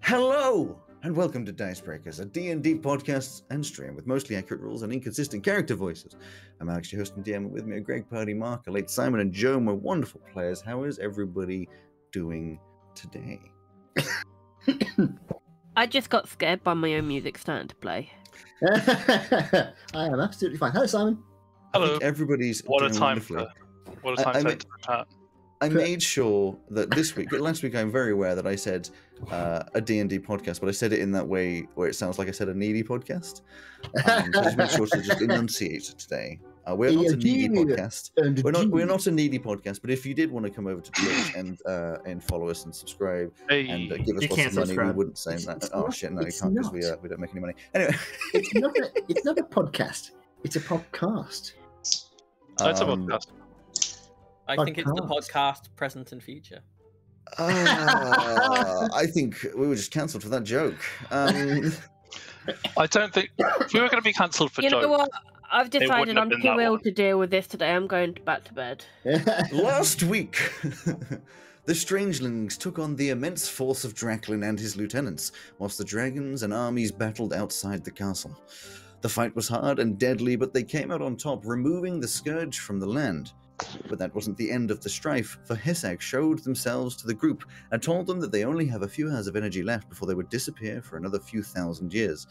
Hello, and welcome to Dicebreakers, a D&D podcast and stream with mostly accurate rules and inconsistent character voices. I'm Alex, your host and DM, and with me are Greg, Purdy, Mark, late Simon, and Joe, my wonderful players. How is everybody doing today? I just got scared by my own music starting to play. I am absolutely fine. Hello, Simon. Hello. Everybody's What a doing time wonderfully. What a time to return. I made sure that last week I'm very aware that I said a D&D podcast, but I said it in that way where it sounds like I said a needy podcast. So just make sure to just enunciate today. We're not a needy podcast. We're not a needy podcast, but if you did want to come over to Twitch and follow us and subscribe and give us lots of money, we wouldn't say that. Oh shit, no, you can't because we don't make any money. Anyway, it's not a podcast. It's a podcast. It's a podcast. I think it's the podcast, present and future. I think we were just cancelled for that joke. I don't think we were going to be cancelled for jokes. jokes. You know what? I've decided I'm too ill to deal with this today. I'm going back to bed. Last week, the Strangelings took on the immense force of Draklin and his lieutenants, whilst the dragons and armies battled outside the castle. The fight was hard and deadly, but they came out on top, removing the scourge from the land. But that wasn't the end of the strife, for Hesag showed themselves to the group and told them that they only have a few hours of energy left before they would disappear for another few thousand years.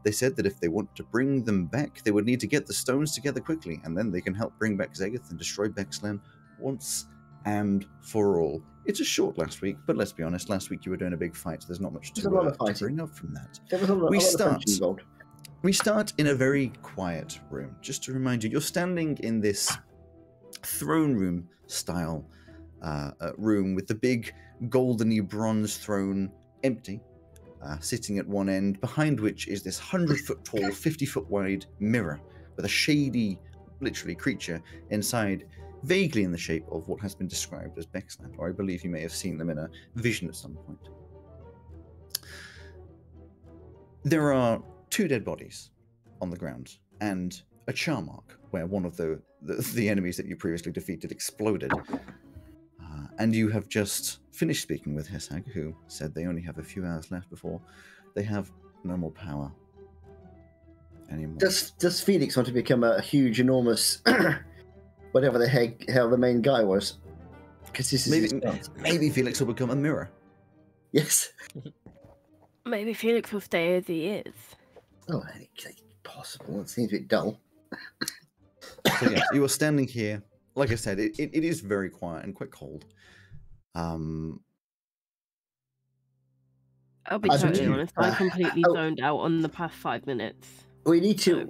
They said that if they want to bring them back, they would need to get the stones together quickly, and then they can help bring back Zegeth and destroy Bexlan once and for all. It's a short last week, but let's be honest, last week you were doing a big fight, so there's not much to bring up from that. There was a lot of We start in a very quiet room. Just to remind you, you're standing in this throne room style room with the big goldeny bronze throne empty, sitting at one end, behind which is this 100-foot tall, 50-foot wide mirror with a shady, literally, creature inside, vaguely in the shape of what has been described as Bexlan, or I believe you may have seen them in a vision at some point. There are 2 dead bodies on the ground, and a char mark where one of the enemies that you previously defeated exploded. And you have just finished speaking with Hesag, who said they only have a few hours left before they have no more power anymore. Does Felix want to become a huge, enormous, whatever the hell the main guy was? Because this is maybe Felix will become a mirror. Yes. Maybe Felix will stay as he is. Oh, I think it's possible. It seems a bit dull. So yeah, you are standing here. Like I said, it is very quiet and quite cold. I'll be totally honest, I completely zoned out on the past 5 minutes. We need to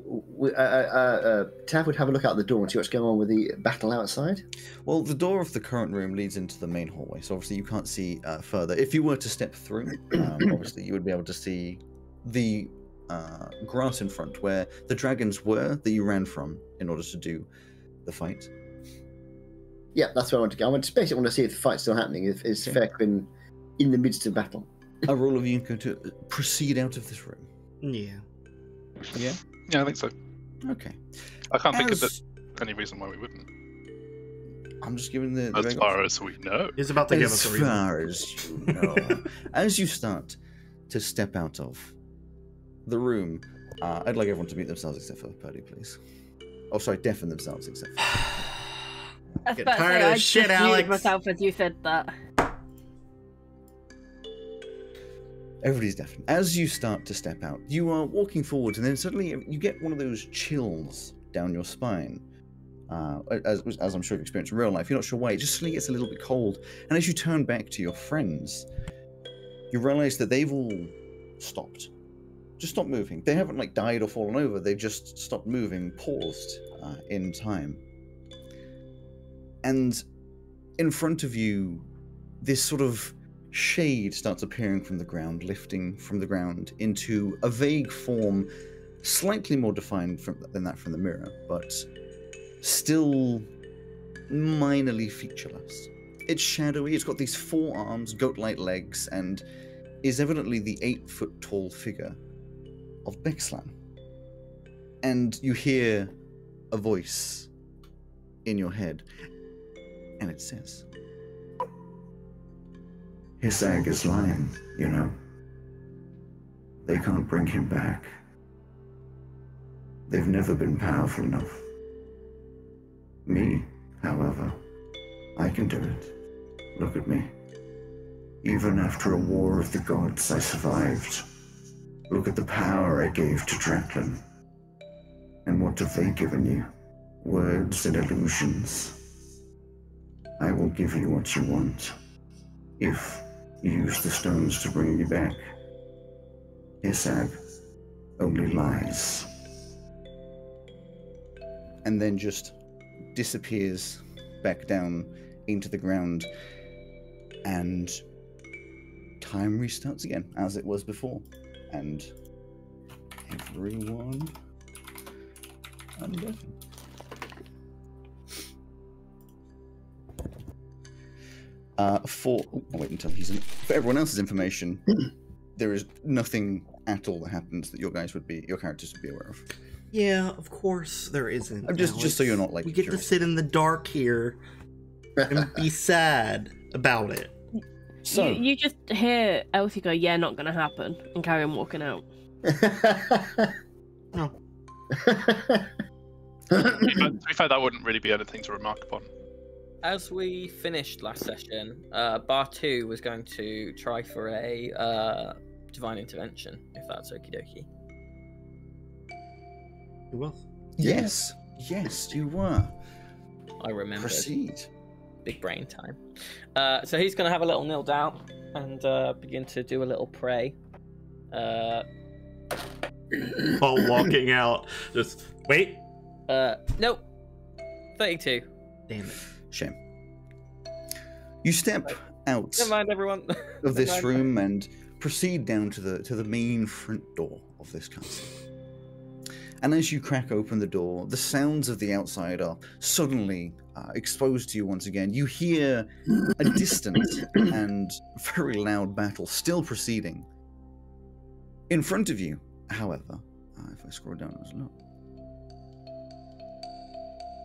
Tav would have a look out the door and see what's going on with the battle outside. Well, the door of the current room leads into the main hallway, so obviously you can't see further. If you were to step through, obviously you would be able to see the grass in front where the dragons were that you ran from in order to do the fight. Yeah, that's where I want to go. I basically want to see if the fight's still happening. Is Feck been in the midst of battle? A roll of you going to proceed out of this room. Yeah. Yeah? Yeah, I think so. Okay. I can't think of any reason why we wouldn't. I'm just giving the as far as we know. He's about to give us a reason. As far as you know. As you start to step out of the room, I'd like everyone to mute themselves except for Purdy, please. Oh, sorry, deafen themselves except for... I was about to say, I just muted myself as you said that. Everybody's deafened. As you start to step out, you are walking forwards, and then suddenly you get one of those chills down your spine. As I'm sure you've experienced in real life, you're not sure why. It just suddenly gets a little bit cold. And as you turn back to your friends, you realize that they've all stopped. Just stopped moving. They haven't like died or fallen over. They've just stopped moving, paused in time. And in front of you, this sort of shade starts appearing from the ground, lifting from the ground into a vague form, slightly more defined than that from the mirror, but still minorly featureless. It's shadowy, it's got these 4 arms, goat-like legs, and is evidently the 8-foot-tall figure of Bexlan. And you hear a voice in your head, and it says, Hesag is lying, you know. They can't bring him back. They've never been powerful enough. Me, however, I can do it. Look at me. Even after a war of the gods, I survived. Look at the power I gave to Draklin. And what have they given you? Words and illusions. I will give you what you want, if you use the stones to bring me back. Isag, only lies. And then just disappears back down into the ground, and time restarts again as it was before, and everyone undeafened. For everyone else's information, there is nothing at all that happens that your characters would be aware of. Yeah, of course there isn't. Just so you're not like we get to sit in the dark here and be sad about it. So you just hear Elsie go, "Yeah, not gonna happen," and carry on walking out. Oh. To be fair, that wouldn't really be anything to remark upon. As we finished last session, Bar 2 was going to try for a divine intervention, if that's okie dokie. You will? Yes, you were. I remember. Proceed. Big brain time. So he's going to have a little kneel down and begin to do a little pray. While walking out, just wait. Nope. 32. Damn it. Shame. You step out Never mind, everyone. of this room and proceed down to the main front door of this castle. And as you crack open the door, the sounds of the outside are suddenly exposed to you once again. You hear a distant and very loud battle still proceeding. In front of you, however, if I scroll down as well.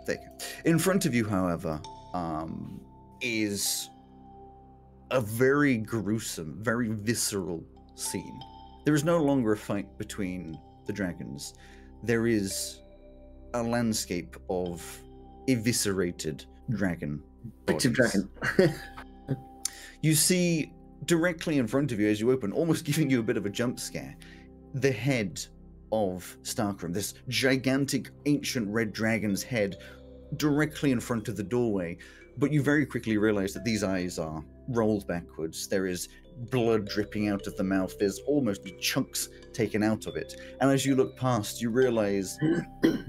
There you go. In front of you, however, is a very gruesome, very visceral scene. There is no longer a fight between the dragons. There is a landscape of eviscerated dragon bodies. Dragon. You see directly in front of you as you open, almost giving you a bit of a jump scare, the head of Starkram, this gigantic ancient red dragon's head directly in front of the doorway. But you very quickly realize that these eyes are rolled backwards. There is blood dripping out of the mouth. There's almost chunks taken out of it. And as you look past, you realize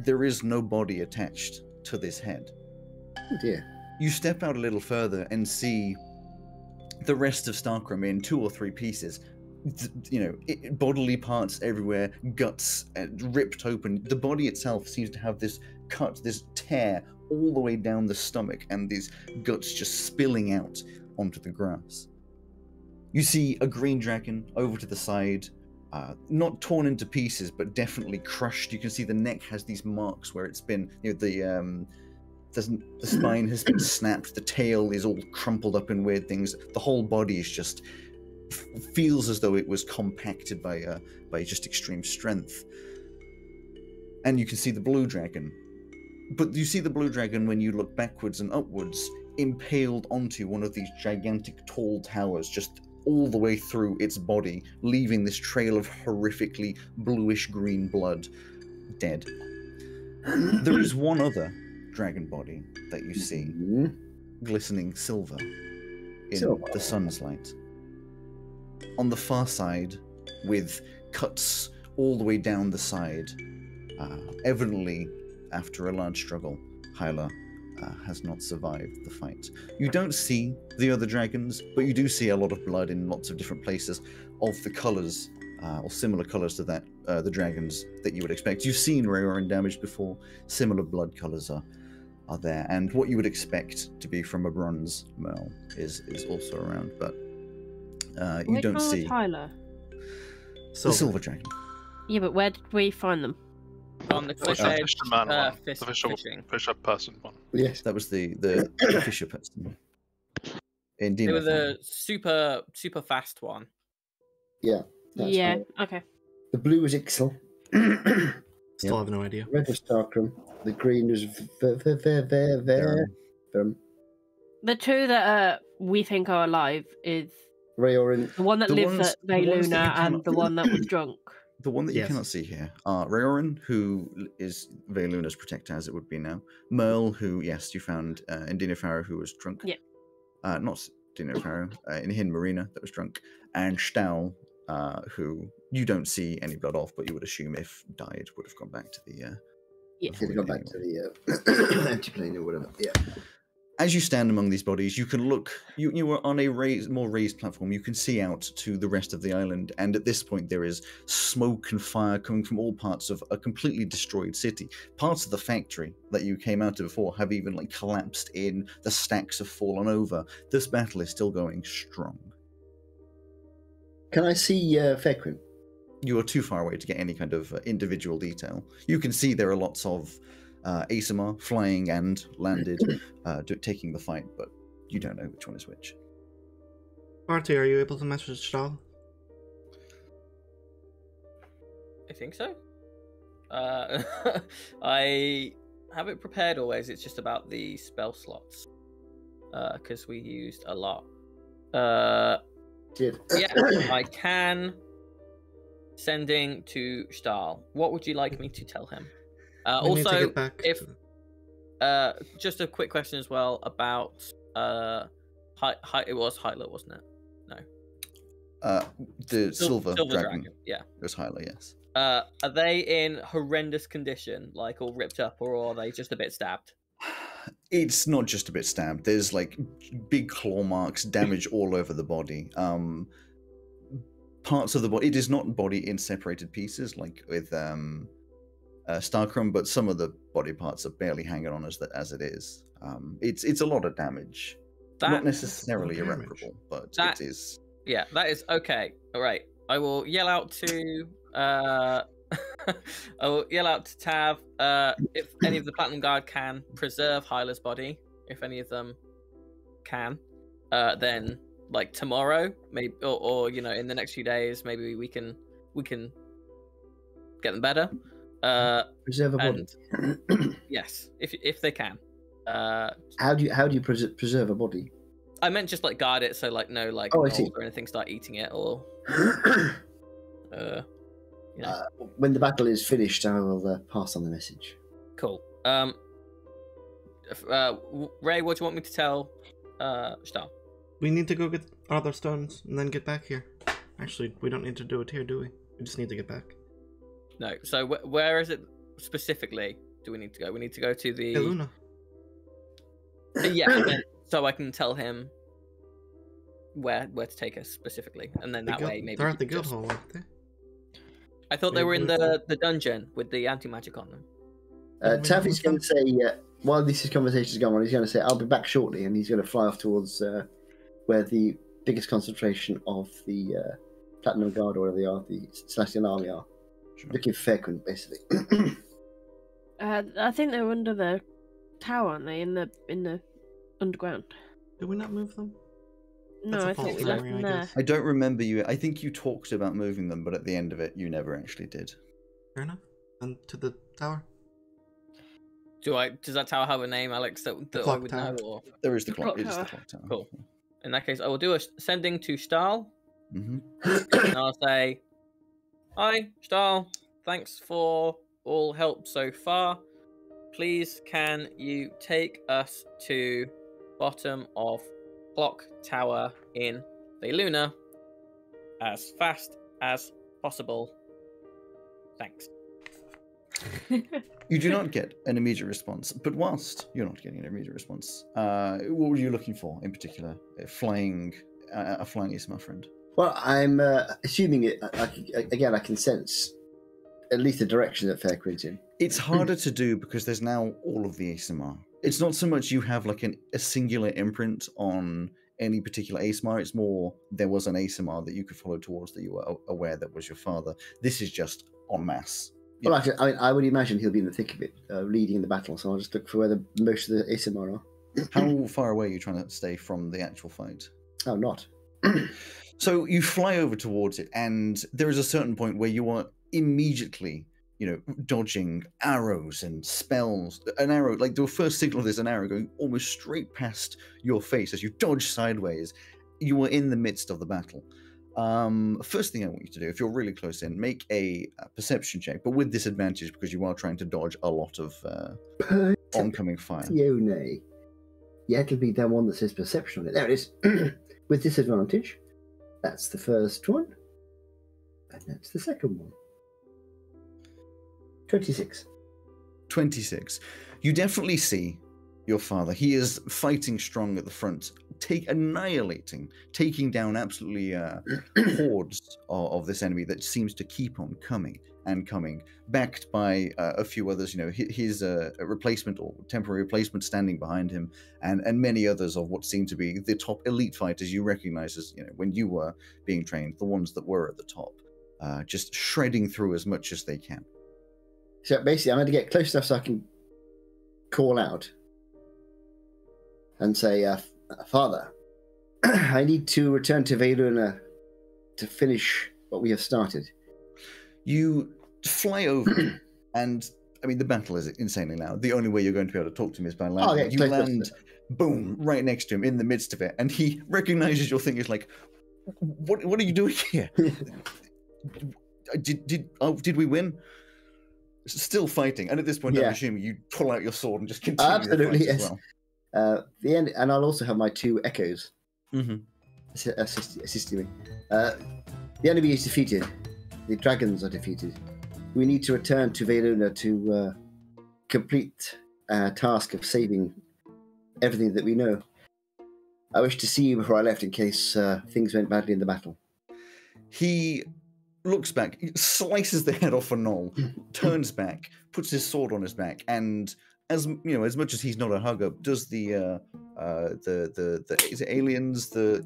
there is no body attached to this head. Oh dear. You step out a little further and see the rest of Starkram in 2 or 3 pieces. Bodily parts everywhere, guts ripped open. The body itself seems to have this cut, this tear all the way down the stomach, and these guts just spilling out onto the grass. You see a green dragon over to the side, not torn into pieces, but definitely crushed. You can see the neck has these marks where it's been, the spine has been snapped, the tail is all crumpled up in weird things. The whole body is just feels as though it was compacted by just extreme strength. And you can see the blue dragon. But you see the blue dragon when you look backwards and upwards, impaled onto one of these gigantic tall towers, just all the way through its body, leaving this trail of horrifically bluish-green blood, dead. There is one other dragon body that you see, glistening silver in the sun's light. On the far side, with cuts all the way down the side, evidently, after a large struggle, Hyla has not survived the fight. You don't see the other dragons, but you do see a lot of blood in lots of different places of the colours, or similar colours to that, the dragons that you would expect. You've seen Rayoran damaged before. Similar blood colours are there, and what you would expect to be from a bronze merle is also around, but you don't see Hyla? the silver dragon. Yeah, but where did we find them? On the cliff edge, the fishing. Fisher person one. Yes. That was the fisher person. It was a super fast one. Yeah. Yeah, okay. The blue was Ixel. Still have no idea. Red was Starkrum. The green was Verum. The two that we think are alive is Rayorin. the one that The lives ones- at the ones that you Veiluna and cannot- the one that was drunk. The one that you Yes. cannot see here are Rayorin, who is Veiluna's protector, as it would be now. Merle, who, yes, you found in Dino Pharaoh, who was drunk. Yeah. Not Dino Pharaoh, in Hin Marina, that was drunk. And Stahl, who you don't see any blood off, but you would assume if died, would have gone back to the... Yeah. Should have gone back to the antiplane or whatever. Yeah. As you stand among these bodies, you can look. You are on a more raised platform. You can see out to the rest of the island, and at this point, there is smoke and fire coming from all parts of a completely destroyed city. Parts of the factory that you came out of before have even collapsed in. The stacks have fallen over. This battle is still going strong. Can I see Fecrin? You are too far away to get any kind of individual detail. You can see there are lots of ASMR flying and landed, taking the fight, but you don't know which one is which. Barty, are you able to message Stahl? I think so. I have it prepared always. It's just about the spell slots, because we used a lot. Did. Yeah, I can. Sending to Stahl. What would you like me to tell him? We need to Also, get back if to- just a quick question as well about it was Hyla, wasn't it? No. The silver dragon. Dragon. Yeah. It was Hyla, yes. Are they in horrendous condition, like all ripped up, or are they just a bit stabbed? It's not just a bit stabbed. There's big claw marks, damage all over the body. Parts of the body. It is not body in separated pieces, like with Starkrum, but some of the body parts are barely hanging on as it is. It's a lot of damage. Not necessarily damage. irreparable, but That- it is. Yeah, that is okay. All right, I will yell out to I will yell out to Tav if any of the Platinum Guard can preserve Hyla's body. If any of them can, then tomorrow, maybe, or in the next few days, maybe we can get them better. Preserve a body. Yes, if they can. How do you preserve a body? I meant just guard it, so no Oh, I see. mold or anything start eating it, or When the battle is finished, I will pass on the message. Cool. Ray, what do you want me to tell Stahl? We need to go get other stones and then get back here. Actually, we don't need to do it here, do we? We just need to get back. No. So where is it specifically? Do we need to go? We need to go to the. Hey, Luna. Yeah. and then, so I can tell him where to take us specifically, and then that way maybe They're we at the can guild just- hall, aren't they? I thought they They were in were- the dungeon with the anti magic on them. Taffy's going to say, while this conversation is going on, he's going to say, I'll be back shortly, and he's going to fly off towards where the biggest concentration of the Platinum Guard, or whatever they are, the Celestial Army are. Sure. Looking for Fairquin, basically. I think they're under the tower, aren't they? In the underground. Did we not move them? No, That's a I thought false we left memory, them I there. guess. I don't remember you. I think you talked about moving them, but at the end of it, you never actually did. Fair enough. And to the tower. Does that tower have a name, Alex? That I clock would tower. know. Or There is the The clock. clock It is the tower. clock tower. Cool. In that case, I will do a sending to Stahl. Mm-hmm. And I'll say, "Hi, Stahl. Thanks for all help so far. Please, can you take us to bottom of clock tower in Veiluna as fast as possible? Thanks." You do not get an immediate response, but whilst you're not getting an immediate response, what were you looking for in particular? A flying ASMR friend? Well, I'm assuming it. I can sense at least the direction that Fairquin's in. It's harder to do because there's now all of the ASMR. It's not so much you have a singular imprint on any particular ASMR. It's more there was an ASMR that you could follow towards that you were aware that was your father. This is just en masse. Well, actually, I would imagine he'll be in the thick of it, leading the battle. So I'll just look for where most of the ASMR are. How far away are you trying to stay from the actual fight? Oh, not. So you fly over towards it, and there is a certain point where you are immediately, dodging arrows and spells. An arrow, like the first signal of this, an arrow going almost straight past your face as you dodge sideways. You are in the midst of the battle. First thing I want you to do, if you're really close in, make a perception check, but with disadvantage because you are trying to dodge a lot of oncoming fire. Yeah, it'll be that one that says perception on it. There it is. With disadvantage. That's the first one. And that's the second one. 26. 26. You definitely see your father. He is fighting strong at the front, taking down absolutely hordes of this enemy that seems to keep on coming and coming, backed by a few others, his replacement or temporary replacement standing behind him, and many others of what seem to be the top elite fighters you recognize as, when you were being trained, the ones that were at the top, just shredding through as much as they can. So basically, I'm going to get close enough so I can call out and say, Father, I need to return to Veluna to finish what we have started. You fly over, and I mean, the battle is insanely loud. The only way you're going to be able to talk to him is by landing. Okay, you land, boom, right next to him in the midst of it, and he recognizes your thing. Is like, what are you doing here? Did we win? Still fighting, and at this point, I'm assuming you pull out your sword and just continue. Absolutely, the fight yes. as well. The end, and I'll also have my 2 echoes assisting me. The enemy is defeated. The dragons are defeated. We need to return to Veluna to complete our task of saving everything that we know. I wish to see you before I left in case things went badly in the battle. He looks back, slices the head off a knoll, turns back, puts his sword on his back, and as much as he's not a hugger, does the is it aliens the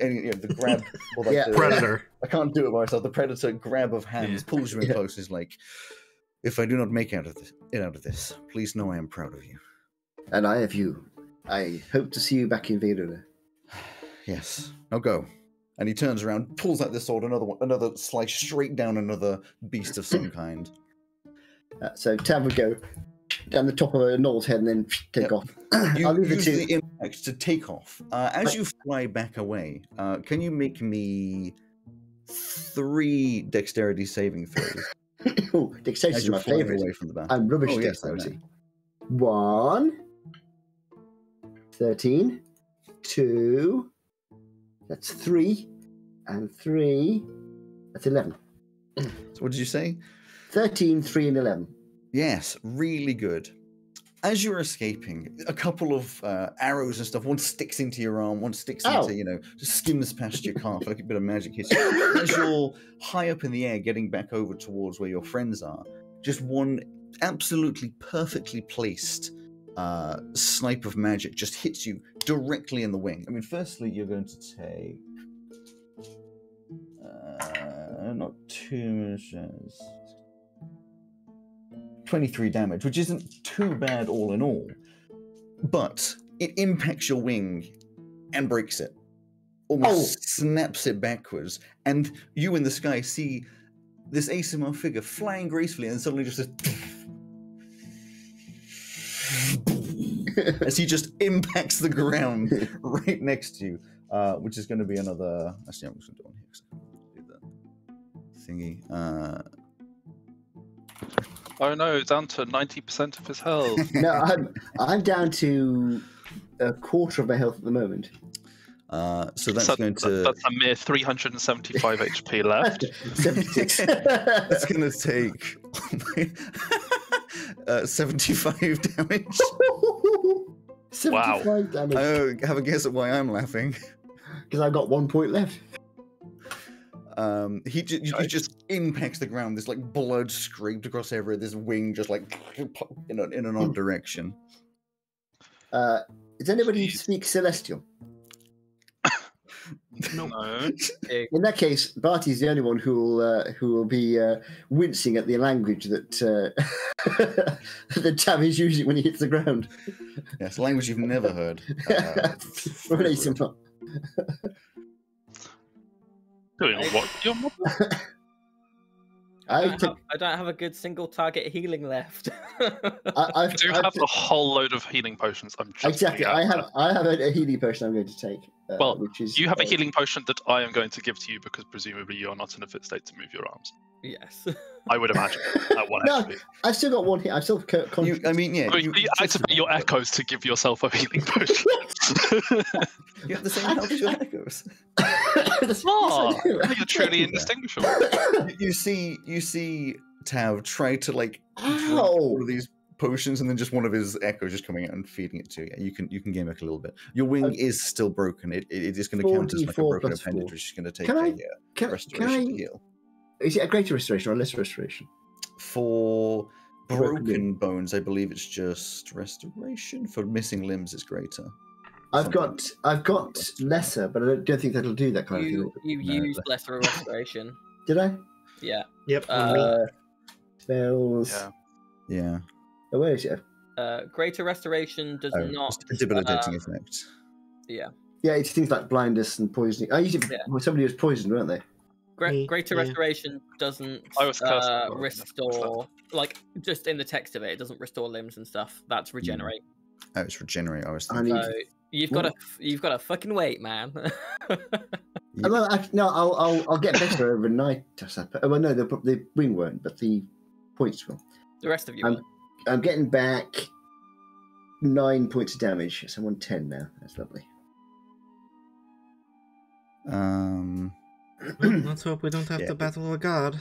grab or like the predator. I can't do it by myself. The predator grab of hands pulls you in close. Is like, if I do not make out of this, please know I am proud of you. And I of you. I hope to see you back in Veluna. Yes. Now go. And he turns around, pulls out this sword, another slice straight down another beast of some kind. So Tav would go down the top of a knoll's head and then take off. You I'll leave use it to the impact to take off. As you fly back away, can you make me 3 dexterity saving throws? Oh, dexterity is my favourite. Away from the battle. I'm rubbish yes, dexterity. 1, 13, 2, that's 3, and 3, that's 11. So what did you say? 13, 3, and 11. Yes, really good. As you're escaping, a couple of arrows and stuff, one sticks into your arm, one sticks into, just skims past your calf, like a bit of magic hits you. As you're high up in the air, getting back over towards where your friends are, just one absolutely perfectly placed snipe of magic just hits you directly in the wing. I mean, firstly, you're going to take not too much as 23 damage, which isn't too bad all in all, but it impacts your wing and breaks it. Almost snaps it backwards, and you in the sky see this ASMR figure flying gracefully, and suddenly just as he just impacts the ground right next to you, which is going to be another. Actually, I'm just going to do one here. Do the thingy. Oh no, down to 90% of his health. No, I'm down to a quarter of my health at the moment. So that's going to... That's a mere 375 HP left. 76. That's going to take 75 damage. 75 damage. Have a guess at why I'm laughing. Because I've got 1 point left. He just impacts the ground. This like blood scraped across everywhere. This wing just like in an odd direction. Does anybody speak Celestial? No. In that case, Barty's the only one who will be wincing at the language that that Tav is using when he hits the ground. Yes, language you've never heard. Release him up. Doing what? I don't have a good single target healing left. I do have a whole load of healing potions. I'm just exactly. I have a healing potion I'm going to take. Which is you have a healing potion that I am going to give to you because presumably you are not in a fit state to move your arms. Yes. I would imagine. No, I've still got one here. I'm still conscious. You activate your echoes to give yourself a healing potion. You have the same health as your echoes. You're truly indistinguishable. You see Tav try to drink all of these potions, and then just one of his echoes just coming out and feeding it to you. You can gain back a little bit. Your wing is still broken. It is going to count as like a broken appendage, which is going to take a restoration to heal. Is it a greater restoration or a lesser restoration? For broken bones, I believe it's just restoration. For missing limbs, it's greater. I've got lesser, but I don't think that'll do that kind of thing. You used lesser restoration. Did I? Yeah. Yep. Spells. Yeah. Oh, where is it? Greater restoration does not. Debilitating effect. Yeah. Yeah, it's things like blindness and poisoning. I used it when somebody was poisoned, weren't they? Greater restoration doesn't restore, like, just in the text of it, it doesn't restore limbs and stuff. That's regenerate. Oh, it's regenerate. I was thinking. So you've got to fucking wait, man. I'll get better overnight. Well, no, the wing won't, but the points will. The rest of you. I'm getting back 9 points of damage. So I'm on 10 now. That's lovely. Let's hope we don't have to battle a god.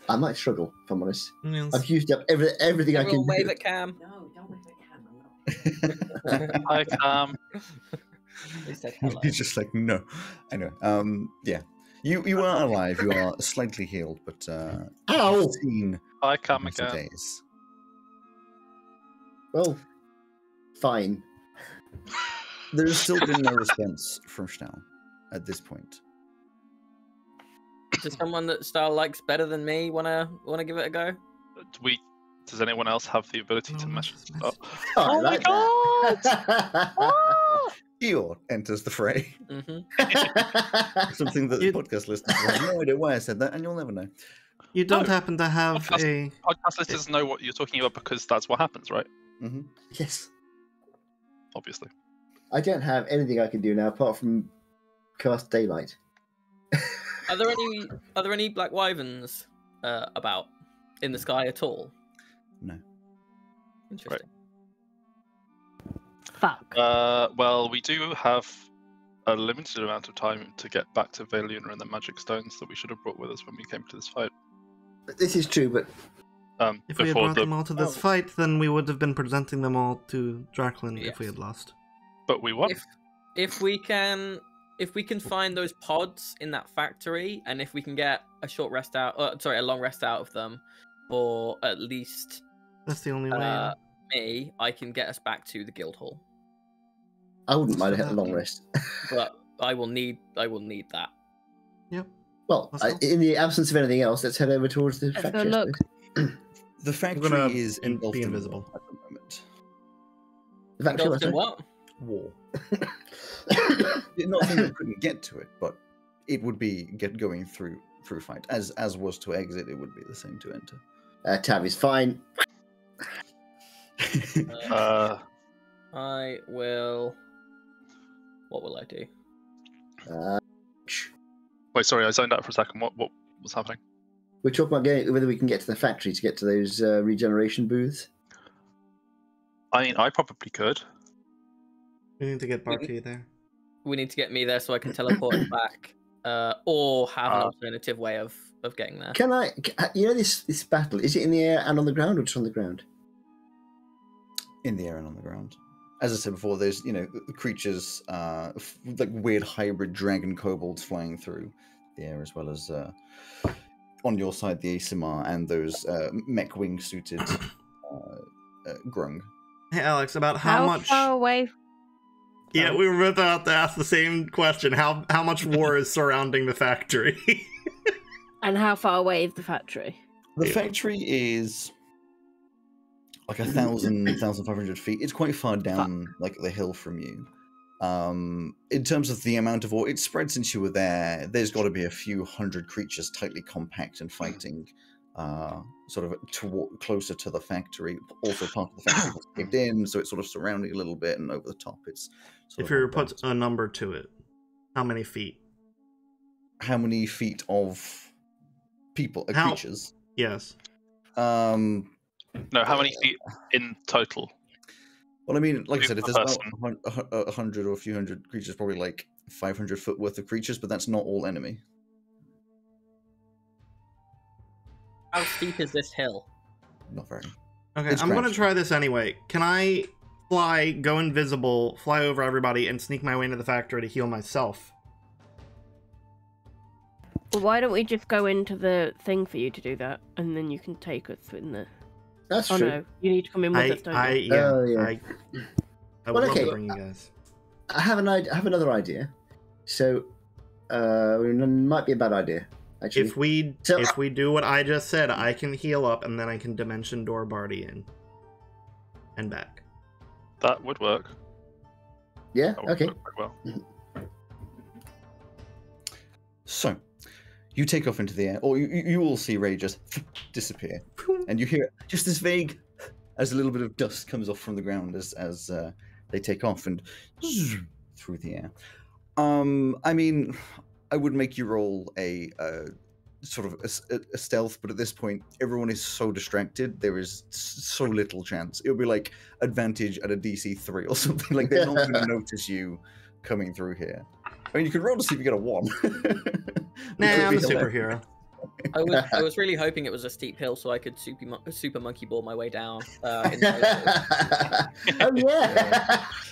I might struggle, if I'm honest. Yes. I've used up everything I can. Wave at Cam. No, don't wave at Cam. Hi, Cam. He said hello. He's just like, no. Anyway, yeah. You are alive. You are slightly healed, but Ow! Hi, Cam again. Days. Well, fine. There has still been no response from Stahl at this point. Does someone that Stahl likes better than me wanna give it a go? Does anyone else have the ability to message? Oh my god! Eeyore enters the fray. Mm-hmm. Something that the podcast listeners have no idea why I said that, and you'll never know. You don't happen to have podcast listeners know what you're talking about because that's what happens, right? Mm-hmm. Yes. Obviously. I don't have anything I can do now apart from cast daylight. Are there any black wyverns about in the sky at all? No. Interesting. Fuck. Well, we do have a limited amount of time to get back to Valiuna and the magic stones that we should have brought with us when we came to this fight. This is true, but if we had brought them all to this fight, then we would have been presenting them all to Draklin if we had lost. But we won. If we can find those pods in that factory, and if we can get a long rest out of them, or at least that's the only way. I can get us back to the guild hall. I wouldn't mind a long rest. But I will need that. Yep. Well, in the absence of anything else, let's head over towards the factory. Look. The factory is be invisible at the moment. The factory Engulfed in what? War. Not saying we couldn't get to it, but it would be going through fight. As was to exit, it would be the same to enter. Tav is fine. I will. What will I do? Wait, sorry, I zoned out for a second. What was happening? We're talking about whether we can get to the factory to get to those regeneration booths. I mean, I probably could. We need to get Barky there. We need to get me there so I can teleport him back, or have an alternative way of getting there. Can I? This battle, is it in the air and on the ground, or just on the ground? In the air and on the ground. As I said before, there's creatures like weird hybrid dragon kobolds flying through the air, as well as on your side the Asimar and those mech wing suited grung. Hey Alex, about how much far away? Yeah, we were about to ask the same question. How much war is surrounding the factory? And how far away is the factory? The factory is like 1,500 feet. It's quite far down, like the hill from you. In terms of the amount of ore, it's spread since you were there. There's got to be a few hundred creatures tightly compact and fighting, sort of closer to the factory. Also, part of the factory was caved in, so it's sort of surrounding a little bit, and over the top, it's. If you put a number to it, how many feet? How many feet of people, creatures? Yes. No, how many feet in total? Well, I mean, like I said, if there's about 100 or a few hundred creatures, probably like 500 foot worth of creatures, but that's not all enemy. How steep is this hill? Not very. Okay, I'm going to try this anyway. Can I fly, go invisible, fly over everybody, and sneak my way into the factory to heal myself? Well, why don't we just go into the thing for you to do that, and then you can take us in there. That's true. No, you need to come in with us, don't you? I would love to bring you guys. I have another idea. So, it might be a bad idea. Actually, if we do what I just said, I can heal up, and then I can dimension door Barty in and back. That would work. Yeah. That would Okay. work well. So, you take off into the air, or you all see Ray just disappear, and you hear just this vague, as a little bit of dust comes off from the ground as they take off and through the air. I mean, I would make you roll a sort of a stealth, but at this point, everyone is so distracted, there is so little chance. It'll be like advantage at a DC 3 or something. Like they're not going to notice you coming through here. I mean, you could roll to see if you get a 1. Nah, I'm a superhero. I was really hoping it was a steep hill so I could super monkey ball my way down. Oh yeah,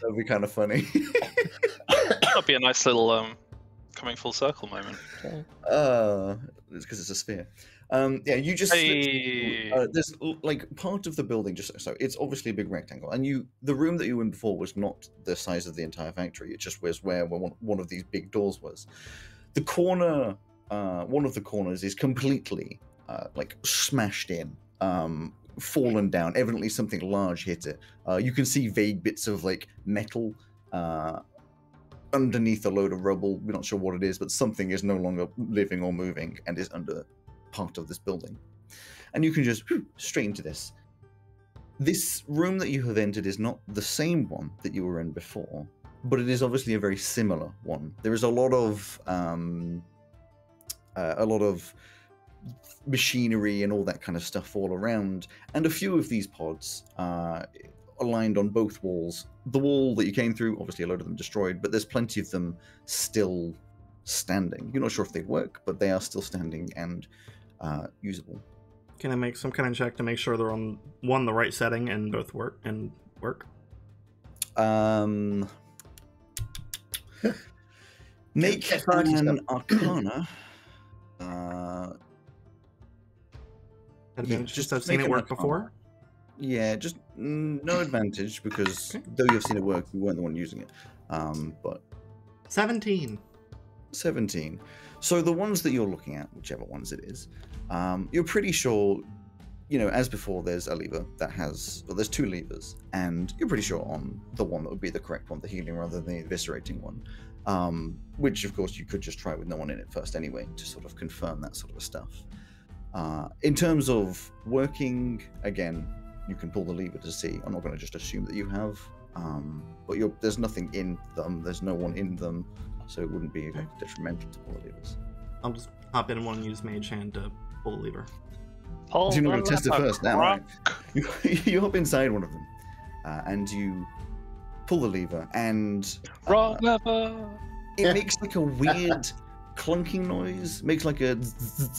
that'd be kind of funny. That'd be a nice little coming full circle moment. It's because it's a sphere. Yeah, you just there's like part of the building just so it's obviously a big rectangle, and the room that you were in before was not the size of the entire factory. It just was where one of these big doors was. The corner, one of the corners is completely like smashed in, fallen down. Evidently, something large hit it. You can see vague bits of like metal underneath a load of rubble. We're not sure what it is, but something is no longer living or moving and is under part of this building. And you can just straight into this. This room that you have entered is not the same one that you were in before, but it is obviously a very similar one. There is a lot of machinery and all that kind of stuff all around, and a few of these pods aligned on both walls. The wall that you came through, obviously a load of them destroyed, but there's plenty of them still standing. You're not sure if they work, but they are still standing and usable. Can I make some kind of check to make sure they're on the right setting and both work? Make an Arcana. Advantage, just I've seen it work before. Yeah, just no advantage because though you've seen it work, you weren't the one using it. But 17. So the ones that you're looking at, whichever ones it is, you're pretty sure, as before, there's a lever that there's 2 levers, and you're pretty sure on the one that would be the correct one, the healing rather than the eviscerating one, which of course you could just try with no one in it first anyway, to sort of confirm that sort of stuff. In terms of working, again, you can pull the lever to see. I'm not going to just assume that you have, but there's nothing in them, there's no one in them, so it wouldn't be detrimental to pull the levers. I'll just hop in and want to use Mage Hand to pull the lever. So you're going to test it first now, right? You hop inside one of them, and you pull the lever, and wrong lever. It makes like a weird clunking noise. Makes like a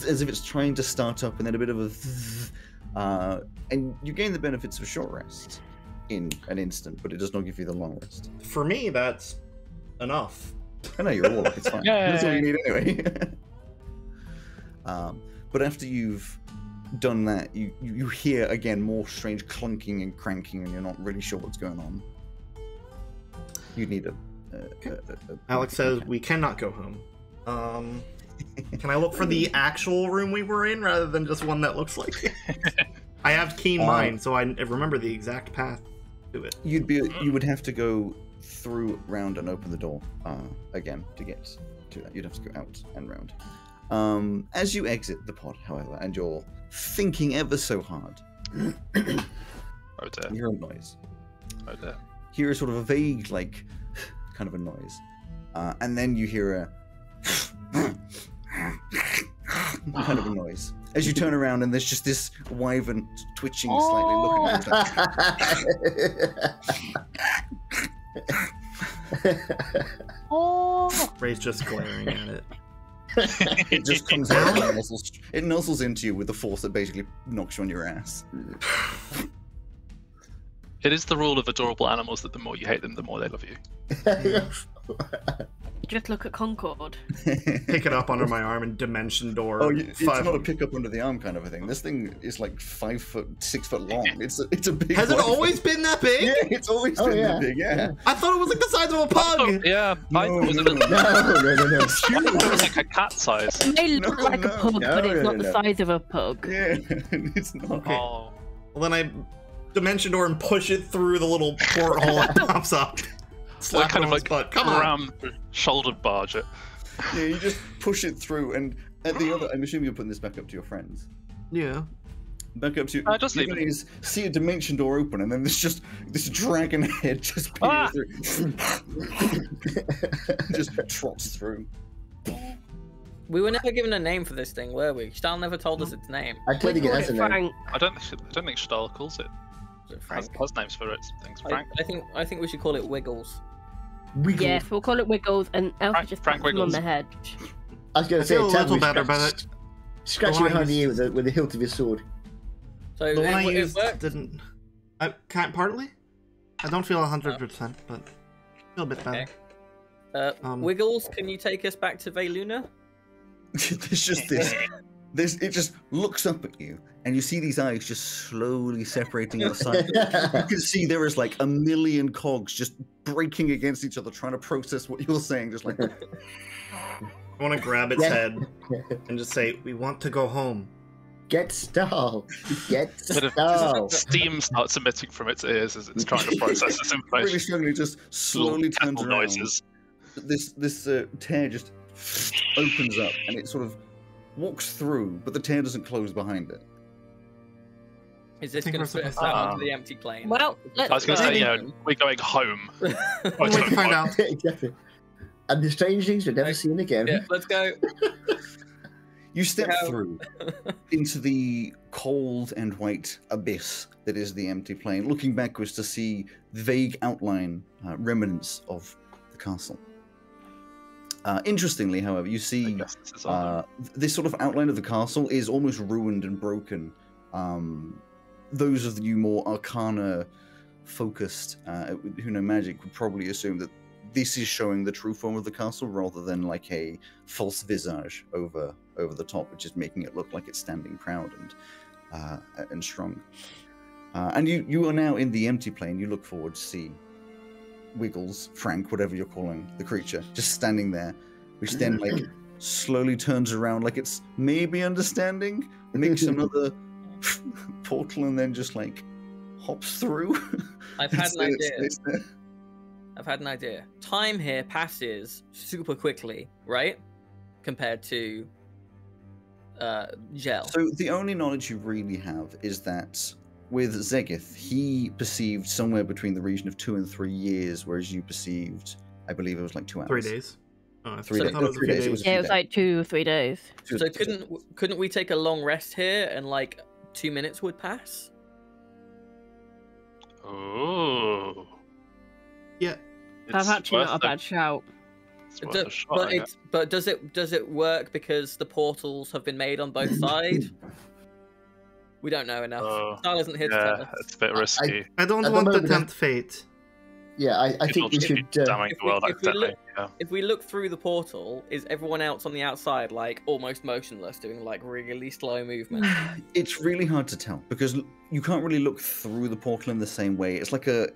as if it's trying to start up, and then a bit of a and you gain the benefits of a short rest in an instant, but it does not give you the long rest. For me, that's enough. I know you're all up. It's fine. That's all you need anyway. But after you've done that, you hear again more strange clunking and cranking, and you're not really sure what's going on. You need a Alex says we cannot go home. Can I look for the actual room we were in rather than just one that looks like it? I have keen mind, so I remember the exact path to it. You would have to go through, round, and open the door again to get to that. You'd have to go out and round. As you exit the pod, however, and you're thinking ever so hard, Oh dear. you hear a noise. Oh dear. Hear a sort of a vague, like, kind of a noise. And then you hear a kind of a noise. As you turn around and there's just this wyvern twitching slightly, looking at you. Ray's just glaring at it. It just comes out and it nuzzles into you with the force that basically knocks you on your ass. It is the rule of adorable animals that the more you hate them, the more they love you. Just look at Concord. Pick it up under my arm and dimension door. Oh, it's not a pick up under the arm kind of a thing. This thing is like 5 foot, 6 foot long. It's a big. Has it wyvern. always been that big? Yeah, it's always been that big. Yeah. I thought it was like the size of a pug. Yeah, I thought it was a No, little. No. I thought it was like a cat size. It may look No, like a no, pug, but it's not the no. size of a pug. Yeah, it's not. Okay. Oh, Well, then I dimension door and push it through the little porthole it pops up. so Slap kind it of on his like butt. Come on. ram shouldered barge it. Yeah, you just push it through, and at the other, I'm assuming you're putting this back up to your friends. Yeah. Back up to Just you leave it. guys see a dimension door open, and then there's just this dragon head just peers through. Just trots through. We were never given a name for this thing, were we? Stahl never told us its name. I clearly We get call that's it a name. Frank. I don't think Stahl calls it. Is it Has, Frank? has names for it. Things. Frank. I think we should call it Wiggles. Wiggle. Yes, we'll call it Wiggles, and Elsa just Frank pats him on Wiggles. the head. I was going I to say, feel a Tab little would better, scratch- but scratch the you line behind the is- ear with the hilt of his sword. So the one I it used worked. didn't. I can't partly. I don't feel 100%, but I feel a bit better. Okay. Wiggles, can you take us back to Veluna? There's just this. It just looks up at you, and you see these eyes just slowly separating outside. You can see there is like a million cogs just breaking against each other, trying to process what you're saying. Just like, I want to grab its Yeah. head and just say, "We want to go home." Get Stahl. Get Bit of Stahl. steam starts emitting from its ears as it's trying to process this really information. slowly, just slowly Little turns kettle around. noises. This tear just opens up, and it sort of walks through, but the tear doesn't close behind it. Is this I think going to we're spit us supposed out to- onto the empty plane? Well, let's I was going to go. say, we're going home. One way to find out. Exactly. And the strange things we'll never Okay. seen again. Yeah, let's go. You step Yeah. through into the cold and white abyss that is the empty plain, looking backwards to see the vague outline, remnants of the castle. Interestingly, however, you I see guess this is our this sort of outline of the castle is almost ruined and broken. Those of you more arcana focused who know magic would probably assume that this is showing the true form of the castle rather than like a false visage over the top, which is making it look like it's standing proud and strong. And you are now in the empty plane. You look forward to see Wiggles, Frank, whatever you're calling the creature, just standing there, which then like slowly turns around like it's maybe understanding, makes another portal, and then just like hops through. I've had an Stays idea. there. I've had an idea. Time here passes super quickly, right? Compared to gel. So the only knowledge you really have is that with Zegith, he perceived somewhere between the region of 2 and 3 years, whereas you perceived, I believe it was like 2 hours. 3 days. Oh, 3 I days. thought No, it was 3 a few days. It was a Yeah, few it was days. like 2 or 3 days. So couldn't we take a long rest here and like 2 minutes would pass? Oh. Yeah. That's actually not a bad shout. But does it work because the portals have been made on both sides? We don't know enough. Oh, Style isn't here to tell Yeah, us. it's a bit risky. I don't At the want to moment, tempt fate. Yeah, I It'll think we just be should. damning if the we- world if we accidentally. look- Yeah. If we look through the portal, is everyone else on the outside like almost motionless, doing like really slow movement? It's really hard to tell because you can't really look through the portal in the same way. It's like a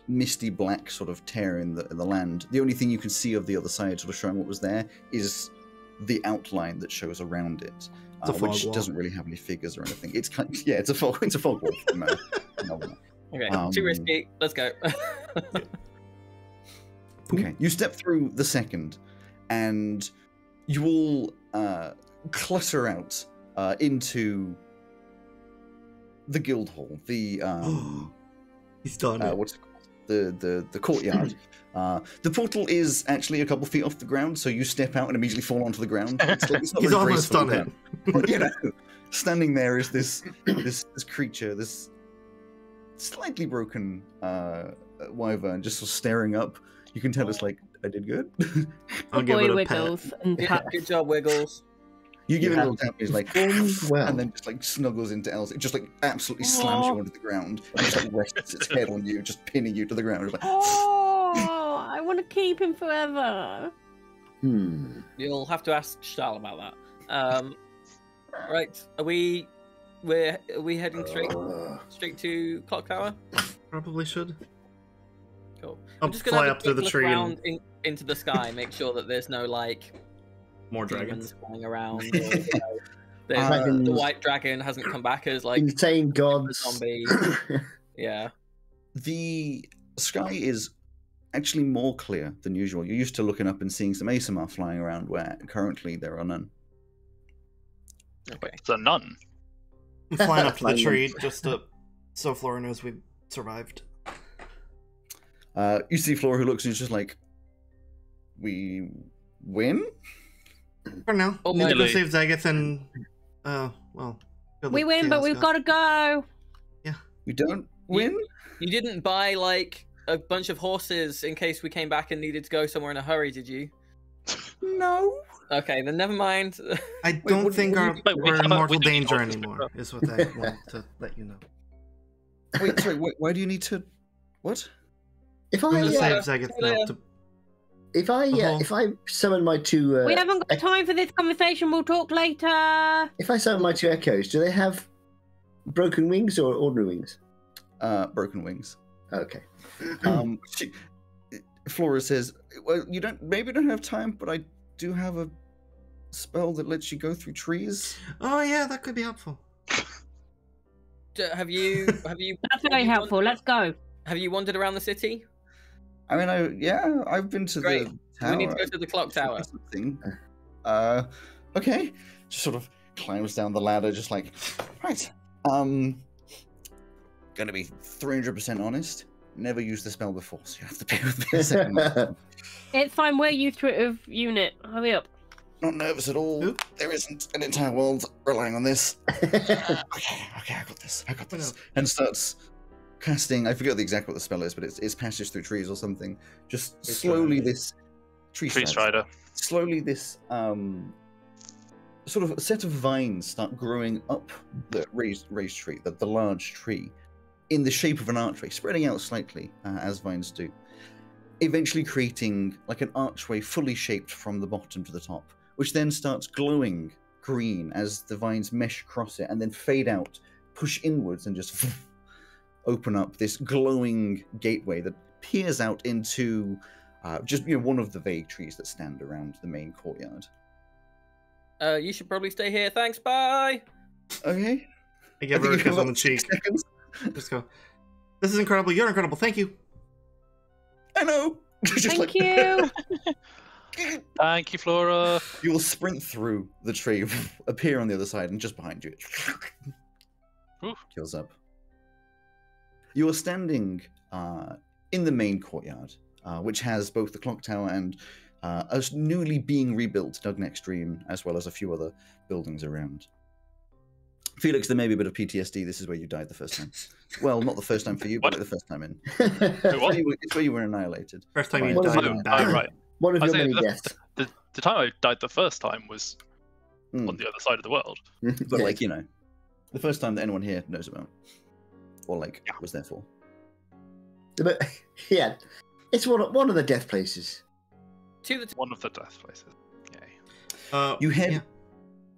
misty black sort of tear in the land. The only thing you can see of the other side, sort of showing what was there, is the outline that shows around it, It's a fog which wall. doesn't really have any figures or anything. It's kind it's a fog wall from Melbourne. Okay, too risky. Let's go. Okay, you step through the second, and you all clutter out into the guild hall. The He's done it. what's it called? The courtyard. The portal is actually a couple feet off the ground, so you step out and immediately fall onto the ground. It's not He's very almost graceful, done it. but, you know, standing there is this creature, this slightly broken wyvern, just sort of staring up. You can tell it's like, I did good. I'll The give boy it a wiggles and Good, taps. good job, Wiggles. You give it a Yeah. little tap, he's like, Well. and then just like snuggles into Elsa. It just like absolutely slams you onto the ground. And just like rests its head on you, just pinning you to the ground. It's like, Oh, I want to keep him forever. You'll have to ask Shal about that. Right, are we heading straight to Clock Tower? Probably should. Cool. I'll I'm just gonna fly have a up through the quick look tree around and into the sky, make sure that there's no like more demons dragons. flying around. Or, you know, the Dragons. white dragon hasn't come back as like Insane a gods. zombie. Yeah. the sky is actually more clear than usual. You're used to looking up and seeing some ASMR flying around, where currently there are none. Okay. So none. I'm flying up to the Flying tree just so Flora knows we survived. You see Flora, who looks and is just like, we win? For now, Oh, need to go really? save Zagath and well. good We luck, win, but Chaos we've God. got to go. We don't win? You didn't buy like a bunch of horses in case we came back and needed to go somewhere in a hurry, did you? No. Okay, then never mind. I don't think Wait, we we're in haven't- we mortal didn't danger know. anymore, is what I want to let you know. Wait, sorry, why do you need to... What? If I'm I gonna Yeah. save Zagath Yeah. now to if I summon my two We haven't got time for this conversation. We'll talk later. if I summon my two echoes, do they have broken wings or ordinary wings? Broken wings. Okay. Flora says, well, maybe don't have time, but I do have a spell that lets you go through trees. Oh yeah, that could be helpful. Have you That's very helpful. Let's go. have you wandered around the city? I mean, I've been to Great. the tower. We need to go to the clock tower. Something. Okay. Just sort of climbs down the ladder, just like, right. Gonna be 300% honest. Never used the spell before, so you have to bear with me a second. It's fine. We're used to it of unit. Hurry up. Not nervous at all. Oop. There isn't an entire world relying on this. Okay, I got this. And starts casting, I forget exactly what the spell is, but it's passage through trees or something. Just Tree slowly Strider. this... Tree Tree Strider. Strider. Slowly this sort of a set of vines start growing up the raised tree, the large tree, in the shape of an archway, spreading out slightly as vines do, eventually creating like an archway fully shaped from the bottom to the top, which then starts glowing green as the vines mesh across it and then fade out, push inwards, and just open up this glowing gateway that peers out into just one of the vague trees that stand around the main courtyard. You should probably stay here. Thanks. Bye. Okay. I give I her think a you kiss have on the about cheek. 6 seconds. Just go. This is incredible. You're incredible. Thank you. I know. Just Thank like- you. Thank you, Flora. You will sprint through the tree, appear on the other side, and just behind you, Oof. kills up. You are standing in the main courtyard, which has both the clock tower and a newly being rebuilt Dugneck Stream, as well as a few other buildings around. Felix, there may be a bit of PTSD. This is where you died the first time. Well, not the first time for you, but What? the first time in. What? It's where you were annihilated. First time you What is died it? in Oh, battle. right. One of I your say many the- deaths. The time I died the first time was Mm. on the other side of the world. But like, the first time that anyone here knows about. Or like, was there for. But, yeah, it's one of the death places. To the One of the death places. Yay. You head yeah.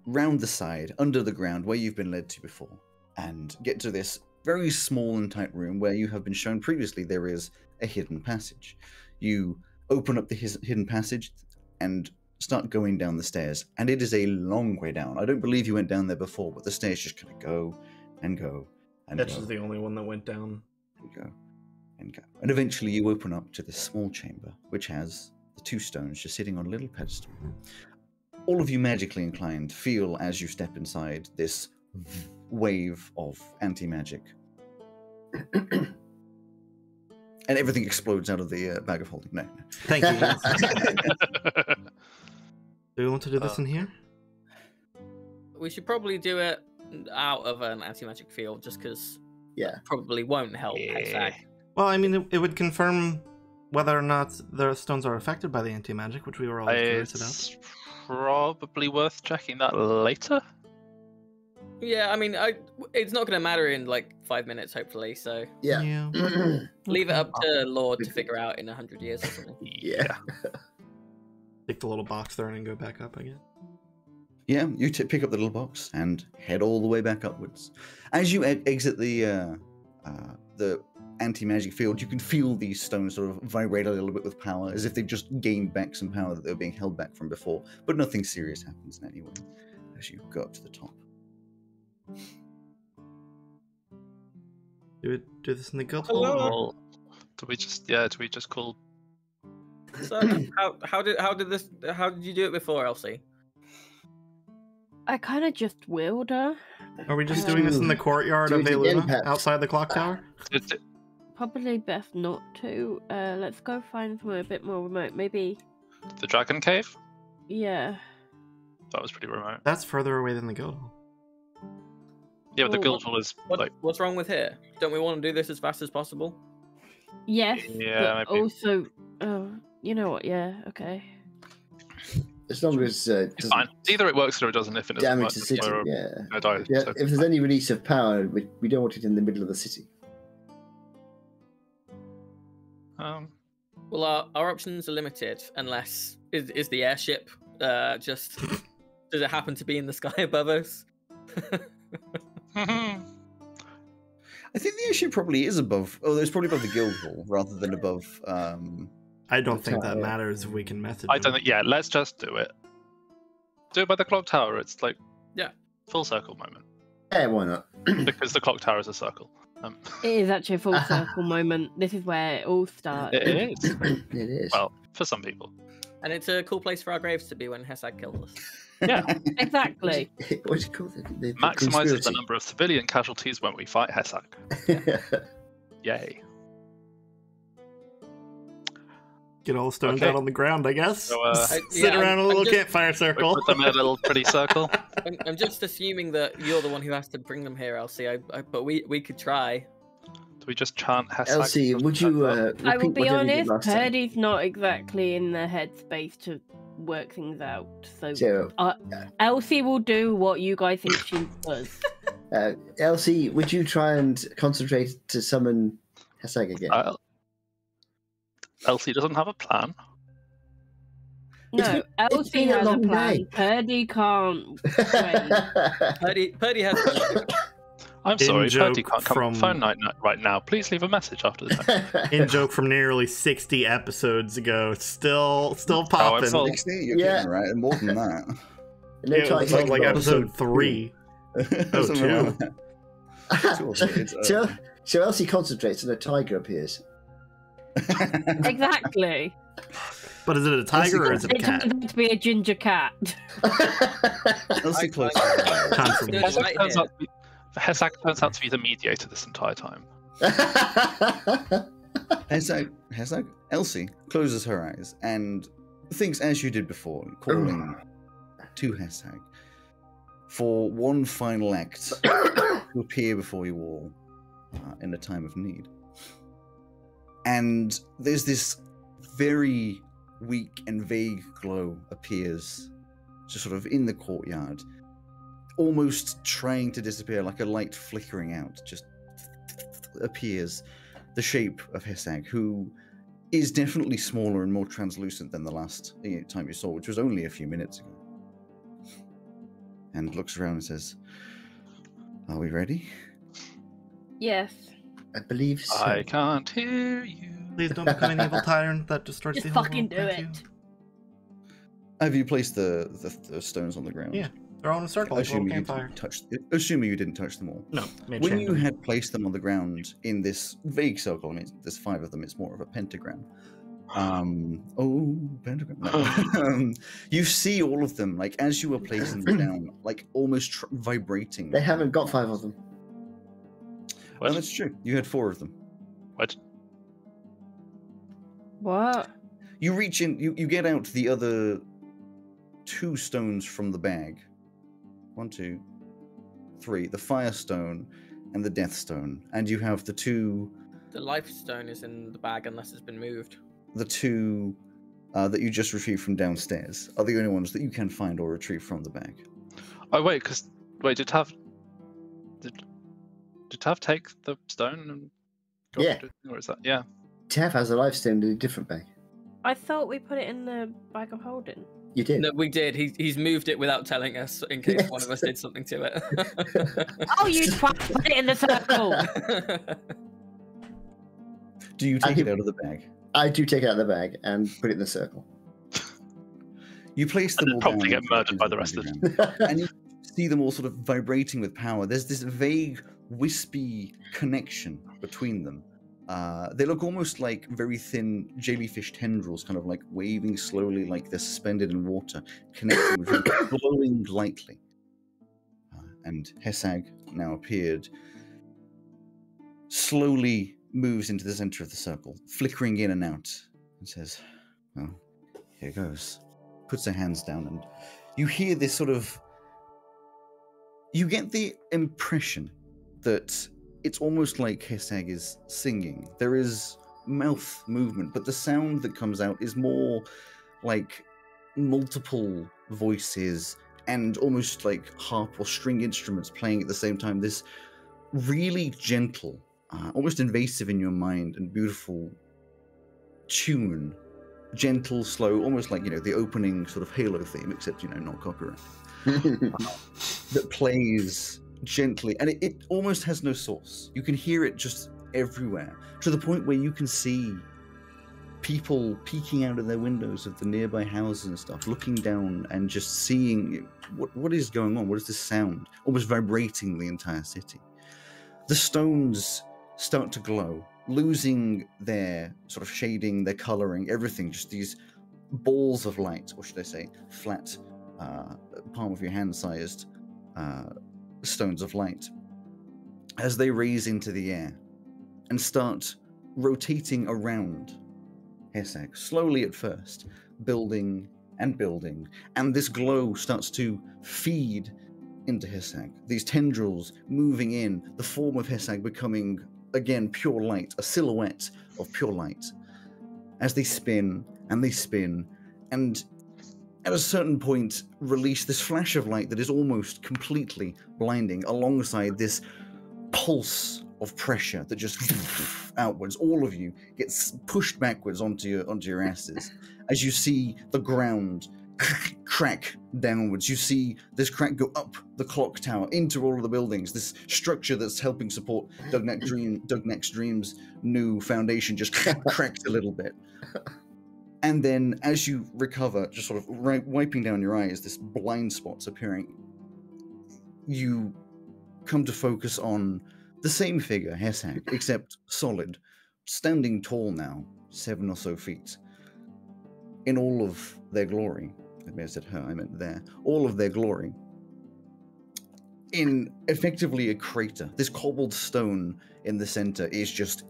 round the side, under the ground, where you've been led to before, and get to this very small and tight room where you have been shown previously there is a hidden passage. You open up the hidden passage and start going down the stairs, and it is a long way down. I don't believe you went down there before, but the stairs just kind of go and go and Etch go. is the only one that went down. and go and go. And eventually you open up to this small chamber, which has the 2 stones just sitting on a little pedestal. All of you magically inclined feel as you step inside this wave of anti-magic. And everything explodes out of the bag of holding. No. Thank you. Do we want to do this in here? We should probably do it out of an anti-magic field, just because Yeah. probably won't help. Yeah. Well, I mean, it would confirm whether or not the stones are affected by the anti-magic, which we were always curious about. It's probably worth checking that later. Yeah, I mean, it's not going to matter in like 5 minutes, hopefully. So Yeah. leave it up to Lord to figure out in 100 years or something. Yeah. Take the little box there and go back up again. Yeah, you pick up the little box and head all the way back upwards. As you exit the anti-magic field, you can feel these stones sort of vibrate a little bit with power, as if they've just gained back some power that they were being held back from before. But nothing serious happens in any way as you go up to the top. Do this in the guild Hello? hall? Well, do we just call? So how did you do it before, Elsie? I kind of just willed her. Are we just doing this in the courtyard Do of it again, Veluna, perhaps. outside the clock tower? Probably best not to. Let's go find somewhere a bit more remote. Maybe, The Dragon Cave? yeah. That was pretty remote. That's further away than the guild hall. Yeah, but the Well, guild hall is like. What's wrong with here? Don't we want to do this as fast as possible? Yes, Yeah, but maybe. also, you know what? Yeah, okay. As long as It's doesn't fine. Either it works or it doesn't. If it doesn't damage work, the then city. we're Yeah. gonna die. Yeah. So- If there's any release of power, we don't want it in the middle of the city. Well, our options are limited unless is the airship just does it happen to be in the sky above us? I think the issue probably is above. Oh, it's probably above the guild hall rather than above. I don't think tower, that yeah. matters if we can message I don't them. think. Yeah, let's just do it. Do it by the clock tower. It's like Yeah. full circle moment Yeah, why not? because the clock tower is a circle. It is actually a full circle moment. This is where it all starts. It is. It is. Well, for some people. And it's a cool place for our graves to be when Hesag kills us. Yeah. Exactly. What's it called? The Maximizes the number of civilian casualties when we fight Hesag. number. Yay. Get all the stones Okay. out on the ground, I guess. So, Sit around a I'm little just- campfire we circle. put them in a little pretty circle. I'm just assuming that you're the one who has to bring them here, Elsie. But we could try. Do we just chant Hesag? Elsie, would you I will repeat be whatever you did honest, last time? Purdy's not exactly in the headspace to work things out. So So, Elsie will do what you guys think she does. Elsie, would you try and concentrate to summon Hesag again? Elsie doesn't have a plan. No, Elsie been a has a long plan. day. Purdy can't wait. Purdy has. I'm sorry, In-joke Purdy can't come from- phone night right now. Please leave a message after the time. In joke from nearly 60 episodes ago. Still popping. full. 60? You're Yeah. kidding, right? More than that. No Yeah, it time was like taken. episode 3. Something Joe. like that. so Elsie concentrates and a tiger appears. Exactly. But is it a tiger or is it a It cat? turns out to be a ginger cat. Elsie closes I- her eyes. Confirmation. Right here. Hesag turns out to be the mediator this entire time. Elsie closes her eyes and thinks as you did before, calling to Hesag for one final act to appear before you all in a time of need. And there's this very weak and vague glow appears just sort of in the courtyard, almost trying to disappear, like a light flickering out, just appears the shape of Hesag, who is definitely smaller and more translucent than the last time you saw, which was only a few minutes ago. And looks around and says, "Are we ready?" Yes. I believe so. I can't hear you. Please don't become an evil tyrant that destroys Just the whole fucking world. do Thank it. Have you placed the stones on the ground? Yeah. They're all in a circle, like a little campfire. Assuming you didn't touch them all. No, When you had placed them on the ground in this vague circle, I mean, there's 5 of them. It's more of a pentagram. Pentagram. You see all of them, like as you were placing them down, like almost vibrating. They haven't got 5 of them. Well, that's true. You had 4 of them. What? You reach in. You get out the other 2 stones from the bag. 1, 2, 3. The Fire Stone and the Death Stone, and you have the 2. The Life Stone is in the bag unless it's been moved. The 2 that you just retrieved from downstairs are the only ones that you can find or retrieve from the bag. Oh wait, did Tav take the stone and go Yeah. or is that Tav has a life stone in a different bag. I thought we put it in the bag of holding. You did. No, we did. He's moved it without telling us in case one of us did something to it. Oh, you twat! Put it in the circle. Do you take it out of the bag? I do take it out of the bag and put it in the circle. You place them all probably down get murdered by the rest of them. and you see them all sort of vibrating with power. There's this vague, wispy connection between them. They look almost like very thin jellyfish tendrils, kind of like waving slowly, like they're suspended in water, connecting with them, glowing lightly. And Hesag, now appeared, slowly moves into the center of the circle, flickering in and out, and says, "Well, here goes." Puts her hands down, and you hear this sort of... You get the impression that it's almost like Hesag is singing. There is mouth movement, but the sound that comes out is more like multiple voices and almost like harp or string instruments playing at the same time. This really gentle, almost invasive in your mind and beautiful tune. Gentle, slow, almost like, the opening sort of Halo theme, except, not copyright. That plays gently, and it almost has no source. You can hear it just everywhere, to the point where you can see people peeking out of their windows of the nearby houses and stuff, looking down and just seeing what is going on. What is this sound? Almost vibrating the entire city. The stones start to glow, losing their sort of shading, their coloring, everything. Just these balls of light, or should I say, flat, palm of your hand sized stones of light, as they raise into the air and start rotating around Hesag, slowly at first, building and building, and this glow starts to feed into Hesag. These tendrils moving in, the form of Hesag becoming, again, pure light, a silhouette of pure light, as they spin, and at a certain point release this flash of light that is almost completely blinding, alongside this pulse of pressure that just outwards. All of you gets pushed backwards onto your asses as you see the ground crack downwards. You see this crack go up the clock tower into all of the buildings. This structure that's helping support Doug Next Dream's new foundation just cracked a little bit. And then as you recover, just sort of wiping down your eyes, this blind spot's appearing. You come to focus on the same figure, Hesag, except solid, standing tall now, 7 or so feet, in all of their glory. I may have said her, I meant there. All of their glory. In effectively a crater. This cobbled stone in the center is just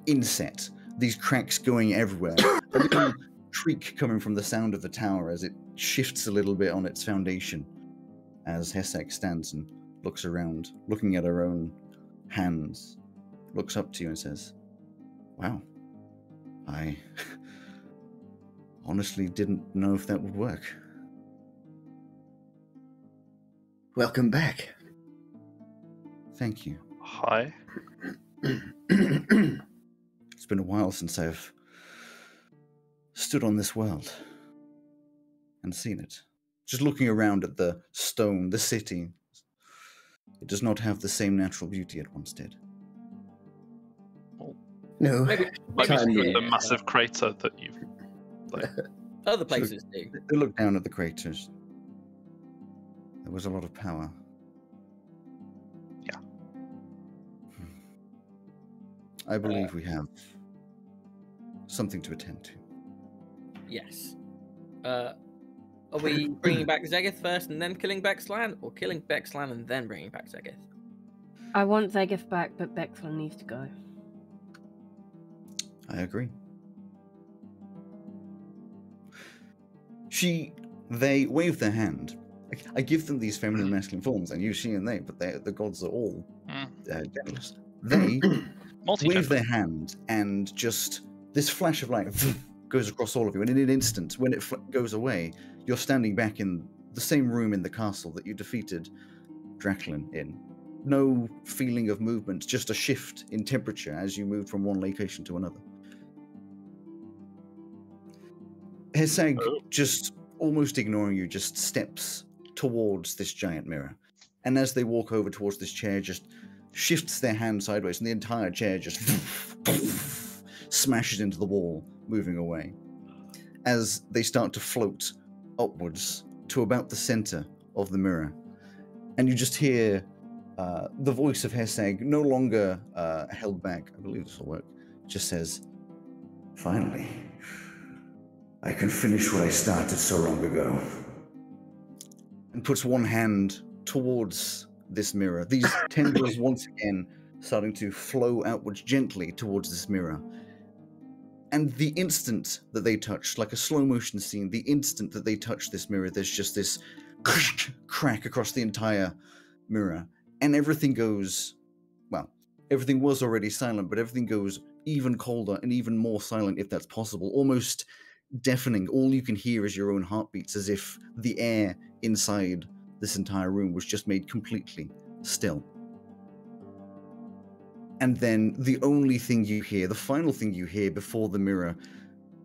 inset. These cracks going everywhere. A little creak coming from the sound of the tower as it shifts a little bit on its foundation. As Hesag stands and looks around, looking at her own hands, looks up to you and says, "Wow, I honestly didn't know if that would work." Welcome back. Thank you. Hi. It's been a while since I've stood on this world and seen it. Just looking around at the stone, the city, it does not have the same natural beauty it once did. No. Maybe Time with is- the massive crater that you've... other places do. They look down at the craters. There was a lot of power. Yeah. I believe we have something to attend to. Yes. Are we bringing back Zegith first and then killing Bexlan, or killing Bexlan and then bringing back Zegith? I want Zegith back, but Bexlan needs to go. I agree. They wave their hand. I give them these feminine and masculine forms, and you, she, and they, but the gods are all genderless. They wave their hand, and just this flash of light goes across all of you, and in an instant, when it goes away, you're standing back in the same room in the castle that you defeated Draclin in. No feeling of movement, just a shift in temperature as you moved from one location to another. Hesag, just almost ignoring you, just steps towards this giant mirror. And as they walk over towards this chair, just shifts their hand sideways, and the entire chair just smashes into the wall, moving away. As they start to float upwards to about the center of the mirror. And you just hear the voice of Hesag, no longer held back, I believe this will work, just says, "Finally, I can finish what I started so long ago." And puts one hand towards this mirror. These tendrils once again starting to flow outwards gently towards this mirror. And the instant that they touch, like a slow motion scene, the instant that they touch this mirror, there's just this crack across the entire mirror. And everything goes, well, everything was already silent, but everything goes even colder and even more silent, if that's possible, almost deafening. All you can hear is your own heartbeats, as if the air inside this entire room was just made completely still. And then the only thing you hear, the final thing you hear before the mirror,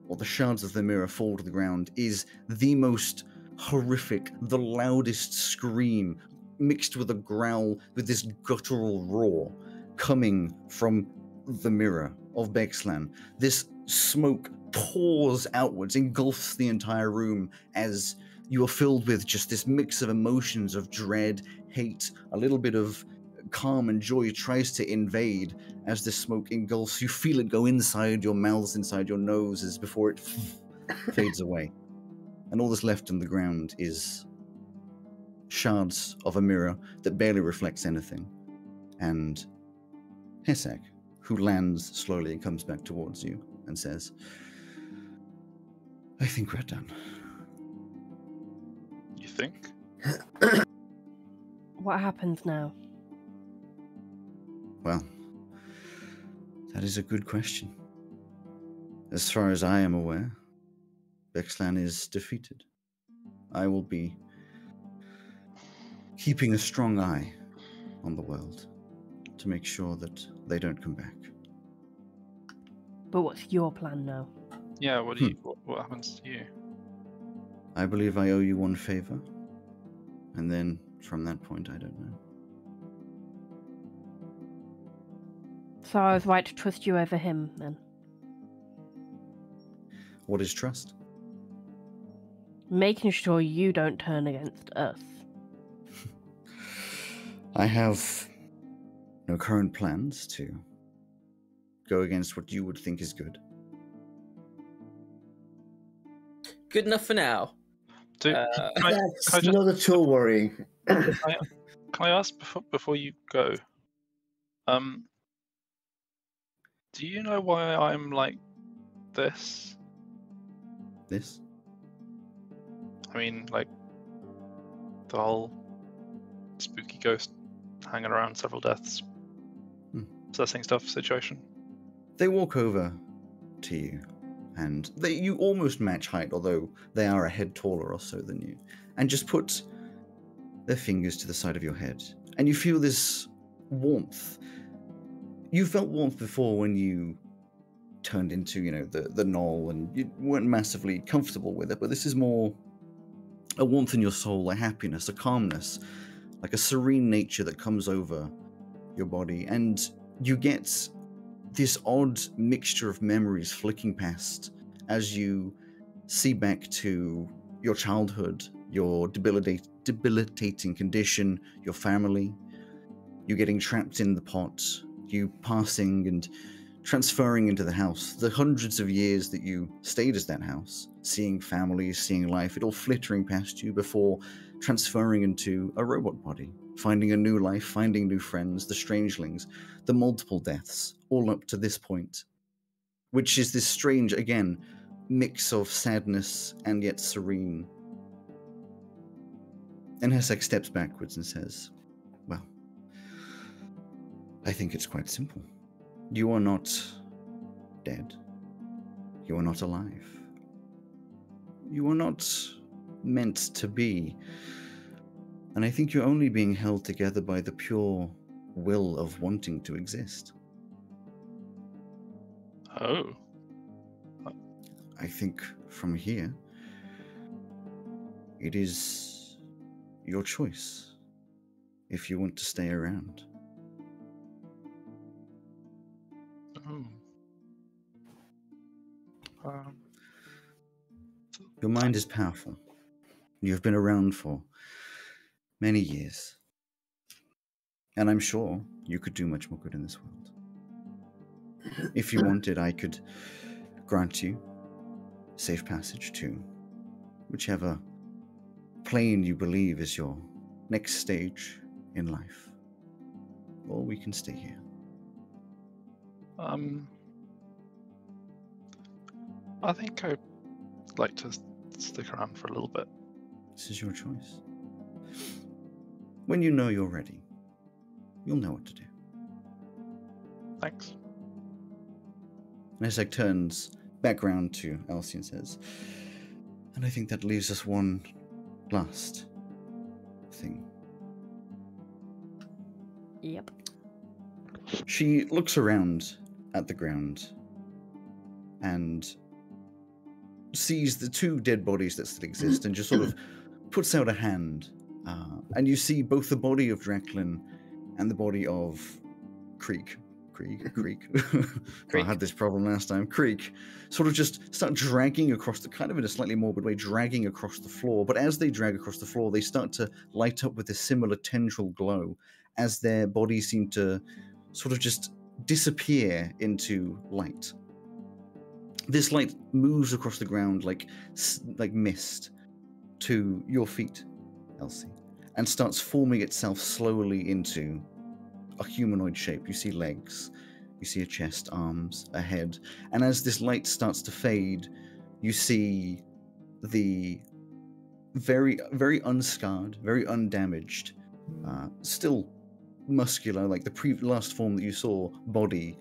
or the shards of the mirror fall to the ground, is the most horrific, the loudest scream, mixed with a growl, with this guttural roar, coming from the mirror of Bexlan. This smoke pours outwards, engulfs the entire room, as you are filled with just this mix of emotions of dread, hate, a little bit of calm and joy tries to invade as this smoke engulfs. You feel it go inside your mouths, inside your noses, before it fades away. And all that's left on the ground is shards of a mirror that barely reflects anything. And Hesag, who lands slowly and comes back towards you and says, "I think we're done." You think? What happens now? Well, that is a good question. As far as I am aware, Bexlan is defeated. I will be keeping a strong eye on the world to make sure that they don't come back. But what's your plan now? Yeah, what do you what happens to you? I believe I owe you one favor, and then from that point, I don't know. So I was right to trust you over him, then? What is trust? Making sure you don't turn against us. I have no current plans to go against what you would think is good. Good enough for now. Can That's I just- not at all worrying. can I ask before you go? Do you know why I'm like this? This? I mean, like the whole spooky ghost hanging around several deaths, assessing stuff situation. They walk over to you, and you almost match height, although they are a head taller or so than you, and just put their fingers to the side of your head, and you feel this warmth. You felt warmth before when you turned into, the knoll, and you weren't massively comfortable with it, but this is more a warmth in your soul, a happiness, a calmness, like a serene nature that comes over your body, and you get this odd mixture of memories flicking past as you see back to your childhood, your debilitating condition, your family, you getting trapped in the pot, you passing and transferring into the house, the hundreds of years that you stayed as that house, seeing families, seeing life, it all flittering past you before transferring into a robot body, finding a new life, finding new friends, the strangelings, the multiple deaths, all up to this point, which is this strange, again, mix of sadness and yet serene. And Hesek steps backwards and says, well, I think it's quite simple. You are not dead. You are not alive. You are not meant to be. And I think you're only being held together by the pure will of wanting to exist. Oh. I think from here, it is your choice if you want to stay around. Oh. Your mind is powerful. You have been around for many years. And I'm sure you could do much more good in this world. If you wanted, I could grant you safe passage to whichever plane you believe is your next stage in life. Or we can stay here. I think I'd like to stick around for a little bit. This is your choice. When you know you're ready, you'll know what to do. Thanks. And Hesek turns back round to Elsie and says, and I think that leaves us one last thing. Yep. She looks around at the ground and sees the two dead bodies that still exist and just sort of puts out a hand. And you see both the body of Draklin and the body of Creek. I had this problem last time. Creek sort of just start dragging across the, kind of in a slightly morbid way, dragging across the floor. But as they drag across the floor, they start to light up with a similar tendril glow as their bodies seem to sort of just disappear into light. This light moves across the ground like mist to your feet, Elsie, and starts forming itself slowly into a humanoid shape. You see legs, you see a chest, arms, a head, and as this light starts to fade, you see the very, very unscarred, very undamaged, still muscular, like the last form that you saw, body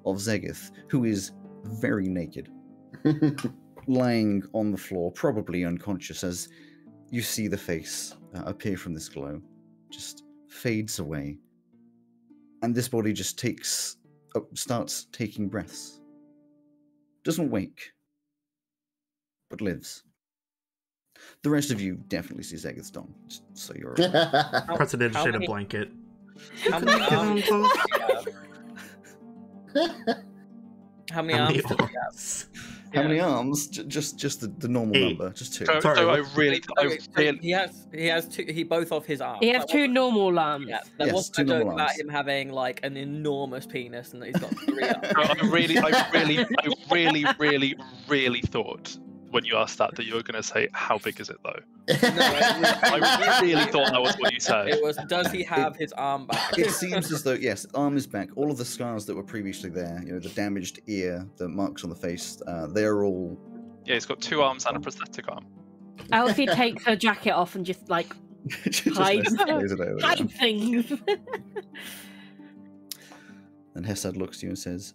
of Zegith, who is very naked, lying on the floor, probably unconscious, as you see the face appear from this glow, just fades away. And this body just starts taking breaths. Doesn't wake, but lives. The rest of you definitely see Zegith's dong, so you're Prestidigitate a blanket. How many arms do you have? How many arms do you have? How many arms? Just the normal 8. number, just 2. So I really. He has two. He both of his arms. He has two normal arms. Yeah, there Yes, wasn't two a joke normal about arms. him having like an enormous penis and that he's got 3 arms. I really thought when you asked that you were going to say, "How big is it, though?" I really thought that was what you said. It was, does he have his arm back? It seems as though, yes, arm is back. All of the scars that were previously there, the damaged ear, the marks on the face, they're all... Yeah, he's got 2 arms and a prosthetic arm. Elsie takes her jacket off and just like just hide lays it over there. hide things. And Hesed looks to you and says,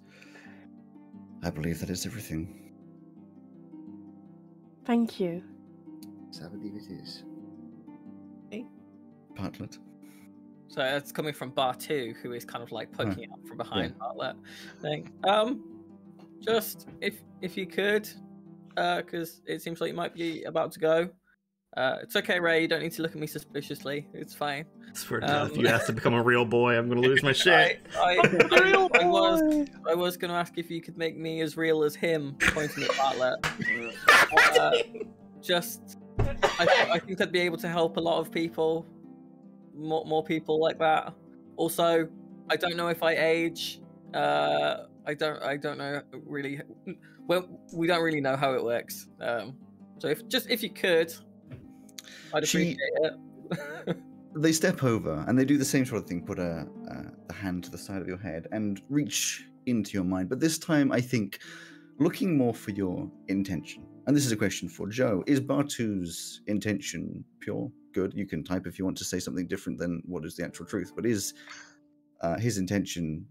I believe that is everything. Thank you. So I believe it is. Bartlett. So that's coming from Bar 2, who is kind of like poking it up from behind Bartlett. Saying, just if you could, because it seems like you might be about to go. It's okay, Ray. You don't need to look at me suspiciously. It's fine. I swear to God, if you ask to become a real boy, I'm gonna lose my shit. I was going to ask if you could make me as real as him, pointing at Bartlett. Just I think I'd be able to help a lot of people, more people like that. Also, I don't know if I age. I don't know really. Well, we don't really know how it works. So if you could, I'd appreciate it. They step over and they do the same sort of thing. Put a hand to the side of your head and reach into your mind. But this time, I think, looking more for your intention. And this is a question for Joe. Is Bartu's intention pure? Good. You can type if you want to say something different than what is the actual truth. But is his intention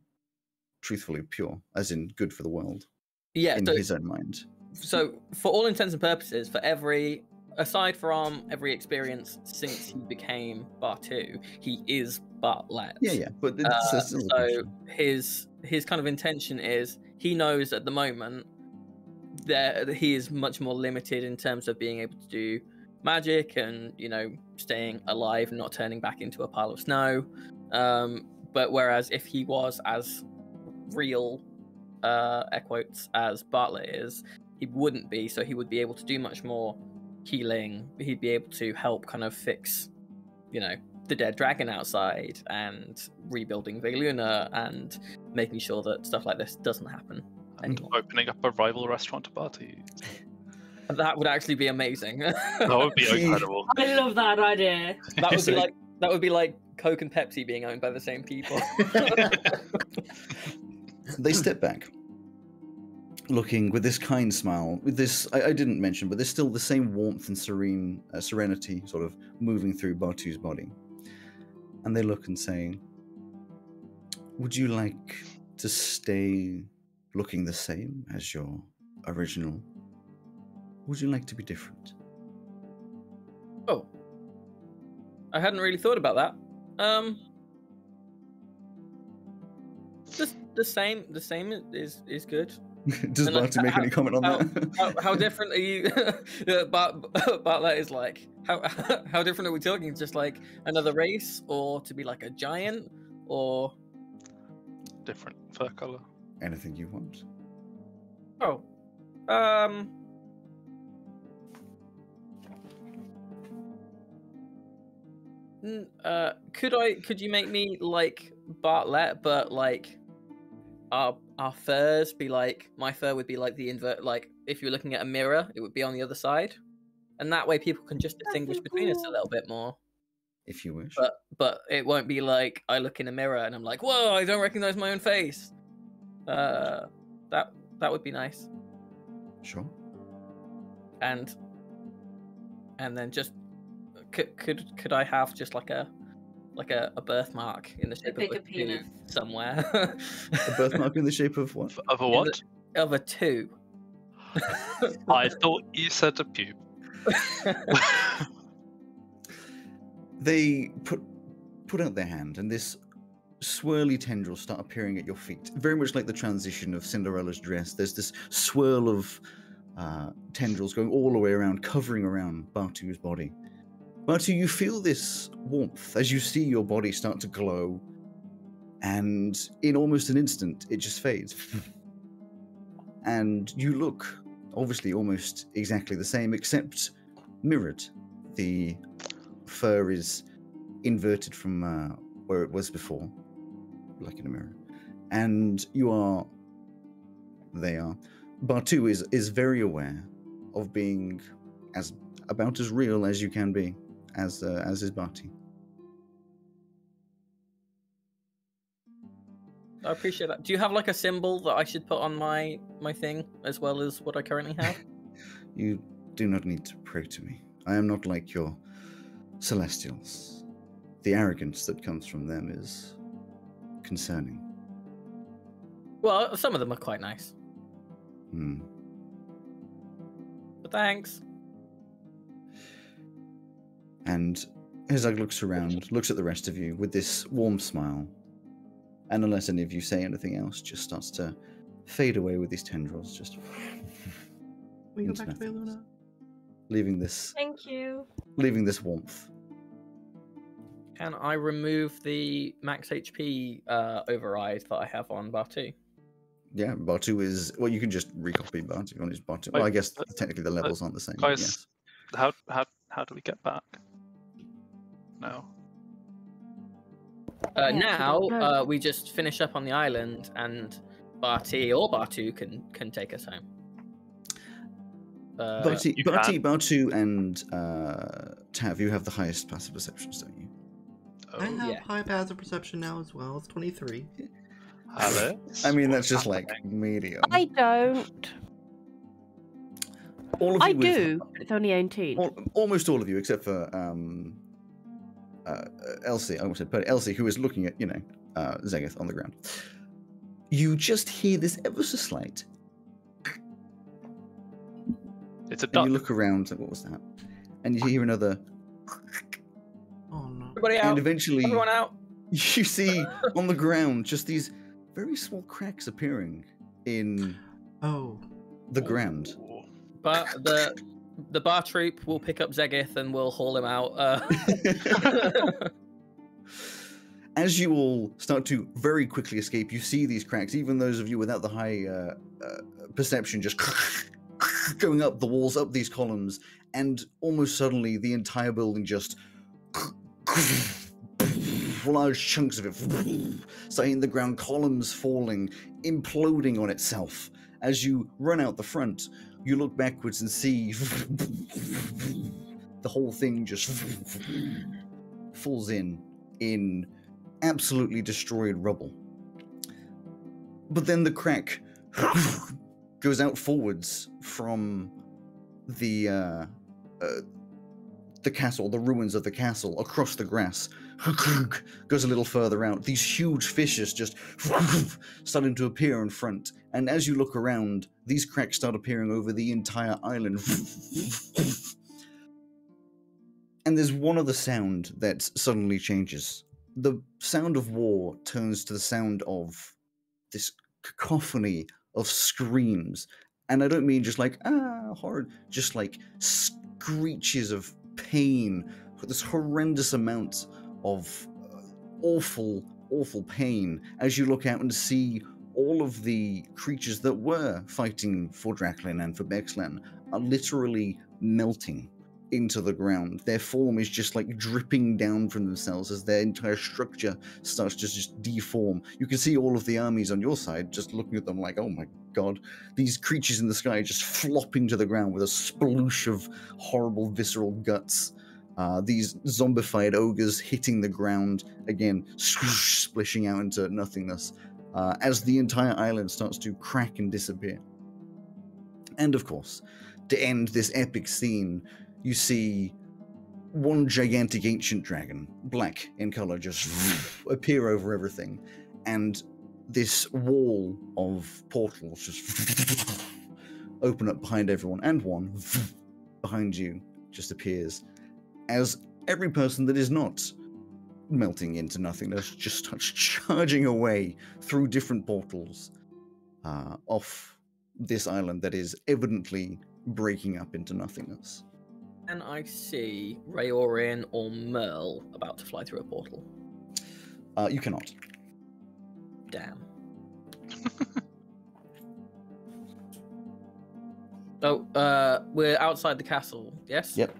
truthfully pure, as in good for the world? Yeah, in his own mind. So, for all intents and purposes, aside from every experience since he became Bartu, he is Bartlett. Yeah, but it's still so his kind of intention is he knows at the moment that he is much more limited in terms of being able to do magic and staying alive and not turning back into a pile of snow. But whereas if he was as real air quotes as Bartlett is, he wouldn't be, so he would be able to do much more healing. He'd be able to help kind of fix the dead dragon outside and rebuilding Veluna and making sure that stuff like this doesn't happen anymore. And opening up a rival restaurant to party. That would actually be amazing. That would be incredible. I love that idea. That would be like Coke and Pepsi being owned by the same people. They step back, looking with this kind smile, with this, I didn't mention, but there's still the same warmth and serenity sort of moving through Bartu's body. And they look and say, would you like to stay looking the same as your original? Would you like to be different? Oh. I hadn't really thought about that. The same is good. Does Bartu make any comment on that? How different are you? Bartlett is like, how different are we talking? Just like another race, or to be like a giant, or different fur color? Anything you want. Oh, could you make me like Bartlett, but like our furs be like, my fur would be like the invert, like if you're looking at a mirror, it would be on the other side, and that way people can just distinguish between us a little bit more. If you wish. But it won't be like I look in a mirror and I'm like, whoa, I don't recognize my own face. That would be nice. Sure. And then just could I have just like a birthmark in the shape of a penis tooth somewhere? A birthmark in the shape of what? Of a what? Of a 2. I thought you said a pube. They put out their hand, and this swirly tendrils start appearing at your feet. Very much like the transition of Cinderella's dress. There's this swirl of tendrils going all the way around, covering around Bartu's body. Bartu, you feel this warmth as you see your body start to glow, and in almost an instant, it just fades. And you look, obviously, almost exactly the same, except mirrored. The fur is inverted from where it was before, like in a mirror. And they are. Bartu is very aware of being about as real as you can be, as is Bartu. I appreciate that. Do you have like a symbol that I should put on my thing as well as what I currently have? You do not need to pray to me. I am not like your Celestials. The arrogance that comes from them is concerning. Well, some of them are quite nice. Hmm. But thanks. And Herzog looks around, looks at the rest of you with this warm smile, and unless any of you say anything else, just starts to fade away with these tendrils, just We go into back to nothingness. Veluna. leaving this warmth. Can I remove the max HP override that I have on Bartu? Yeah, Bartu is... Well, you can just recopy Bartu on his Bartu. Well, I guess technically the levels aren't the same. Guys, Yes. How do we get back? No. I actually Now don't know. we just finish up on the island, and Barty or Bartu can take us home. Barty, you Bartu, and Tav, you have the highest passive perceptions, don't you? I Oh, have yeah. high passive perception now as well. It's 23. Alice. I mean, what's that's just like happening? medium. I don't. All of I you with- do, but it's only 18. almost all of you, except for Elsie. I almost said Purdy. Elsie, who is looking at Zegeth on the ground. You just hear this ever so slight. It's a And duck. you look around. What was that? And you hear another. Oh no. Everybody out! And eventually, Everyone out! you see on the ground just these very small cracks appearing in Oh. the ground. Ooh. But the bar troop will pick up Zegith and we'll haul him out. As you all start to very quickly escape, you see these cracks, even those of you without the high perception, just going up the walls, up these columns, and almost suddenly the entire building just large chunks of it starting the ground, columns falling, imploding on itself. As you run out the front, you look backwards and see the whole thing just falls in absolutely destroyed rubble. But then the crack goes out forwards from the castle, the ruins of the castle, across the grass. Goes a little further out. These huge fishes just starting to appear in front. And as you look around, these cracks start appearing over the entire island. And there's one other sound that suddenly changes. The sound of war turns to the sound of this cacophony of screams. And I don't mean just like, horror, just like screeches of pain, this horrendous amount of awful, awful pain as you look out and see all of the creatures that were fighting for Draklin and for Bexlan are literally melting into the ground. Their form is just like dripping down from themselves as their entire structure starts to just deform. You can see all of the armies on your side just looking at them like, oh my god, these creatures in the sky just flopping to the ground with a sploosh of horrible visceral guts. These zombified ogres hitting the ground, again, splishing out into nothingness, as the entire island starts to crack and disappear. And of course, to end this epic scene, you see one gigantic ancient dragon, black in color, just appear over everything, and this wall of portals just open up behind everyone, and one behind you just appears, as every person that is not melting into nothingness just starts charging away through different portals off this island that is evidently breaking up into nothingness. Can I see Rayorin or Merle about to fly through a portal? You cannot. Damn. Oh, we're outside the castle, yes? Yep.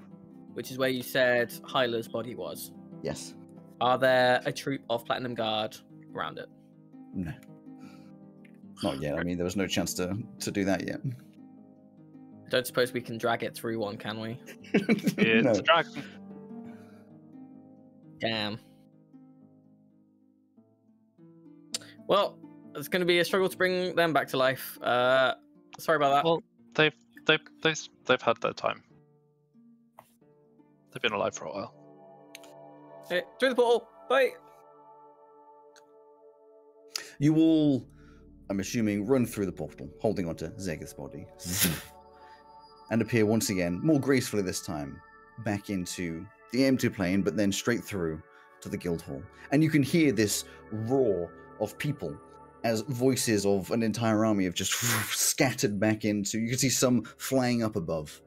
Which is where you said Hyla's body was. Yes. Are there a troop of Platinum Guard around it? No. Not yet. I mean, there was no chance to do that yet. Don't suppose we can drag it through one, can we? It's No. a dragon. Damn. Well, it's going to be a struggle to bring them back to life. Sorry about that. Well, they've had their time. They've been alive for a while. Hey, through the portal. Bye. You all, I'm assuming, run through the portal, holding onto Zegeth's body, and appear once again, more gracefully this time, back into the M2 plane, but then straight through to the guild hall. And you can hear this roar of people as voices of an entire army have just scattered back into. You can see some flying up above.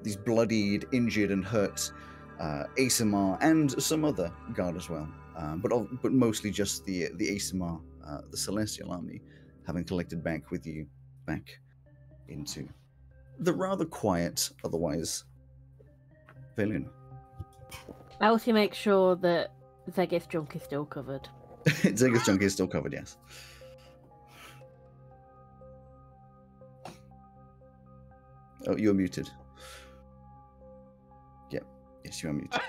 These bloodied, injured, and hurt ASMR and some other guard as well. But mostly just the ASMR, the Celestial Army, having collected back with you back into the rather quiet, otherwise Veluna. Elsie makes sure that Zegith's junk is still covered. Zegith's junk is still covered, yes. Oh, you're muted. Yep. Yes, you are muted.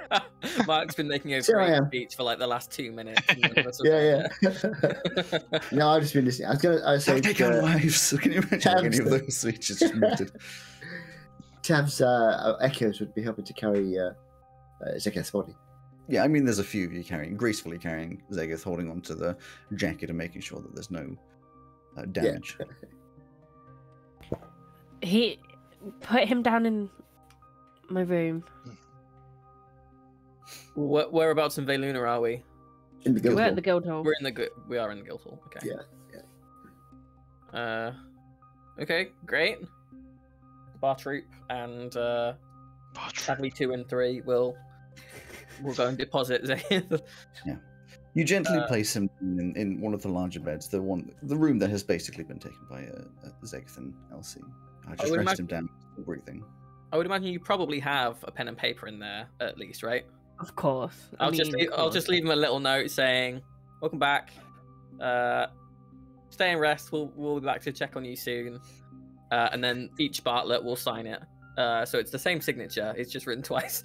Mark's been making a Sure I great am. speech for like the last 2 minutes. and none of us have Yeah, heard it. No, I've just been listening. I say Take our lives. Can you imagine any of those speeches just muted? Tav's echoes would be helping to carry Zegeth's body. Yeah, I mean, there's a few of you gracefully carrying Zegith, holding onto the jacket and making sure that there's no damage. He put him down in my room. Whereabouts in Veluna are we? In the guild We're hall. at the guild hall. We are in the guild hall. Okay. Yeah. Okay, great. Bar troop and Sadly 2 and 3 will go and deposit Zegith. Yeah. You gently place him in one of the larger beds, the room that has basically been taken by Zegith and Elsie. Just rest him down, breathing. I would imagine you probably have a pen and paper in there at least, right? Of course. I'll just leave him a little note saying, "Welcome back. Stay and rest. We'll be back to check on you soon." And then each Bartlett will sign it. So it's the same signature. It's just written twice.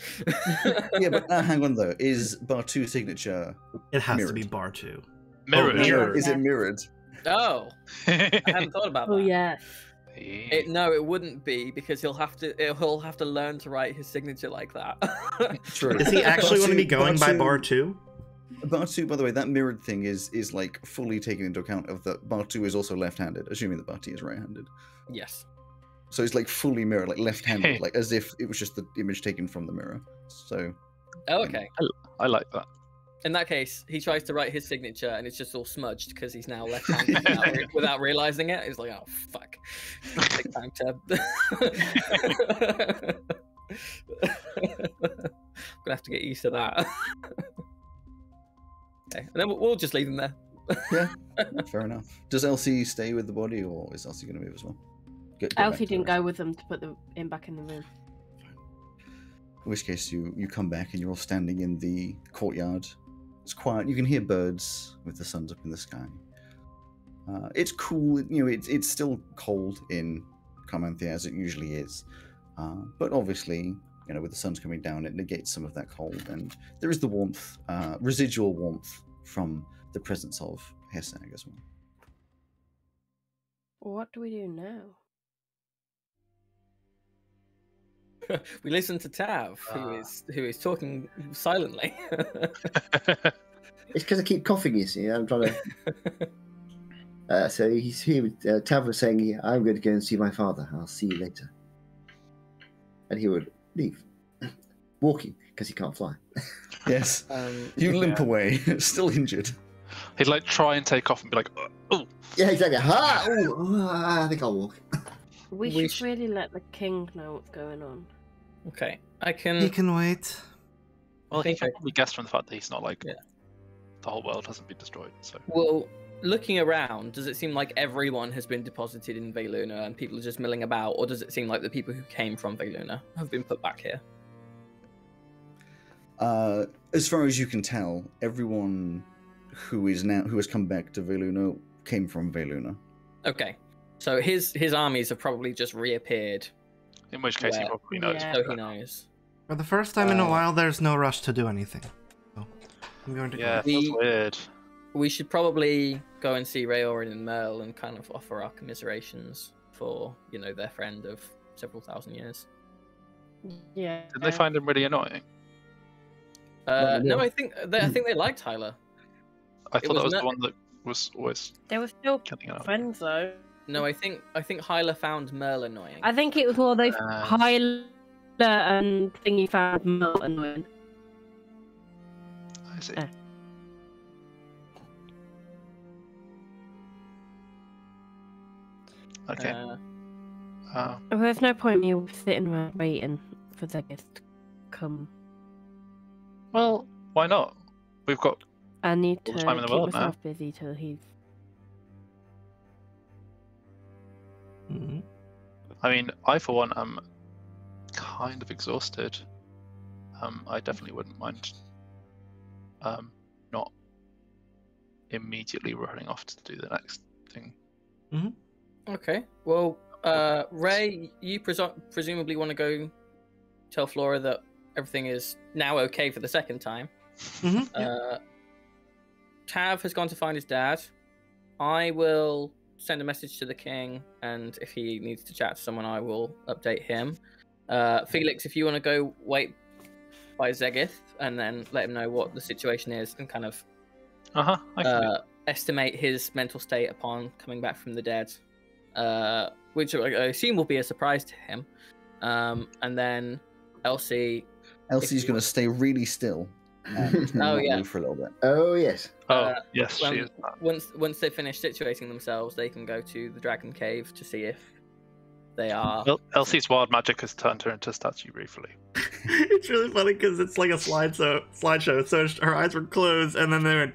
Yeah, but hang on though. Is Bar 2's signature? It has to Mirrored. be Bar 2. Mirrored. Mirrored. Is it mirrored? Oh, I hadn't thought about that. Oh yes. No, it wouldn't be because he'll have to learn to write his signature like that. True. Is he actually going to be going by Bar 2? 2? Bar 2, by the way, that mirrored thing is like fully taken into account of that Bar 2 is also left-handed, assuming that Bar 2 is right-handed. Yes. So it's like fully mirrored, like left-handed, like as if it was just the image taken from the mirror. So. Oh, okay. I like that. In that case, he tries to write his signature and it's just all smudged because he's now left-handed without realizing it. He's like, oh, fuck. Take time to... I'm going to have to get used to that. Okay, and then we'll just leave him there. Yeah, fair enough. Does Elsie stay with the body or is Elsie going to move as well? Go back Elsie to didn't the rest. go with them to put him back in the room. In which case you come back and you're all standing in the courtyard. It's quiet. You can hear birds with the suns up in the sky. It's cool. You know, it's still cold in Carmanthia as it usually is. But obviously, you know, with the sun's coming down, it negates some of that cold. And there is the warmth, residual warmth from the presence of Hesag as well. What do we do now? We listen to Tav, who is talking silently. It's because I keep coughing, you see. I'm trying to... so he's here with... Tav was saying, I'm going to go and see my father. I'll see you later. And he would leave. Walking, because he can't fly. Yes. You limp away, still injured. He'd like try and take off and be like, oh. Yeah, exactly. Ha! Ooh, I think I'll walk. We should really let the king know what's going on. Okay, I can... He can wait. Well, he think can I- probably guess from the fact that he's not like Yeah. the whole world hasn't been destroyed. So Well, looking around, does it seem like everyone has been deposited in Veluna and people are just milling about, or does it seem like the people who came from Veluna have been put back here? As far as you can tell, everyone who has come back to Veluna came from Veluna. Okay, so his armies have probably just reappeared, in which case he Yeah. probably knows. Yeah. so he knows. For the first time in a while, there's no rush to do anything. So I'm going to go. Yeah, that's We- weird. We should probably go and see Rayorin and Merle and kind of offer our commiserations for, you know, their friend of several thousand years. Yeah. Did they find him really annoying? No, I think they liked Hyla. I It thought that was was the not- one that was always They were still killing it out. friends though. No, I think Hyla found Merle annoying. I think it was more they Uh. Hyla and Thingy found Mel annoying. I see. Uh. Okay. Uh, There's no point in you sitting around waiting for Zegith to come. Well, why not? We've got I need All to the time in the keep world myself busy till he's. Mhm. I mean, I for one am kind of exhausted. I definitely wouldn't mind not immediately running off to do the next thing. Okay. Well, Ray, you presumably want to go tell Flora that everything is now okay for the second time. Tav has gone to find his dad. I will send a message to the king, and if he needs to chat to someone, I will update him. Felix, if you want to go wait by Zegith and then let him know what the situation is and kind of estimate his mental state upon coming back from the dead, which I assume will be a surprise to him. And then Elsie. Elsie's going to stay really still and not move for a little bit. Oh yes. Yes, she is. Once they finish situating themselves, they can go to the Dragon Cave to see if they are. Well, Elsie's wild magic has turned her into a statue briefly. It's really funny because it's like a slideshow. So her eyes were closed, and then they went.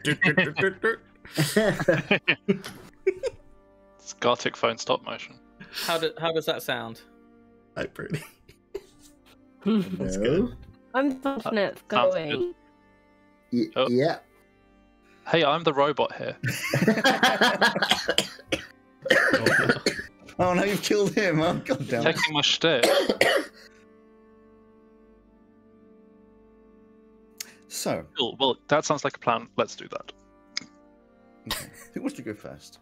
It's Gothic phone stop motion. How does that sound? Quite pretty. That's good. Unfortunate Sounds going. Oh. Yeah. Hey, I'm the robot here. Oh no, you've killed him! Oh god damn it! Taking my shtick. So, Cool. Well, that sounds like a plan. Let's do that. okay. Who wants to go first?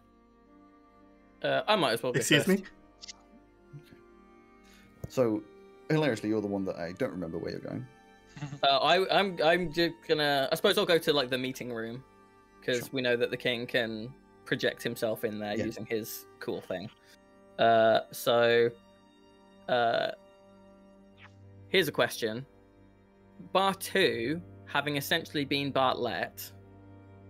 I might as well. Go Excuse first. me. So, hilariously, you're the one that I don't remember where you're going. I'm just gonna. I suppose I'll go to like the meeting room because Sure. we know that the king can project himself in there Yeah. using his cool thing. Here's a question: Bartu, having essentially been Bartlett,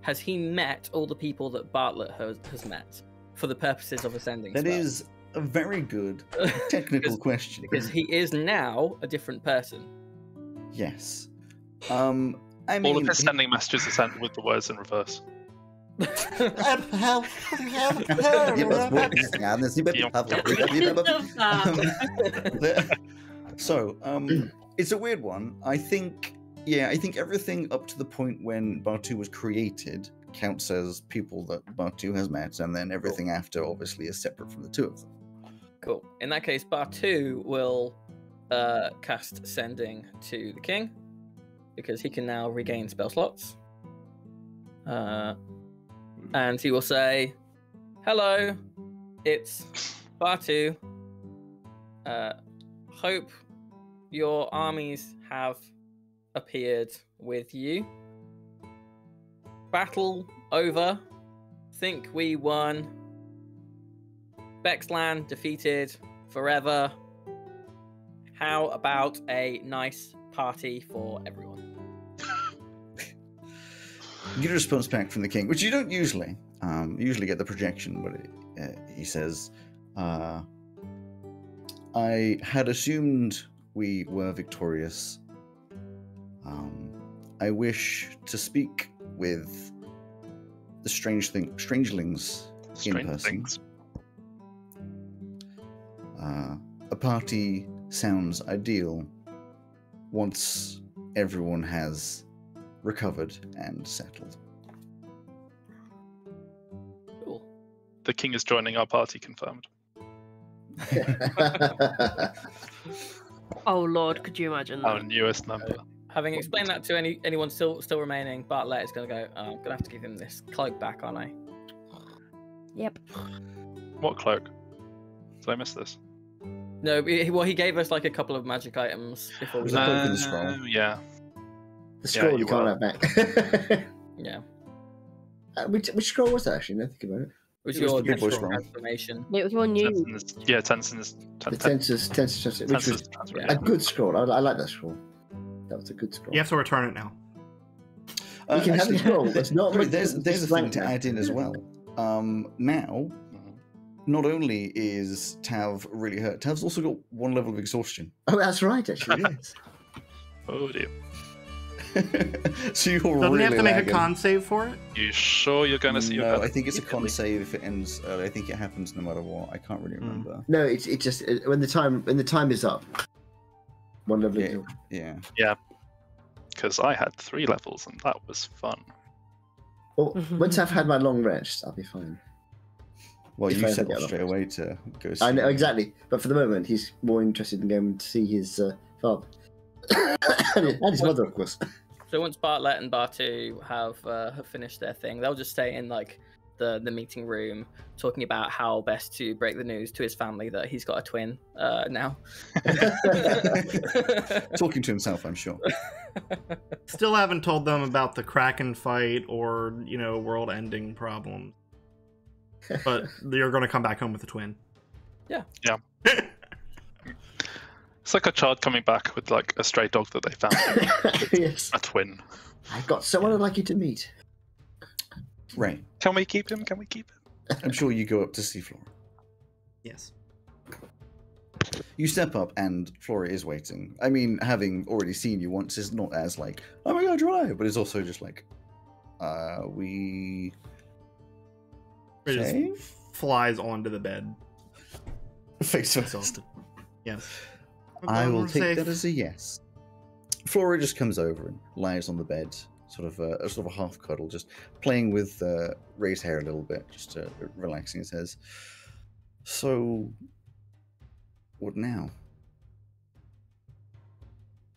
has he met all the people that Bartlett has met for the purposes of ascending? That spells? is a very good technical question. Because he is now a different person. Yes. I mean, All of his sending messages are sent with the words in reverse. So, it's a weird one. I think everything up to the point when Bartu was created counts as people that Bartu has met, and then everything after obviously is separate from the two of them. Cool. In that case, Bartu will cast Sending to the king because he can now regain spell slots. And he will say, "Hello, it's Bartu. Hope your armies have appeared with you. Battle over. Think we won. Bexlan defeated forever. How about a nice party for everyone?" You get a response back from the king, which you don't usually. You usually get the projection, but he says, I had assumed we were victorious. I wish to speak with the strangelings in person. A party sounds ideal once everyone has recovered and settled. Cool. The king is joining our party, confirmed. Oh lord, could you imagine Our that? newest member. Having explained that to anyone still remaining, Bartlett is going to go, "Oh, I'm going to have to give him this cloak back, aren't I?" Yep. What cloak? Did I miss this? No, he gave us like a couple of magic items before we Was that cloak in the scroll? Yeah. The scroll you you can't have back. Yeah. Which scroll was that actually? Now think about it. Was It was your the big boy natural scroll. transformation. It was one new. Tensin's The Tensor's, which was a good scroll. I like that scroll. That was a good scroll. You have to return it now. You can have the scroll. It's not. Sorry, much- there's it's a thing blank to now. add in as well. Now, not only is Tav really hurt, Tav's also got one level of exhaustion. Oh, that's right. Actually, yes. Oh dear. So you're Doesn't really he have to make a lagging. con save for it? You sure you're going to see your No, gun I think it's a con immediately? save if it ends early. I think it happens no matter what. I can't really remember. No, it's just when the time is up. One level. Yeah. Yeah. Yeah. because I had 3 levels and that was fun. Well, once I've had my long rest, I'll be fine. Well, If you I set ever get off a straight long away to go see I know him. exactly, but for the moment, he's more interested in going to see his father and his mother, of course. So once Bartlett and Bartu have finished their thing, they'll just stay in like the meeting room, talking about how best to break the news to his family that he's got a twin now. Talking to himself, I'm sure. Still haven't told them about the Kraken fight or, world-ending problems. But you're going to come back home with a twin. Yeah. Yeah. It's like a child coming back with like a stray dog that they found. Yes, A twin. I've got someone I'd like you to meet. Right. Can we keep him? Can we keep him? I'm sure you go up to see Flora. Yes. You step up and Flora is waiting. I mean, having already seen you once is not as like, oh my god, you're alive, but it's also just like, we... It just Okay. flies onto the bed. Face first. Exhausted. Yes. I will We're take safe. that as a yes. Flora just comes over and lies on the bed, sort of a half cuddle, just playing with Ray's hair a little bit, just relaxing. And says, "So, what now?"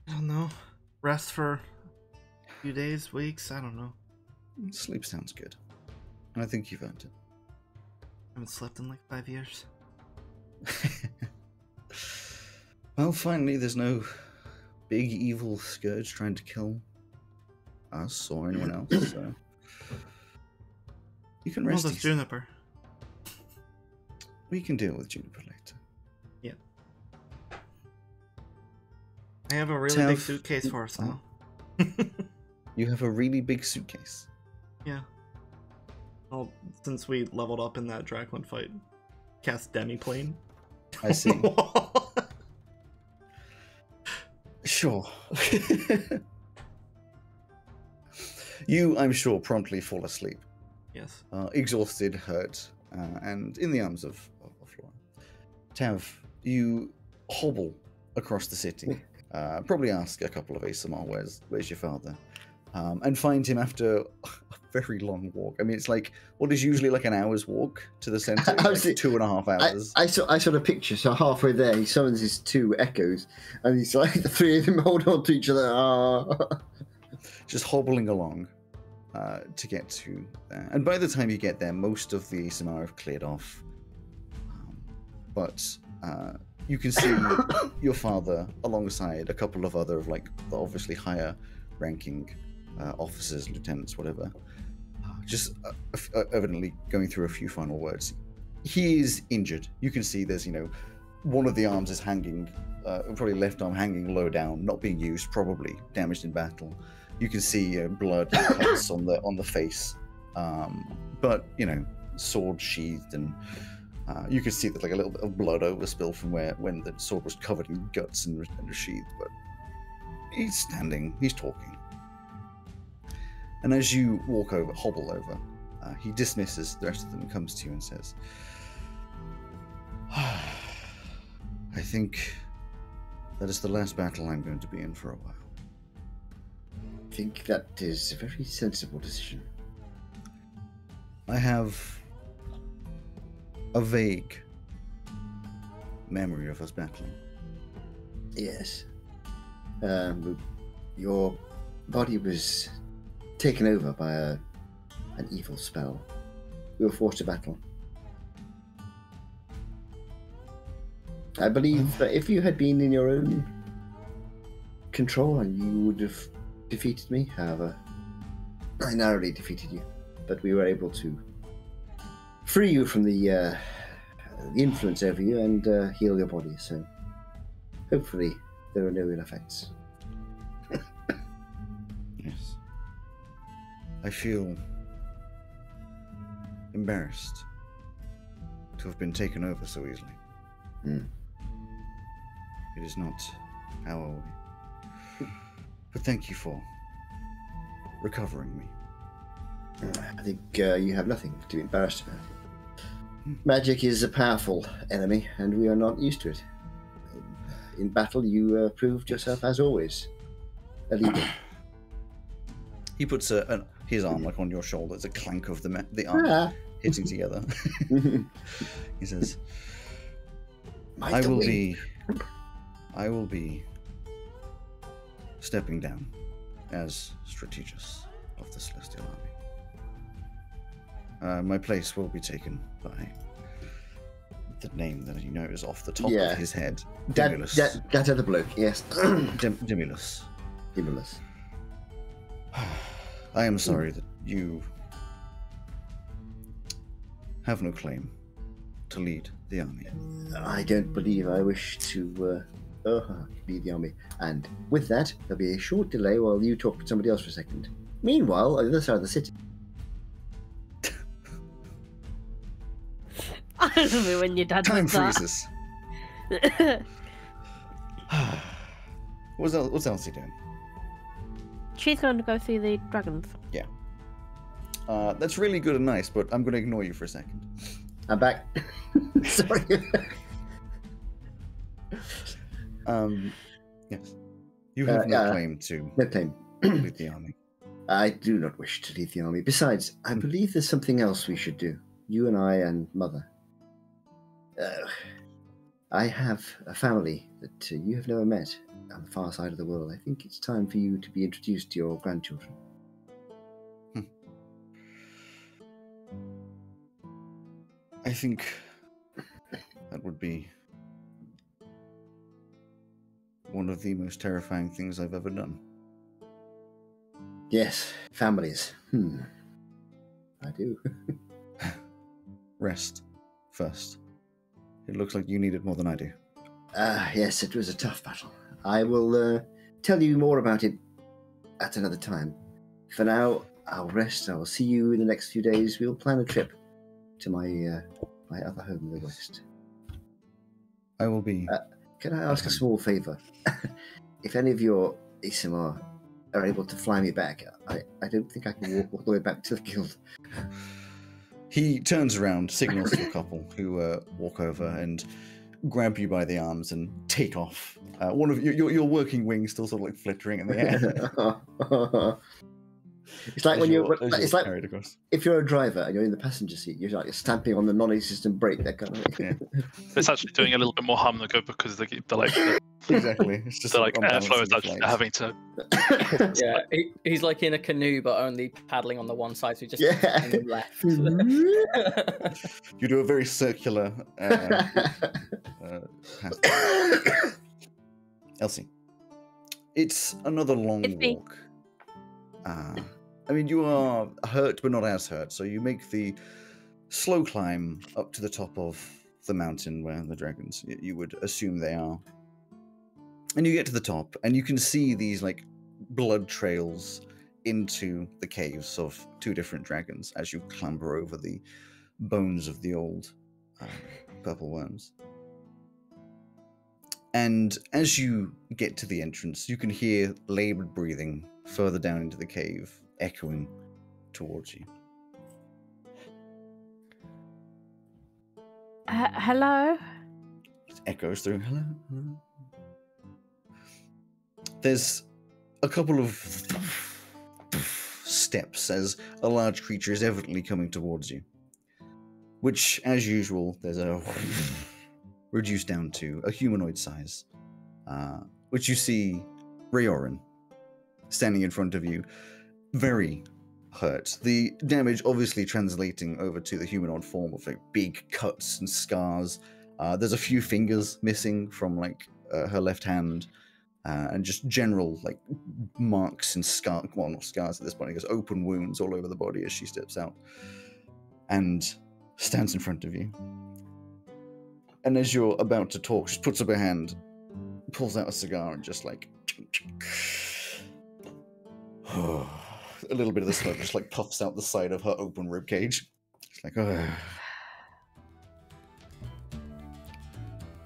I don't know. Rest for a few days, weeks, I don't know. Sleep sounds good, and I think you've earned it. Haven't slept in like 5 years. Well, finally, there's no big evil scourge trying to kill us or anyone else, so you can Well, rest that's easy. Juniper. We can deal with Juniper later. Yeah. I have a really big Tev- suitcase for us now. You have a really big suitcase. Yeah. Well, since we leveled up in that Draklin fight, cast Demiplane. I see. Sure. You, I'm sure, promptly fall asleep, Yes. exhausted, hurt, and in the arms of Flora. Tav, you hobble across the city, probably ask a couple of ASMR, where's your father? And find him after a very long walk. I mean, it's like, what is usually like an hour's walk to the center? It's I was like 2.5 hours. I saw a picture. So halfway there, he summons his 2 echoes, and he's like the 3 of them hold on to each other. Just hobbling along to get to there. And by the time you get there, most of the ASMR have cleared off. But you can see your father alongside a couple of other of like the obviously higher ranking officers, lieutenants, whatever. Just evidently going through a few final words. He is injured. You can see there's, one of the arms is hanging, probably left arm hanging low down, not being used, probably damaged in battle. You can see blood cuts on the face, but sword sheathed, and you can see that like a little bit of blood overspill from when the sword was covered in guts and sheathed. But he's standing, he's talking, and as you hobble over, he dismisses the rest of them and comes to you and says, "I think that is the last battle I'm going to be in for a while." I think that is a very sensible decision. I have a vague memory of us battling. Yes. Your body was taken over by an evil spell. We were forced to battle. I believe that if you had been in your own control, and you would have defeated me. However, I narrowly defeated you, but we were able to free you from the influence over you and heal your body. So hopefully there are no ill effects. Yes. I feel embarrassed to have been taken over so easily. It is not how I would. But thank you for recovering me. I think you have nothing to be embarrassed about. Magic is a powerful enemy, and we are not used to it. In battle, you proved yourself, as always, a leader. He puts his arm like on your shoulder. It's a clank of the arm Ah. hitting together. He says, Might I will away. be stepping down as strategist of the Celestial Army. My place will be taken by the name that he knows off the top Yeah. of his head. That Demulus. other bloke, yes. Demulus. Demulus. I am sorry that you have no claim to lead the army. I don't believe I wish to lead the army. And with that, there'll be a short delay while you talk to somebody else for a second. Meanwhile, on the other side of the city. I love it when your dad Time does that. freezes. What's Elsie doing? She's going to go see the dragons. That's really good and nice, but I'm going to ignore you for a second. I'm back. Sorry. Yes. You have no yeah. claim to No claim. lead the army. I do not wish to lead the army. Besides, I believe there's something else we should do. You and I and Mother. I have a family that you have never met on the far side of the world. I think it's time for you to be introduced to your grandchildren. I think that would be one of the most terrifying things I've ever done. Yes, families. I do. Rest first. It looks like you need it more than I do. Yes, it was a tough battle. I will tell you more about it at another time. For now, I'll rest. I will see you in the next few days. We'll plan a trip to my my other home in the west. I will be. Can I ask a small favour? If any of your Isimar are able to fly me back, I don't think I can walk all the way back to the guild. He turns around, signals to a couple who walk over and grab you by the arms and take off. One of your working wings still sort of like flittering in the air. It's like when you're. as It's like carried across. if you're a driver and you're in the passenger seat, you're like stamping on the non-existent brake. That kind of. Yeah. It's actually doing a little bit more harm than good because the Exactly. It's just the like unbalancing airflow is the actually flags. having to. Yeah, he's like in a canoe, but only paddling on the one side, so he just Yeah. on the left. You do a very circular path. Elsie, it's another long It's me. walk. I mean, you are hurt, but not as hurt. So you make the slow climb up to the top of the mountain where the dragons, you would assume they are. And you get to the top, and you can see these like blood trails into the caves of two different dragons as you clamber over the bones of the old purple worms. And as you get to the entrance, you can hear labored breathing further down into the cave, echoing towards you. Hello? It echoes through. Hello, hello. There's a couple of steps as a large creature is evidently coming towards you. Which, as usual, there's a reduced down to a humanoid size. Which you see Rayoran standing in front of you, very hurt. The damage obviously translating over to the humanoid form of like big cuts and scars. There's a few fingers missing from like her left hand, and just general like marks and well, not scars at this point, I guess open wounds all over the body as she steps out and stands in front of you. And as you're about to talk, she puts up her hand, pulls out a cigar, and just like a little bit of the smoke just like puffs out the side of her open rib cage. It's like,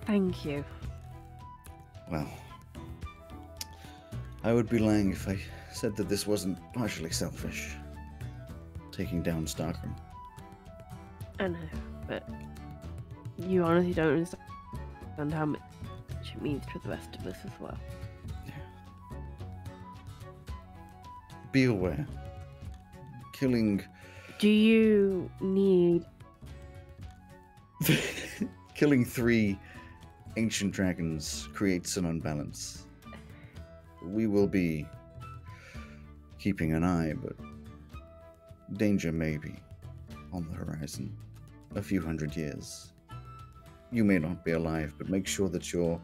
Thank you. well, I would be lying if I said that this wasn't partially selfish. Taking down Starkram. I know, but you honestly don't understand how much it means to the rest of us as well. Be aware killing Do you need? killing 3 ancient dragons creates an unbalance. We will be keeping an eye, but danger may be on the horizon. A few hundred years. You may not be alive, but make sure that your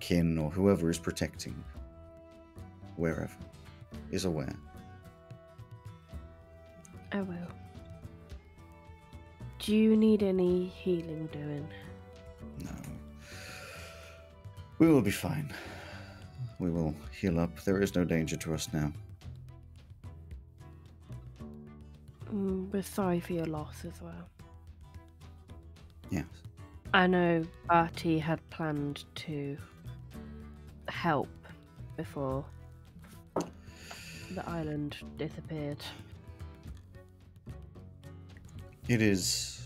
kin or whoever is protecting, wherever, is aware. I will. Do you need any healing doing? No. We will be fine. We will heal up. There is no danger to us now. We're sorry for your loss as well. Yes. I know Artie had planned to help before the island disappeared. It is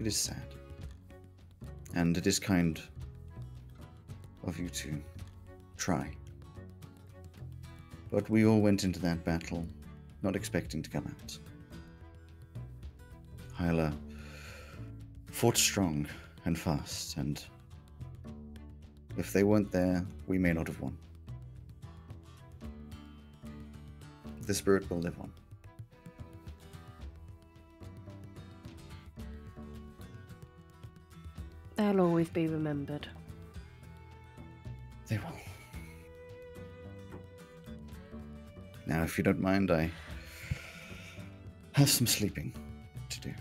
sad. And it is kind of you to try. But we all went into that battle not expecting to come out. Hyla fought strong and fast, and if they weren't there, we may not have won. The spirit will live on. They'll always be remembered. They will. Now, if you don't mind, I have some sleeping to do.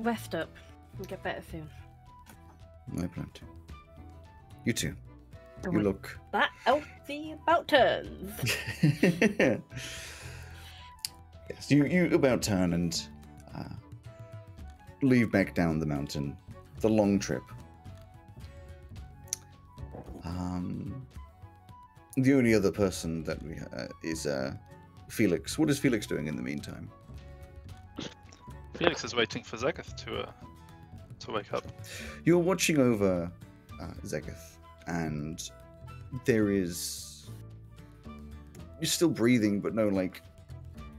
Rest up and get better soon. I plan to. You too. Oh You my- look... That Elsie about turns. Yes, you about turn and leave back down the mountain. The long trip. The only other person that we is Felix. What is Felix doing in the meantime? Felix is waiting for Zegeth to wake up. You're watching over Zegeth, and there is... You're still breathing, but no, like,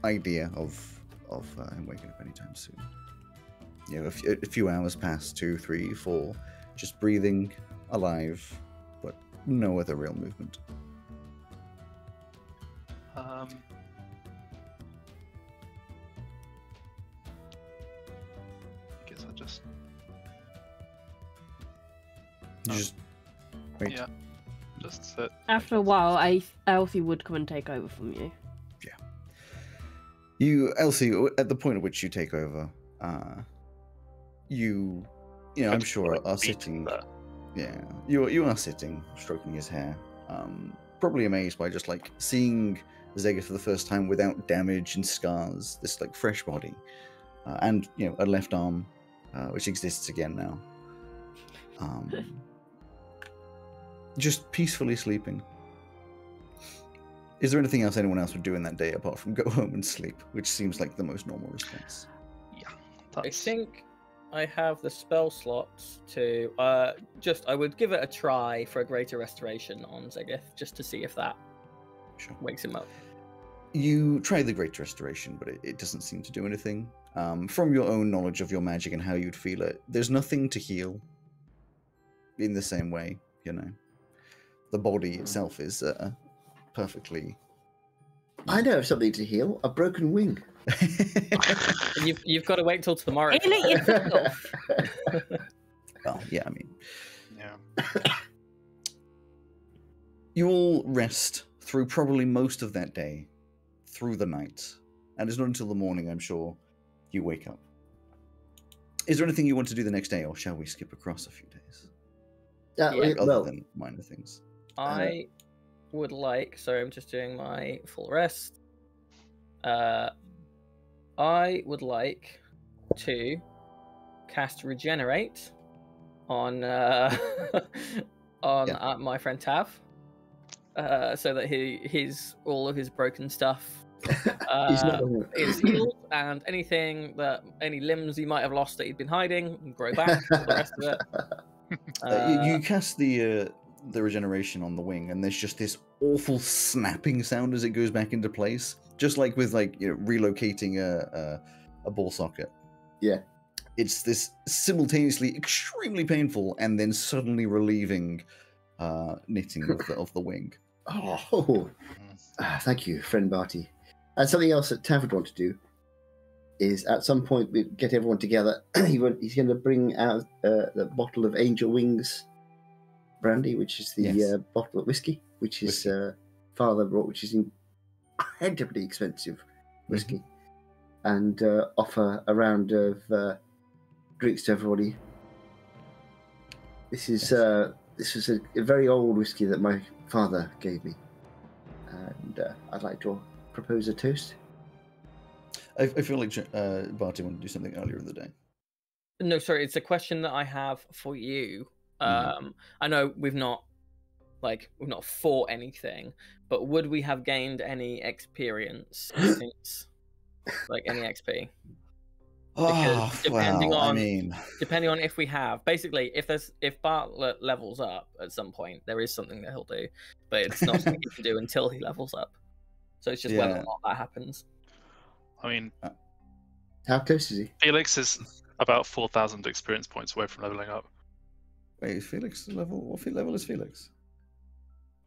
idea of him waking up anytime soon. You know, a few hours pass, 2, 3, 4, just breathing, alive, but no other real movement. I guess I just... You just wait. Yeah, just sit. After a while, Elsie would come and take over from you. You, Elsie, at the point at which you take over, you know, I'm sure Like, are beat sitting. that. Yeah, you are sitting, stroking his hair, probably amazed by just like seeing Zegeth for the first time without damage and scars. This like fresh body, and you know, a left arm, which exists again now. Just peacefully sleeping. Is there anything else anyone else would do in that day apart from go home and sleep, which seems like the most normal response? Yeah, I that's... think I have the spell slots to I would give it a try for a greater restoration on Zegeth, just to see if that Sure. wakes him up. You try the Great Restoration, but it doesn't seem to do anything. From your own knowledge of your magic and how you'd feel it, there's nothing to heal in the same way, you know. The body itself is perfectly... I know of something to heal. A broken wing. You've got to wait till tomorrow. Heal it yourself. Well, yeah, I mean... Yeah. You all rest through probably most of that day, through the night. And it's not until the morning, I'm sure, you wake up. Is there anything you want to do the next day, or shall we skip across a few days? Yeah. Other Well, than minor things. I would like. Sorry, I'm just doing my full rest. I would like to cast Regenerate on my friend Tav, so that his all of his broken stuff he's not gonna- is healed, and any limbs he might have lost that he'd been hiding can grow back. For the rest of it. You cast the regeneration on the wing, and there's just this awful snapping sound as it goes back into place, just like with relocating a ball socket. Yeah. It's this simultaneously extremely painful and then suddenly relieving knitting of the wing. Oh, thank you, friend Barty. And something else that Tav would want to do is at some point we get everyone together. He's going to bring out the bottle of Angel Wings brandy, which is the bottle of whiskey, which is father brought, which is incredibly expensive whiskey, and offer a round of drinks to everybody. This is this was a very old whiskey that my father gave me, and I'd like to propose a toast. I feel like Barty wanted to do something earlier in the day. No, sorry, it's a question that I have for you. I know we've not fought anything, but would we have gained any experience since, any XP? Because depending on if we have, basically, if Bartlett levels up at some point, there is something that he'll do, but it's not something he can do until he levels up. So it's just whether or not that happens. I mean, how close is he? Felix is about 4,000 experience points away from leveling up. Wait, is Felix level? What level is Felix?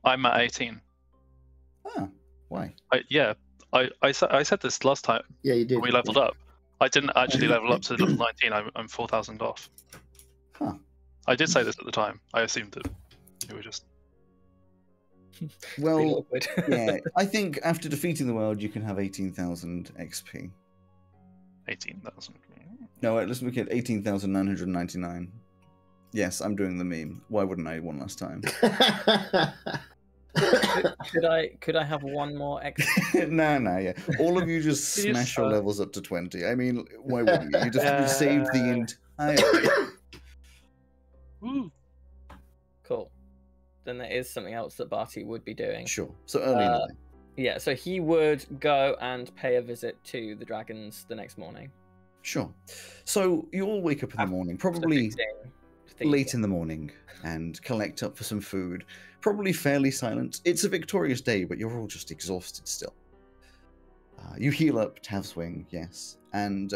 I'm at 18. Ah, why? I said this last time. Yeah, you did. When we leveled up. I didn't actually level up to level 19. I'm 4,000 off. Huh. I did say this at the time. I assumed that you were just. Well, yeah. I think after defeating the world, you can have 18,000 XP. 18,000. No, wait, let's look at 18,999. Yes, I'm doing the meme. Why wouldn't I one last time? Could I have one more extra? No, yeah. All of you just smash your levels up to 20. I mean, why wouldn't you? You just saved the entire. Woo. Cool. Then there is something else that Barty would be doing. Sure. So early in the day. Yeah, so he would go and pay a visit to the dragons the next morning. Sure. So you all wake up in the morning, probably late in the morning, and collect up for some food. Probably fairly silent. It's a victorious day, but you're all just exhausted still. You heal up Tav's wing, yes. And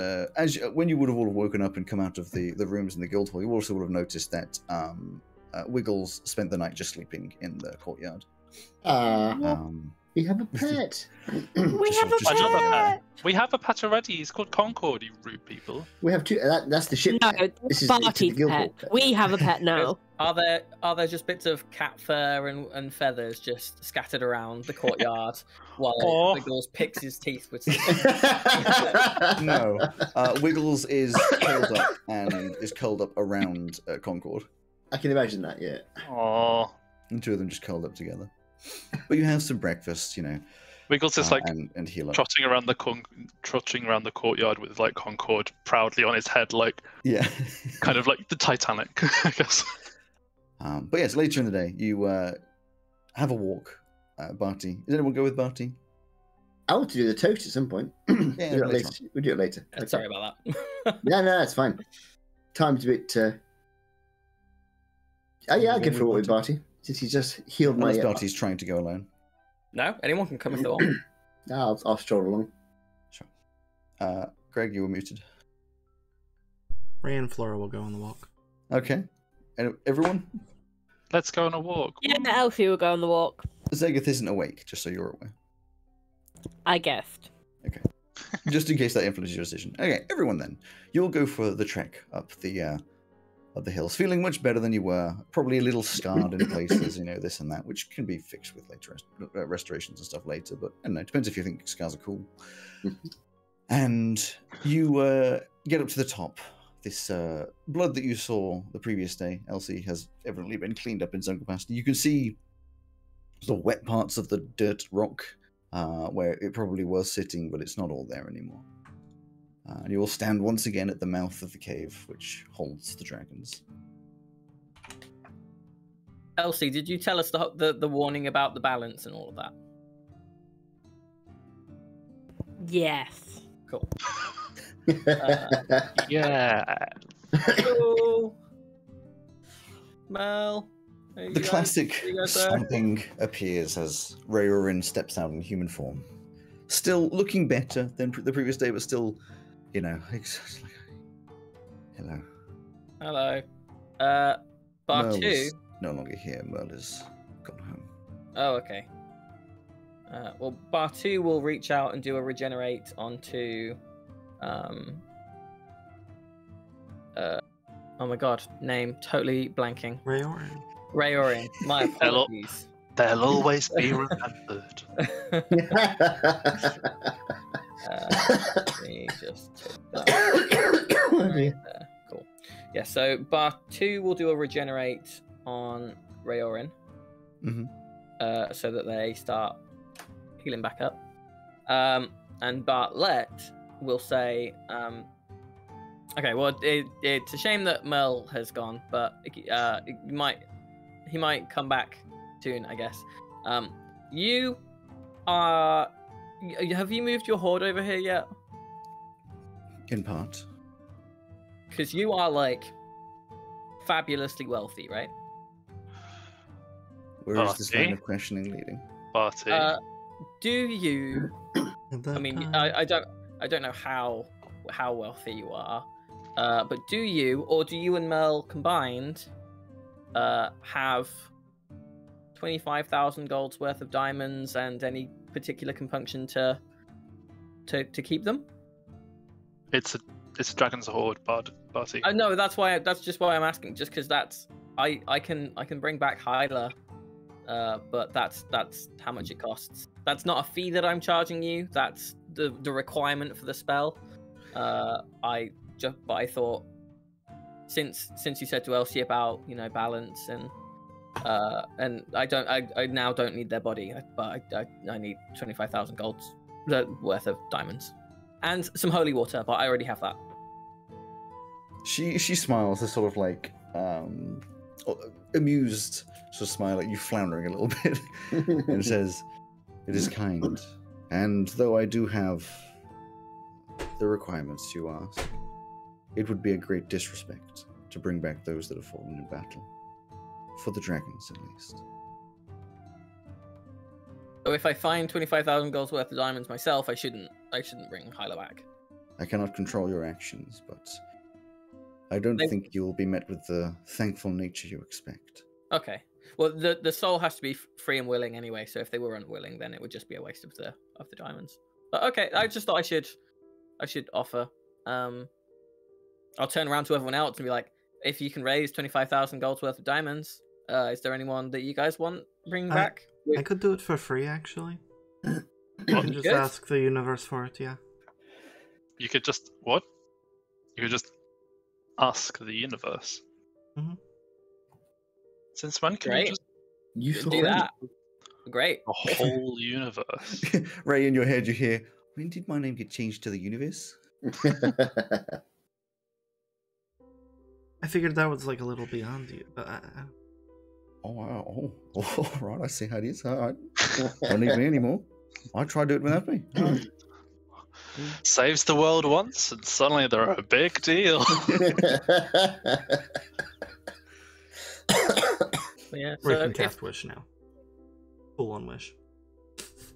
when you would have all woken up and come out of the rooms in the guild hall, you also would have noticed that Wiggles spent the night just sleeping in the courtyard. We have a pet. We have a Another pet. pet. We have a pet already. He's called Concord, you rude people. We have two. That's the ship. No, This is Barty's the guild hall pet. We have a pet now. Are there just bits of cat fur and feathers just scattered around the courtyard while Wiggles picks his teeth with? No, Wiggles is curled up and is curled up around Concord. I can imagine that. Yeah. Aww. And two of them just curled up together. But you have some breakfast, Wiggles is and heal up. trotting around the courtyard with Concord proudly on his head, Yeah. kind of like the Titanic, I guess. But yes, later in the day, you have a walk. Barty, does anyone go with Barty? I want to do the toast at some point. Yeah, we'll do it later. Okay. Sorry about that. No, that's fine. Time's a bit. I'll go for a walk with Barty since he's just healed my. Unless Barty's trying to go alone. No, anyone can come if they want. I'll stroll along. Sure. Greg, you were muted. Ray and Flora will go on the walk. Okay. Everyone? Let's go on a walk. Yeah, Elfie will go on the walk. Zegeth isn't awake, just so you're aware. I guessed. Okay. Just in case that influences your decision. Okay, everyone then. You'll go for the trek up the hills, feeling much better than you were. Probably a little scarred in places, this and that, which can be fixed with later restorations and stuff later. But I don't know, it depends if you think scars are cool. And you get up to the top. This blood that you saw the previous day, Elsie, has evidently been cleaned up in some capacity. You can see the wet parts of the dirt rock where it probably was sitting, but it's not all there anymore. And you will stand once again at the mouth of the cave, which holds the dragons. Elsie, did you tell us the warning about the balance and all of that? Yes. Cool. Yeah. So, Mel. The classic you guys there? stomping appears as Rayorin steps out in human form. Still looking better than the previous day, but still, you know, it's like, hello. Hello. Bar Merle 2. is no longer here. Merle has gone home. Oh, okay. Well, Bar 2 will reach out and do a regenerate onto. Oh my god, name totally blanking. Rayoran. Rayorin. My apologies. They'll always be remembered. Let me just take that right there. Cool. Yeah, so Bar 2 will do a regenerate on Rayorin. So that they start healing back up. And Bartlett will say, okay, well, it's a shame that Merle has gone, but he might come back soon, I guess. You are... Have you moved your horde over here yet? In part. Because you are, like, fabulously wealthy, right? Where is this line of questioning leading? Party. Do you... I mean, time. I don't know how wealthy you are, but do you, or do you and Mel combined have 25,000 gold's worth of diamonds and any particular compunction to keep them? It's a Dragon's Horde party. No, that's just why I'm asking. Just because I can bring back Hyla, but that's how much it costs. That's not a fee that I'm charging you. That's the requirement for the spell. But I thought since you said to Elsie about balance and I now don't need their body, but I need 25,000 gold's worth of diamonds and some holy water, but I already have that. She smiles, a sort of like amused sort of smile at you, floundering a little bit, and says, "It is kind, and though I do have the requirements you ask, it would be a great disrespect to bring back those that have fallen in battle, for the dragons at least." So if I find 25,000 gold's worth of diamonds myself, I shouldn't bring Hyla back. I cannot control your actions, but I don't think you will be met with the thankful nature you expect. Okay. Well, the soul has to be free and willing anyway. So if they were unwilling, then it would just be a waste of the diamonds. But okay, I just thought I should offer. I'll turn around to everyone else and be like, if you can raise 25,000 gold's worth of diamonds, is there anyone that you guys want bringing back? I could do it for free, actually. You What? can just Good. ask the universe for it, yeah. You could just what? You could just ask the universe. Mhm. Since when can Great. you just Useful Do friend. that. Great. the whole universe? Ray, in your head, you hear, "When did my name get changed to the universe?" I figured that was like a little beyond you, but Oh, wow. Oh, right, I see how it is. All right. Don't need me anymore. I try to do it without me. All right. Saves the world once, and suddenly they're a big deal. Yeah. we So can if, cast Wish now. Full on Wish.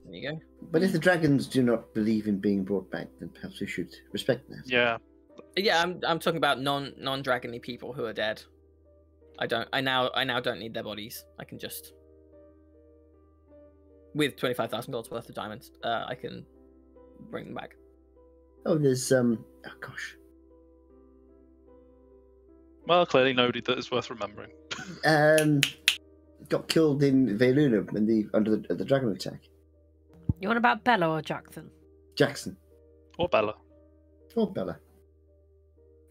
there you go. But if the dragons do not believe in being brought back, then perhaps we should respect that. Yeah. Yeah, I'm talking about non-dragony people who are dead. I now don't need their bodies. I can just, with 25,000 gold's worth of diamonds, I can bring them back. Oh, there's oh gosh, Well, clearly nobody that is worth remembering. got killed in Veluna when under the dragon attack. You want about Bella or Jackson? Jackson Or Bella. or Bella,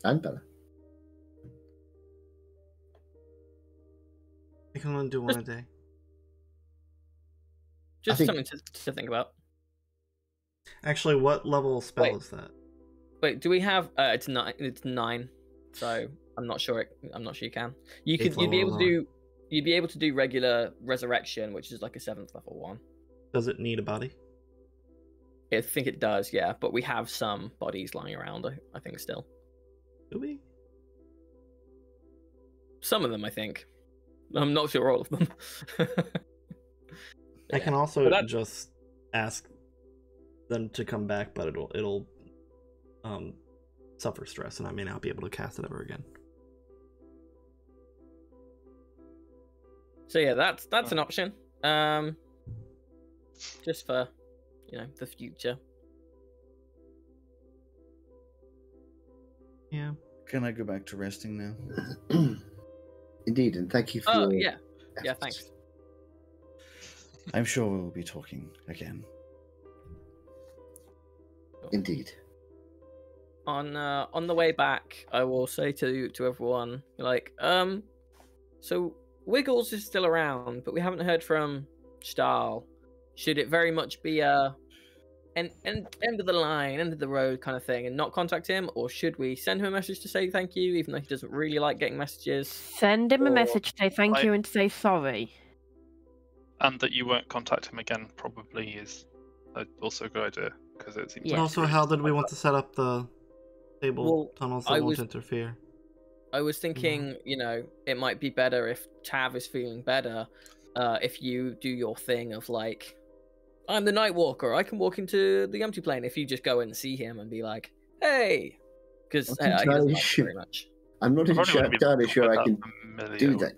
and Bella. I can only do one a day. Just think- something to think about. Actually, what level spell Wait. is that? Wait, do we have? It's 9. It's 9. So I'm not sure. I'm not sure you can. You'd be level able to or do. You'd be able to do regular resurrection, which is like a 7th level one. Does it need a body? I think it does, yeah. But we have some bodies lying around. I think still Do we? some of them. I think. I'm not sure all of them. I can But also that- just ask them to come back, but it'll suffer stress, and I may not be able to cast it ever again. So yeah, that's an option. Just for the future. Yeah. Can I go back to resting now? Indeed, and thank you for Oh your yeah, efforts. thanks. I'm sure we'll be talking again. Indeed. On the way back, I will say to everyone, like, so Wiggles is still around, but we haven't heard from Stahl. Should it very much be a end of the line, end of the road kind of thing, and not contact him, or should we send him a message to say thank you, even though he doesn't really like getting messages? Send him a Or- message to say thank you and to say sorry. And that you won't contact him again probably is also a good idea, because it seems Yeah. like Also, he how really did we want to set up the stable Well, tunnels I that won't was- interfere? I was thinking, it might be better if Tav is feeling better, if you do your thing of like, I'm the Night Walker, I can walk into the empty plane. If you just go and see him and be like, hey, because he doesn't like it very much. I'm not Probably wouldn't be entirely sure I that can familiar do with that.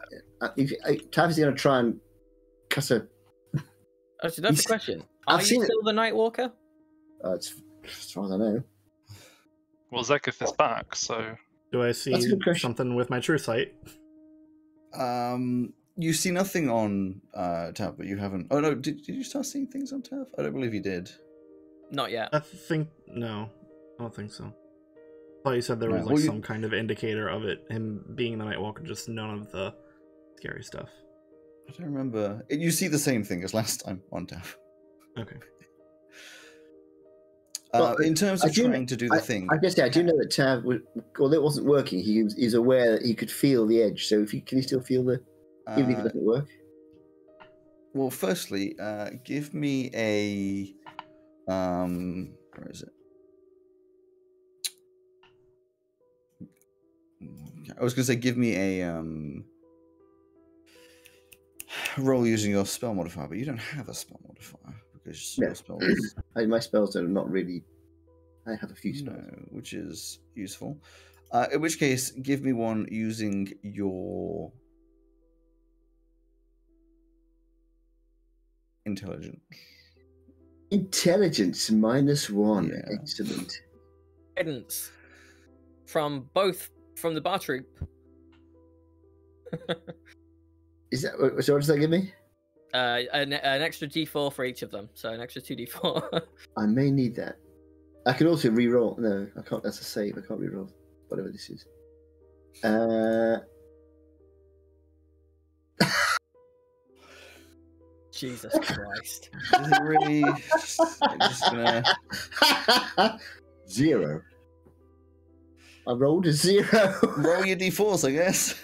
it. Tavis is going to try and cuss a. Oh, so that's He's- the question. I've Are you seen it. still the Night Walker? As far as I know. Well, Zeketh is back, so Do I That's a see good question. something with my true sight? You see nothing on Tav, but you haven't. Oh no, did you start seeing things on Tav? I don't believe you did. Not yet. I think no, I don't think so. I thought you said there was No. like Well, some kind of indicator of it, him being the Nightwalker, just none of the scary stuff. I don't remember. You see the same thing as last time on Tav. Okay. Well, In terms I of do- trying to do the thing, I guess I do know that Tav, although it wasn't working, he's aware that he could feel the edge. So can you still feel the even if it doesn't work? well, firstly, give me a where is it? I was going to say, give me a roll using your spell modifier, but you don't have a spell modifier because No. your spells. My spells are not really. I have a few No, spells. which is useful. In which case, give me one using your intelligence. Intelligence -1. Yeah. Excellent. Guidance from the bar troop. Is that so? What does that give me? An extra D4 for each of them, so an extra 2D4. I may need that. I can also re-roll. No, I can't. That's a save. I can't re-roll whatever this is. Jesus Christ. Is it really? I'm just gonna... 0. I rolled a 0. Roll your d4s, I guess.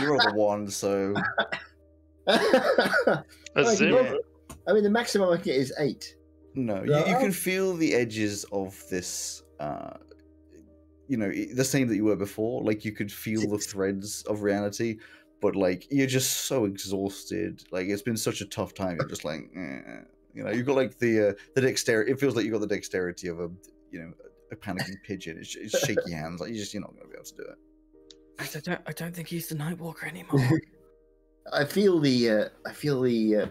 You rolled a 1, so a I zero. mean, the maximum I can get is 8. no. You can feel the edges of this. The same that you were before. Like you could feel the threads of reality, but like you're just so exhausted. Like it's been such a tough time. You're just like, you've got like the dexterity. It feels like you've got the dexterity of a panicking pigeon. It's shaky hands. Like you're not going to be able to do it. I don't think he's the Nightwalker anymore. I feel the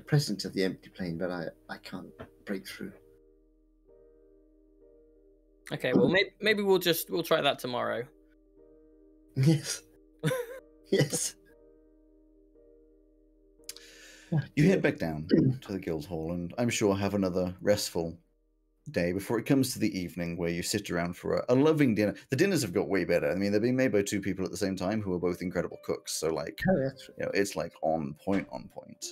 presence of the empty plane, but I can't break through. Okay, well maybe we'll try that tomorrow. Yes. Yes. You head back down to the guild hall, and I'm sure have another restful day before it comes to the evening where you sit around for a loving dinner. The dinners have got way better. I mean, they're being made by 2 people at the same time who are both incredible cooks. So like, Oh, that's right. it's like on point, on point.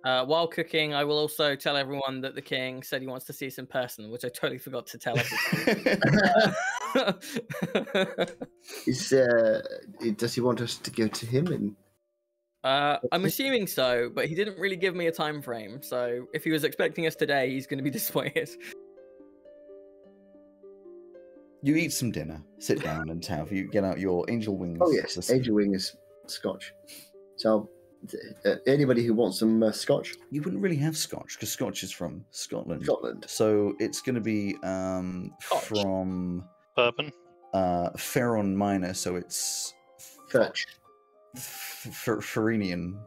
While cooking, I will also tell everyone that the king said he wants to see us in person, which I totally forgot to tell everyone. Does he want us to go to him? And I'm assuming so, but he didn't really give me a time frame. So if he was expecting us today, he's going to be disappointed. You eat some dinner, sit down, and have you get out your angel wings. oh yes, angel wing is Scotch. So Anybody who wants some scotch? You wouldn't really have Scotch because Scotch is from Scotland. Scotland. So it's going to be Scotch. from Bourbon. Ferron Minor. So it's Fetch. Ferronian.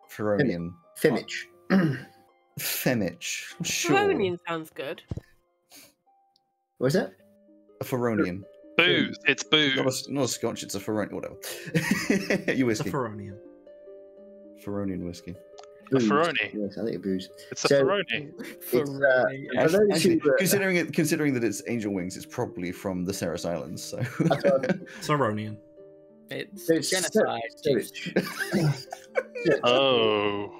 Fimich. Femich. Sure. Ferronian sounds good. What is that? A Ferronian. Booze. It's booze. Not a Scotch, it's a Ferronian. Whatever. You It's a whiskey. Ferronian. Ferronian whiskey. A Booze. Ferroni. Yes, I think booze. It's a So- Ferroni. It's, Ferroni. for those Actually, who, considering that it's Angel Wings, it's probably from the Ceres Islands. So Saronian. It's It's genocide. juice. Oh.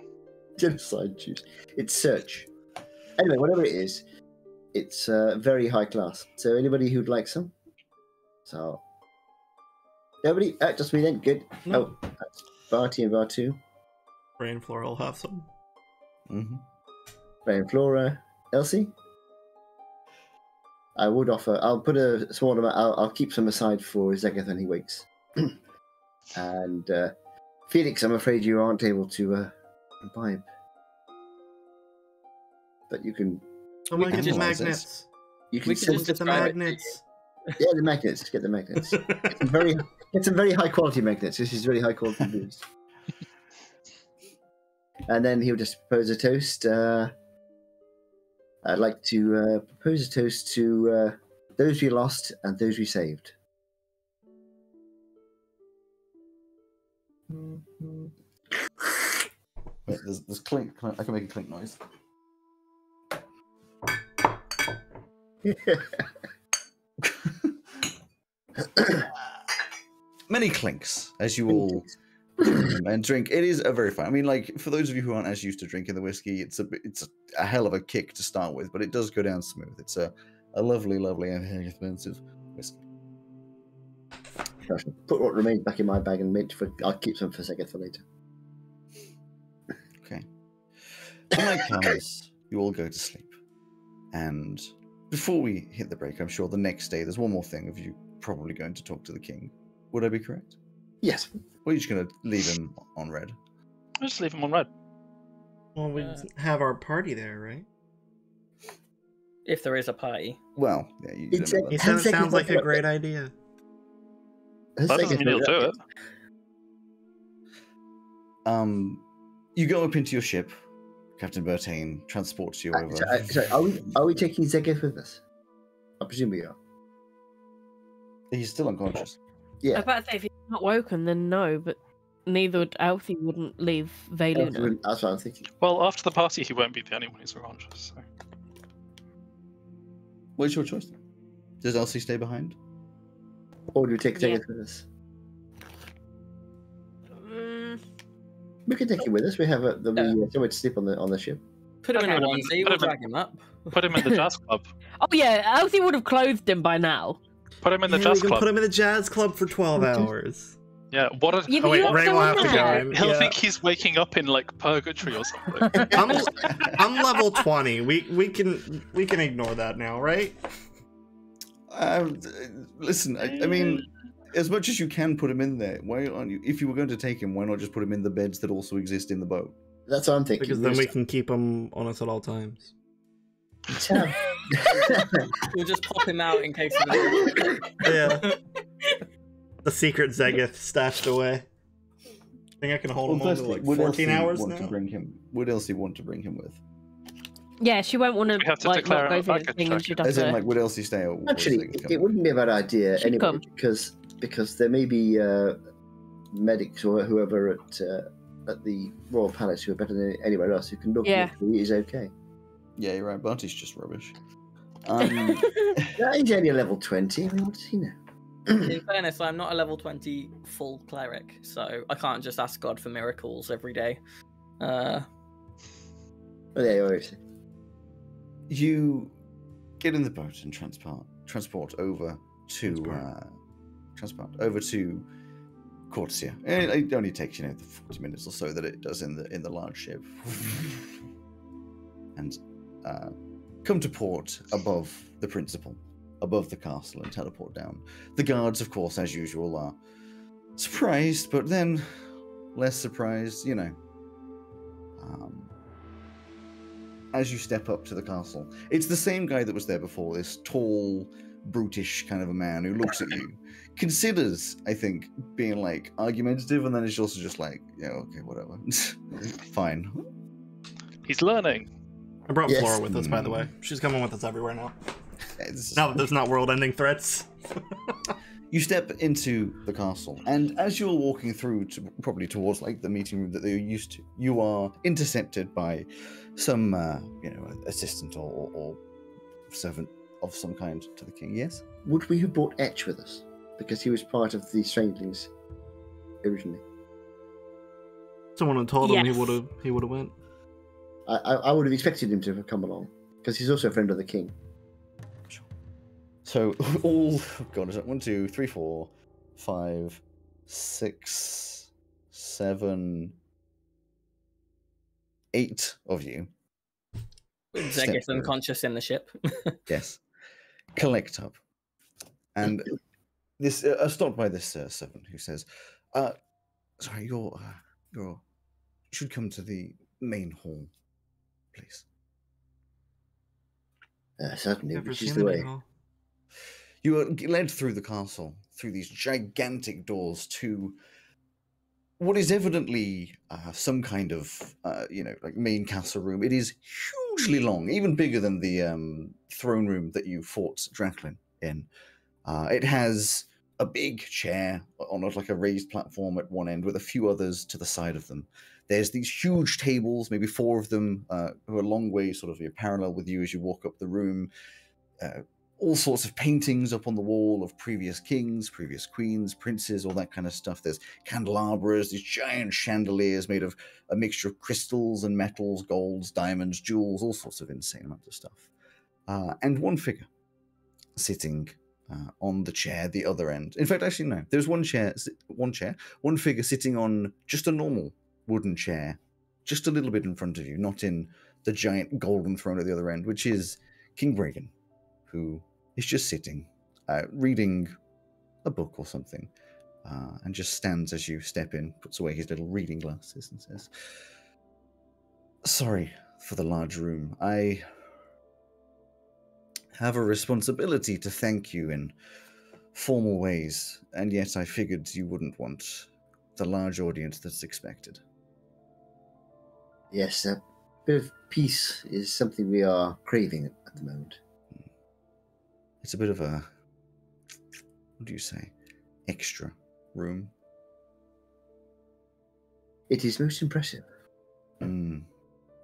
Genocide juice. It's search. Anyway, whatever it is, it's very high class. So anybody who'd like some? So nobody? Just me then. Good. No. Oh, that's Barty and Bar 2. Ray and Flora will have some. Mhm. Ray and Flora. Elsie? I would offer. I'll put a small amount. I'll keep some aside for Zegeth when he wakes. And Felix, I'm afraid you aren't able to imbibe. But you can. Oh, We my could get just- the magnets. You can We could send just Get the describe it to magnets. Yeah, the magnets. Get the magnets. It's some very high quality magnets. This is very high quality booze. And then he'll just propose a toast. I'd like to propose a toast to those we lost and those we saved. Wait, there's clink. I can make a clink noise. Many clinks as you all and drink. It is a very fun. I mean, like for those of you who aren't as used to drinking the whiskey, it's a hell of a kick to start with, but it does go down smooth. It's a lovely and very expensive whiskey. I shall put what remains back in my bag and I'll keep some for a second for later. Okay. When night comes, you all go to sleep, and before we hit the break, I'm sure the next day there's one more thing of you probably going to talk to the king. Would I be correct? Yes. Or are you just going to leave him on red? I'll just leave him on red. Well, we have our party there, right? If there is a party. Well, yeah, you It's don't know He that. said it Second sounds like a thought. great idea. Her That doesn't second mean he'll thought- do it. You go up into your ship. Captain Bertain transports you over. Sorry, are we taking Zegeth with us? I presume we are. He's still unconscious. I Yeah. was about to say, if he's not woken, then no, but neither would Alfie wouldn't leave Vayluna. That's what I'm thinking. Well, after the party, he won't be the only one who's unconscious. So. What's your choice? Does Elsie stay behind? Or do we take Yeah. Zegeth with us? Mm, We can take him with us. We have somewhere to sleep on the ship. Put him in Okay. a onesie, Put we'll him in- drag him up. Put him in the jazz club. Oh yeah, Elsie would have clothed him by now. Put him in the Yeah, jazz we can club. put him in the jazz club for 12 hours. Yeah. What? A, Yeah, Oh but wait, you Ray will have to go there. in. He'll Yeah. think he's waking up in like purgatory or something. I'm level 20. We can ignore that now, right? Listen, I mean, as much as you can put him in there, why aren't you? If you were going to take him, why not just put him in the beds that also exist in the boat? That's what I'm thinking. Because then we can keep him on us at all times. We'll just pop him out in case of the Yeah. The secret Zegeth stashed away. I think I can hold him on to like 14 hours want now. to bring him? Would Elsie want to bring him with? Yeah, she won't want We have to to like declare not go a through the baggage thing, and check. she'd have As in, to. like, would Elsie stay? Or would Actually, Zegeth come? it wouldn't be a bad idea She'd anyway, come. because there may be medics or whoever at the Royal Palace who are better than anywhere else who can look Yeah. at it is okay. Yeah, you're right. Barty's just rubbish. He's only a level 20. I mean, what does he know? In fairness, I'm not a level 20 full cleric, so I can't just ask God for miracles every day. Oh, there you are. You get in the boat and transport over to Corsia. And it only takes the 40 minutes or so that it does in the large ship, and come to port above the principal, above the castle, and teleport down. The guards, of course, as usual, are surprised, but then less surprised, you know. As you step up to the castle, it's the same guy that was there before, this tall, brutish kind of a man who looks at you, considers, I think, being like argumentative, and then is also just like, yeah, okay, whatever. Fine. He's learning. I brought Yes. Flora with us, by the way. She's coming with us everywhere now. It's- Now that there's not world-ending threats. You step into the castle, and as you're walking through, probably towards like the meeting room that they're used to, you are intercepted by some, assistant or servant of some kind to the king. Yes. Would we have brought Etch with us? Because he was part of the Strangelings originally. Someone had told him Yes. he would have went. I would have expected him to have come along, because he's also a friend of the king. So all God, is it 1, 2, 3, 4, 5, 6, 7, 8 of you. With Step Zegith through. unconscious in the ship. Yes, collect up, and this stopped by this servant who says, "Sorry, you should come to the main hall, please." Certainly, Never which seen is the the main way. hall. You are led through the castle, through these gigantic doors to what is evidently some kind of, like main castle room. It is hugely long, even bigger than the throne room that you fought Draklin in. It has a big chair on like a raised platform at one end with a few others to the side of them. There's these huge tables, maybe 4 of them, who are a long way sort of parallel with you as you walk up the room. All sorts of paintings up on the wall of previous kings, previous queens, princes, all that kind of stuff. There's candelabras, these giant chandeliers made of a mixture of crystals and metals, golds, diamonds, jewels, all sorts of insane amounts of stuff. And one figure sitting on the chair, the other end. In fact, actually, no. There's one figure sitting on just a normal wooden chair, just a little bit in front of you, not in the giant golden throne at the other end, which is King Bragan, who is just sitting, reading a book or something, and just stands as you step in, puts away his little reading glasses, and says, "Sorry for the large room. I have a responsibility to thank you in formal ways, and yet I figured you wouldn't want the large audience that's expected." Yes, a bit of peace is something we are craving at the moment. It's a bit of a, what do you say, extra room. It is most impressive.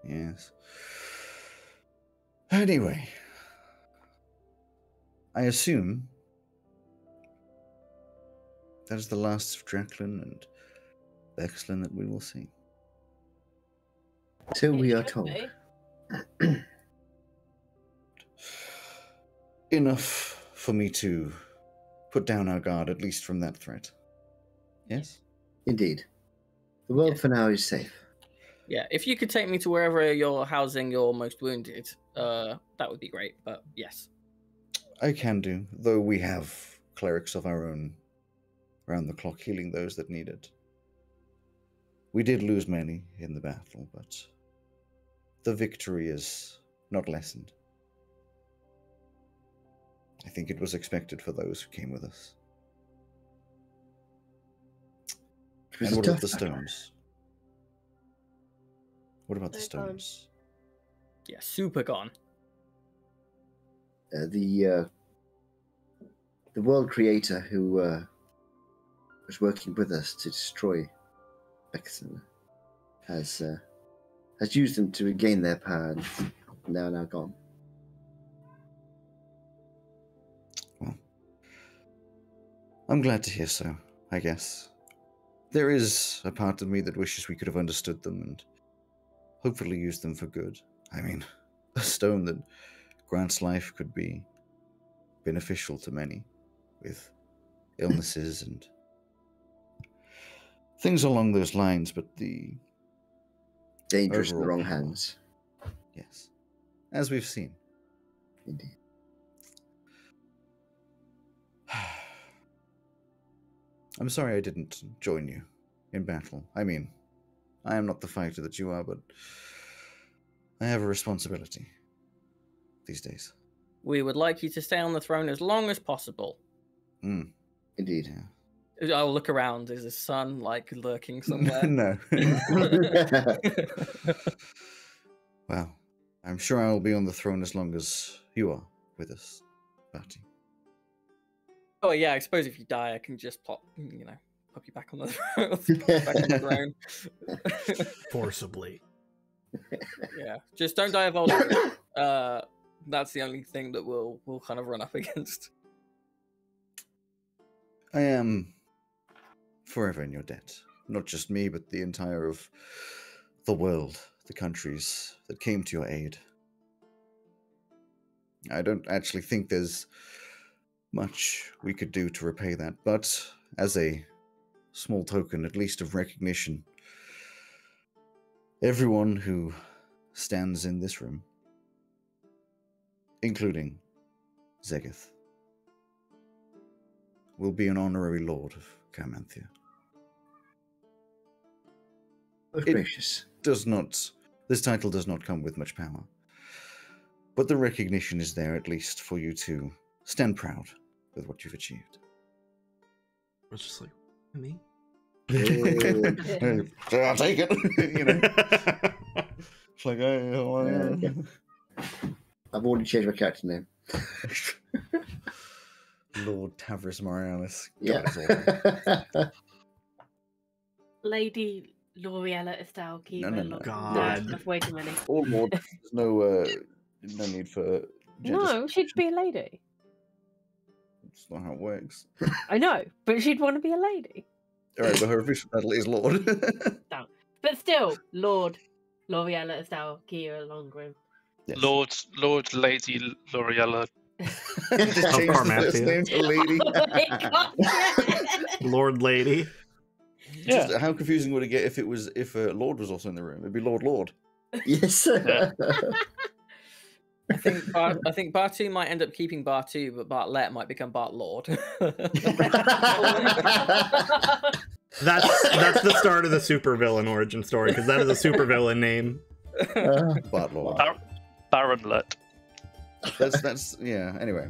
Yes. Anyway, I assume that is the last of Draklin and Bexlin that we will see. So we It are should told. be. Enough for me to put down our guard, at least from that threat. Yes? Indeed. The world for now is safe. Yeah, if you could take me to wherever you're housing your most wounded, that would be great. But yes. I can do, though we have clerics of our own around the clock healing those that need it. We did lose many in the battle, but the victory is not lessened. I think it was expected for those who came with us. It was And a what tough about the battle. stones? What about the They're gone. stones? Yeah, super gone. The world creator who was working with us to destroy Bexon has used them to regain their power, and they are now gone. Well, I'm glad to hear so, I guess. There is a part of me that wishes we could have understood them and hopefully used them for good. I mean, a stone that grants life could be beneficial to many with illnesses and things along those lines, but the Dangerous in the overall wrong power. hands. Yes, as we've seen. Indeed. I'm sorry I didn't join you in battle. I mean, I am not the fighter that you are, but I have a responsibility these days. We would like you to stay on the throne as long as possible. Indeed. Yeah. I'll look around. Is his son like lurking somewhere? No. Well, I'm sure I will be on the throne as long as you are with us, Barty. Oh yeah, I suppose if you die, I can just pop you back on the throne. Back on the throne. Forcibly. Yeah, just don't die of old age. That's the only thing that we'll kind of run up against. I am forever in your debt. Not just me, but the entire of the world, the countries that came to your aid. I don't actually think there's much we could do to repay that, but as a small token, at least of recognition, everyone who stands in this room, including Zegeth, will be an honorary lord of Carmanthia. Gracious. This title does not come with much power, but the recognition is there at least for you to stand proud with what you've achieved. It's just like, me? I'll take it. It's like, I've already changed my character name. Lord Tavris Morales. Yeah. Lady L'Oreella Estelle Kiva. No. God. That's way too many. Or Lord. There's no need for gender. No, she'd be a lady. That's not how it works. I know, but she'd want to be a lady. Alright, but her official title is Lord. But still, Lord L'Oreella Estelle Kiva Longrim. Yes. Lord Lady L'Oreella. Just change the first name to Lady. Oh my God. Lord Lady. Yeah. Just, how confusing would it get if Lord was also in the room? It'd be Lord. Yes. I think Bartu might end up keeping Bartu, but Bartlett might become Bart Lord. That's the start of the supervillain origin story, because that is a supervillain name. Bart Lord. Baronlet. That's yeah. Anyway,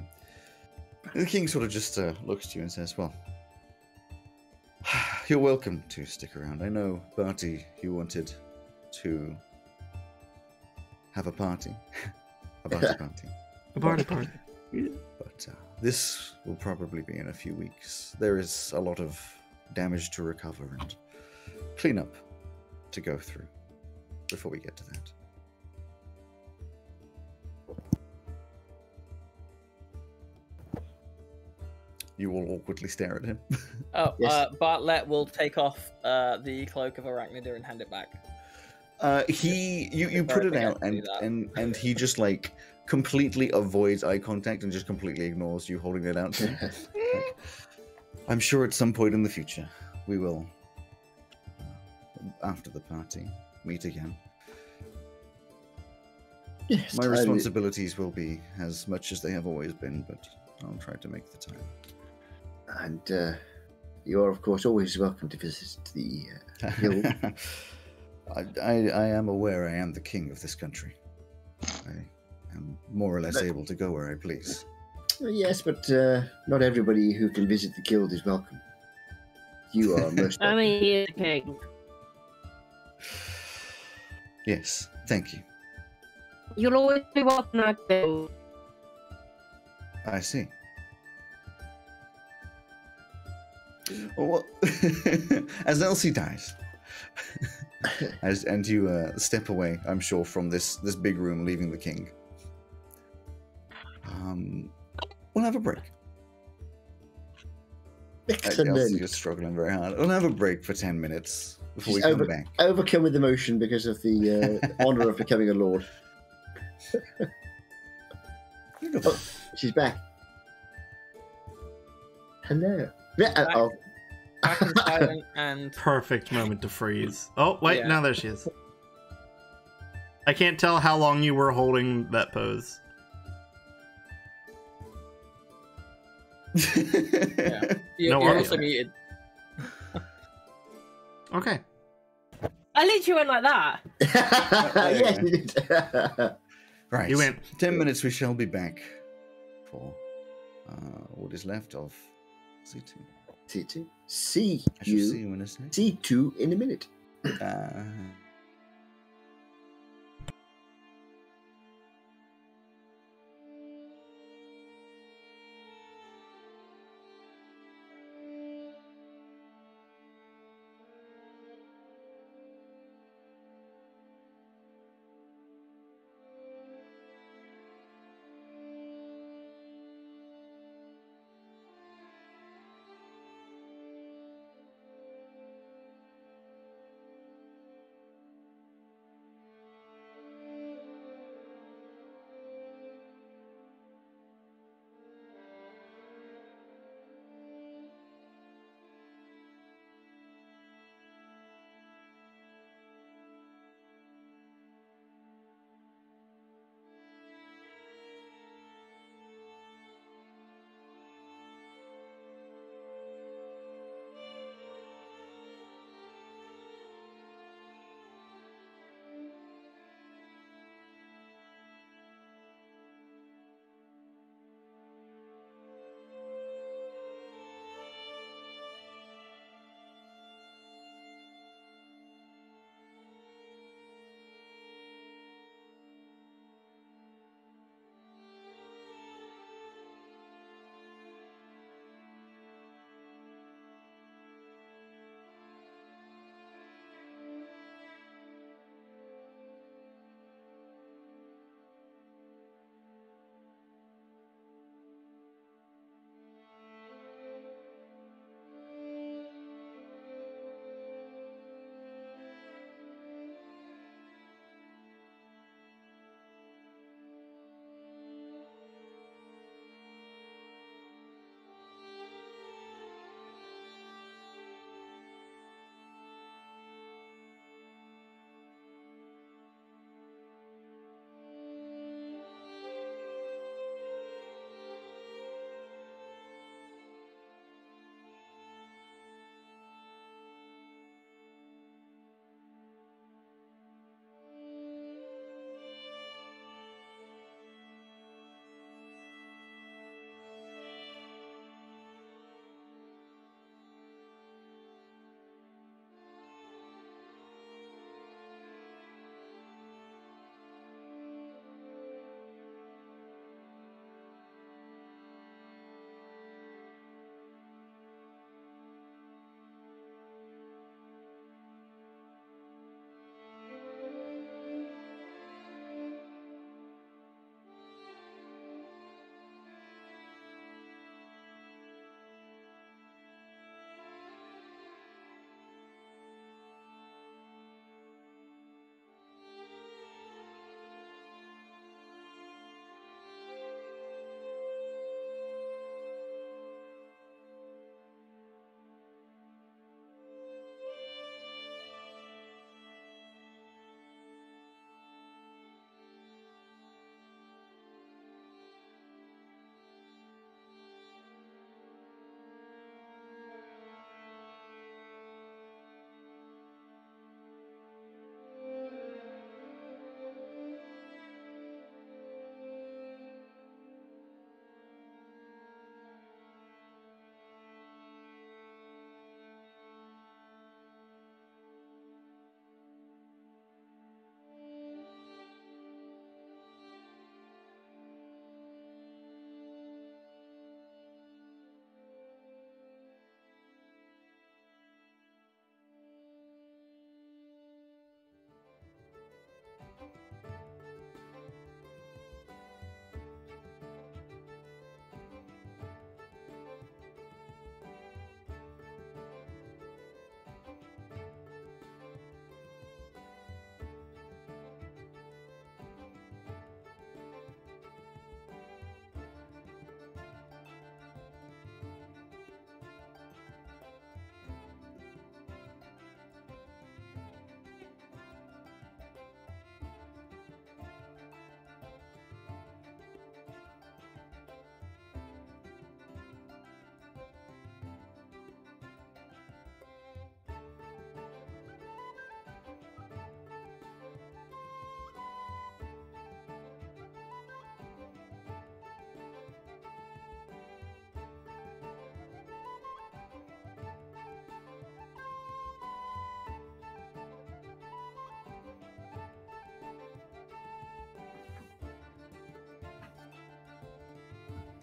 the king sort of just looks to you and says, "Well, you're welcome to stick around. I know, Barty, you wanted to have a party, a Barty party, A party. but this will probably be in a few weeks. There is a lot of damage to recover and clean up to go through before we get to that." You all awkwardly stare at him. Oh, Yes. Bartlett will take off the cloak of Arachnida and hand it back. You put it out and he just like completely avoids eye contact and just completely ignores you holding it out to him. Like, I'm sure at some point in the future we will, after the party, meet again. Yes, My responsibilities will be as much as they have always been, but I'll try to make the time. And you are, of course, always welcome to visit the guild. I am aware I am the king of this country. I am more or less able to go where I please. Yes, but not everybody who can visit the guild is welcome. You are most welcome. I mean, he is a king. Yes, thank you. You'll always be welcome in our guild. I see. Well, as Elsie dies, and you step away, I'm sure, from this big room, leaving the king. We'll have a break. Excellent. Elsie is struggling very hard. We'll have a break for 10 minutes before we She's come back. Overcome with emotion because of the honor of becoming a lord. Oh, she's back. Hello. Back in silent and Perfect moment to freeze. Oh, wait, Yeah. now there she is. I can't tell how long you were holding that pose. yeah. You're No worries. also muted. Okay. I literally went like that. Yes, you did. Right. You went. 10 minutes, we shall be back for what is left of C2. C2. See I shall see you. you in a second. C2 in a minute. Uh,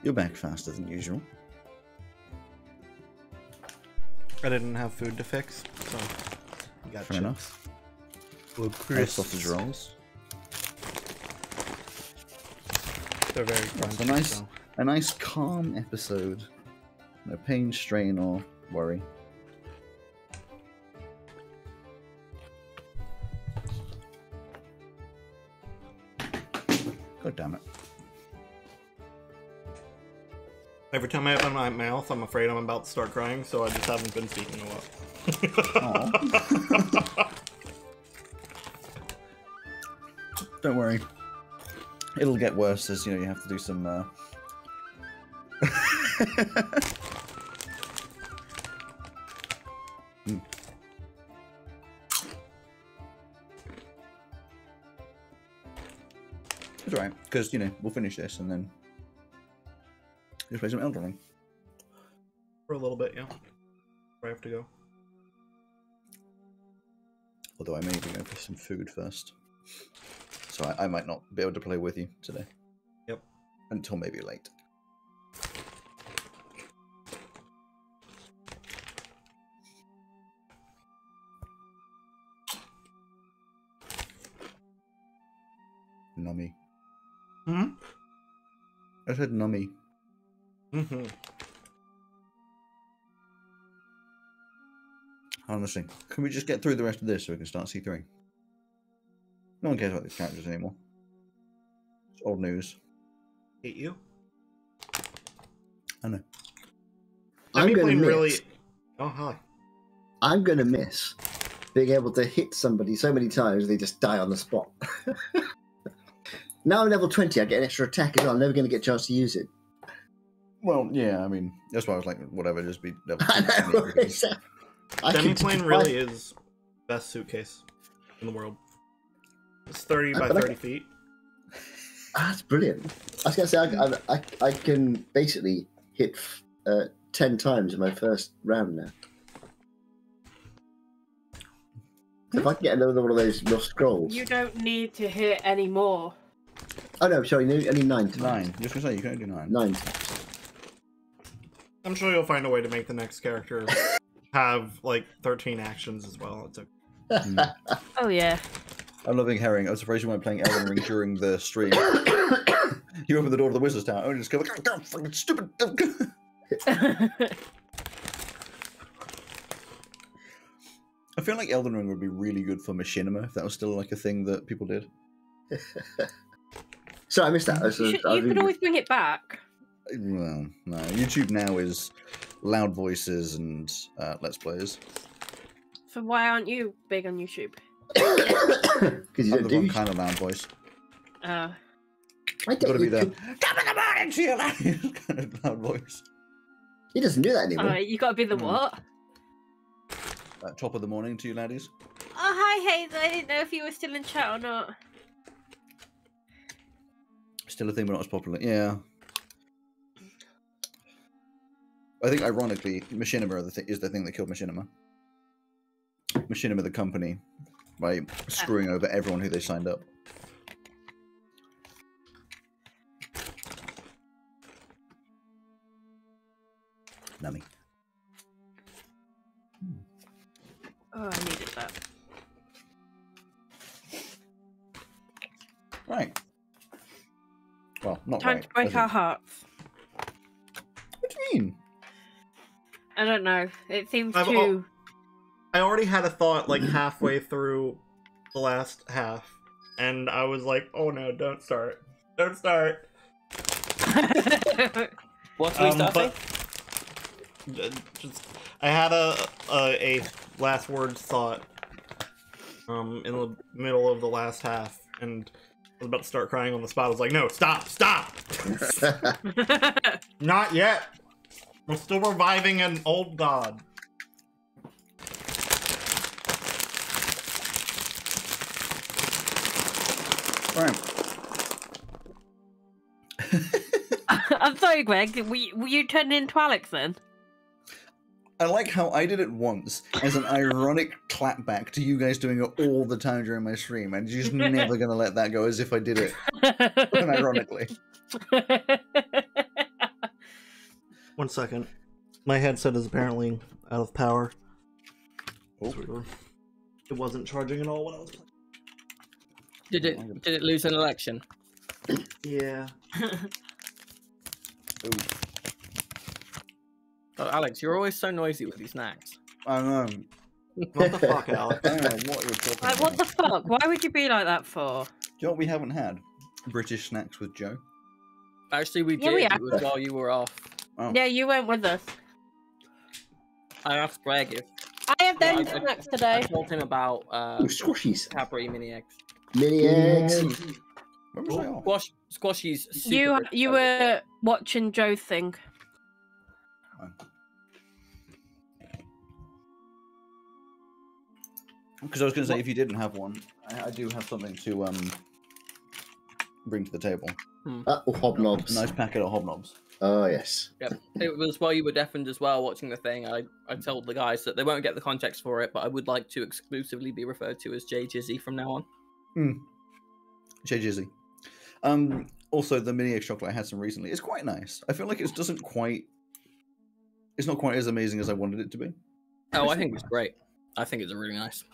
You're back faster than usual. I didn't have food to fix, so you got Fair chips. enough. Well, Nice sausage rolls. They're very That's crunchy. a a nice calm episode. No pain, strain, or worry. God damn it. Every time I open my mouth, I'm afraid I'm about to start crying, so I just haven't been speaking a lot. Aw. Don't worry. It'll get worse as, you have to do some, It's alright, because, we'll finish this and then just play some Elden Ring. For a little bit, yeah. Where I have to go. Although I may be going for some food first. So I might not be able to play with you today. Yep. Until maybe late. Nummy. Hmm? I said nummy. Mm-hmm. Honestly, can we just get through the rest of this so we can start C3? No one cares about these characters anymore. It's old news. Hate you? I know. I'm gonna miss. really. Oh, hi. I'm gonna miss being able to hit somebody so many times they just die on the spot. Now I'm level 20, I get an extra attack as well. I'm never gonna get a chance to use it. Well, yeah, I mean, that's why I was like, whatever, just be level I know. 20 because- I can Demiplane defy- really is best suitcase in the world. It's 30 by 30 feet. That's brilliant. I was gonna say I can basically hit 10 times in my first round now. So if I can get another one of those lost scrolls. You don't need to hit any more. Oh no, sorry, only 9 times. 9. Just gonna say, you can only do 9. 9 times. I'm sure you'll find a way to make the next character have like 13 actions as well. It's okay. Oh yeah. I'm loving herring. I was surprised you weren't playing Elden Ring during the stream. You opened the door to the wizard's tower. I just go like, oh, God, fucking stupid. I feel like Elden Ring would be really good for machinima if that was still like a thing that people did. So I missed that. You can always bring it back. Well, no. YouTube now is loud voices and let's plays. So why aren't you big on YouTube? Because you I'm don't the wrong do. kind of loud voice. Uh, I You've got to be the YouTube. top of the morning, Sheila! kind of loud voice. He doesn't do that anymore. you got to be the what? Top of the morning to you laddies. Oh hi Hazel. I didn't know if you were still in chat or not. Still a thing, but not as popular. Yeah. I think, ironically, Machinima is the thing that killed Machinima. Machinima, the company, by screwing over everyone who they signed up. Nummy. Oh, I needed that. Right. Well, not Time right. to break as in- our hearts. What do you mean? I don't know. It seems I've too. I already had a thought like halfway through the last half, and I was like, "Oh no, don't start! Don't start!" What are we starting? Just, I had a last word thought in the middle of the last half, and I was about to start crying on the spot. I was like, "No, stop! Not yet! We're still reviving an old god." Right. I'm sorry, Greg. Were you turning into Alex then? I like how I did it once as an ironic clapback to you guys doing it all the time during my stream, and you're just never going to let that go as if I did it unironically. 1 second. My headset is apparently out of power. Oh. It wasn't charging at all when I was playing. Did it lose an election? Yeah. Oh, Alex, you're always so noisy with these snacks. I know. What the fuck, Alex? I don't know what you're talking Like, about. what the fuck? Why would you be like that for? Do you know what we haven't had? British snacks with Joe. Actually, we Yeah, did. we It have. was while you were off. Oh. Yeah, you went with us. I asked Greg if I have them Well, snacks I today. told him about Oh, squashies. Cadbury mini eggs. Mini eggs. When was I off? Squashies. Super You good. were watching Joe's thing. Because I was going to say, if you didn't have one, I do have something to bring to the table. Hobnobs. A nice packet of hobnobs. Oh, yes. Yep. It was while you were deafened as well watching the thing. I told the guys that they won't get the context for it, but I would like to exclusively be referred to as Jay Jizzy from now on. Jay Jizzy. Also, the mini egg chocolate I had some recently is quite nice. I feel like it doesn't quite... It's not quite as amazing as I wanted it to be. Oh, I think it's great. I think it's really nice.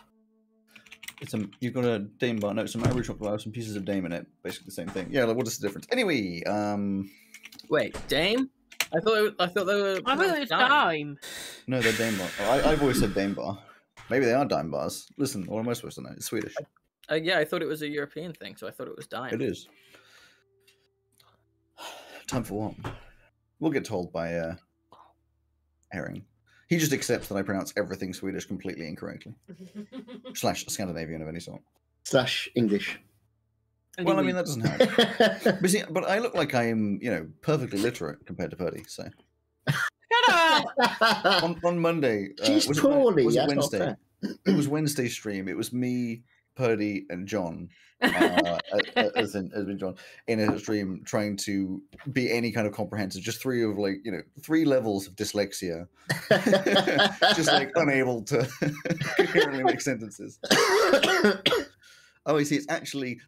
You've got a Dame bar. No, it's a Marabou chocolate bar with some pieces of Dame in it. Basically the same thing. Yeah, like, what is the difference? Anyway, Wait, Dame? I thought they were. I thought it was dime. No, they're Dame bar. Oh, I've always said Dame bar. Maybe they are dime bars. Listen, what am I supposed to know? It's Swedish. Yeah, I thought it was a European thing, so I thought it was dime. It is. Time for what? We'll get told by Herring. He just accepts that I pronounce everything Swedish completely incorrectly. / Scandinavian of any sort. / English. Well, I mean, that doesn't help. But, see, but I look like I am, perfectly literate compared to Purdy, so. Shut up! On Monday... She's was poorly. Was it That's not Wednesday? fair. It was Wednesday stream. It was me, Purdy, and John, as in John, in a stream trying to be any kind of comprehensive. Just three levels of dyslexia. Just like unable to coherently make sentences. Oh, I see. It's actually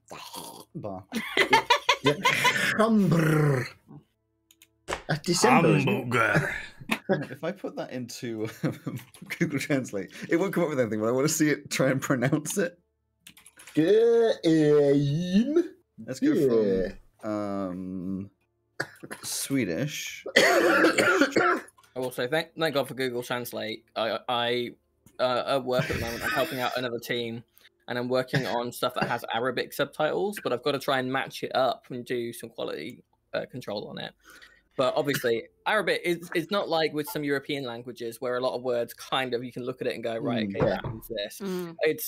bar. Hamburger. At December. Hamburger. If I put that into Google Translate, it won't come up with anything, but I want to see it try and pronounce it. Let's go from Swedish. I will say thank God for Google Translate. I at work at the moment, I'm helping out another team, and I'm working on stuff that has Arabic subtitles, but I've got to try and match it up and do some quality control on it. But obviously, Arabic is not like with some European languages where a lot of words kind of you can look at it and go, right, okay, that means this.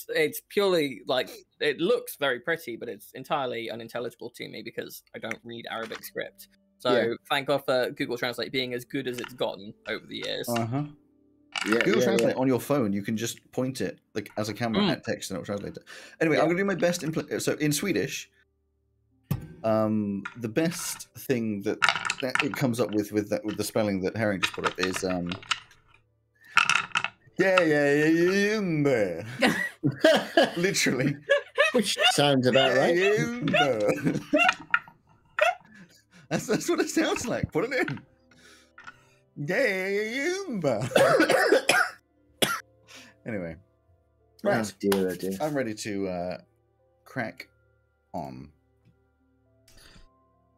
It's purely like it looks very pretty, but it's entirely unintelligible to me because I don't read Arabic script. So thank God for Google Translate being as good as it's gotten over the years. Google Translate on your phone, you can just point it like as a camera at text and it'll translate it. Anyway, I'm going to do my best. So in Swedish, the best thing that it comes up with the spelling that Herring just put up is literally, which sounds about right. That's what it sounds like. Put it in. Anyway, right. Oh dear, oh dear. I'm ready to crack on.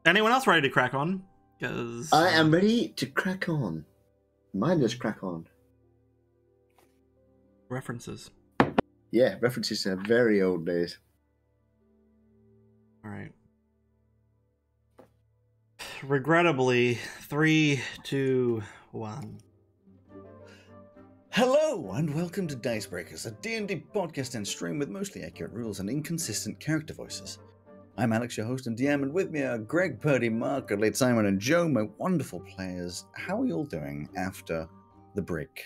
Anyone else ready to crack on? Because I am ready to crack on. Mine does crack on. references. Yeah, references to very old days. All right. Regrettably, 3, 2, 1. Hello and welcome to Dicebreakers, a D&D podcast and stream with mostly accurate rules and inconsistent character voices. I'm Alex, your host and DM, and with me are Greg, Purdy, Mark, Late Simon, and Joe, my wonderful players. How are you all doing after the break?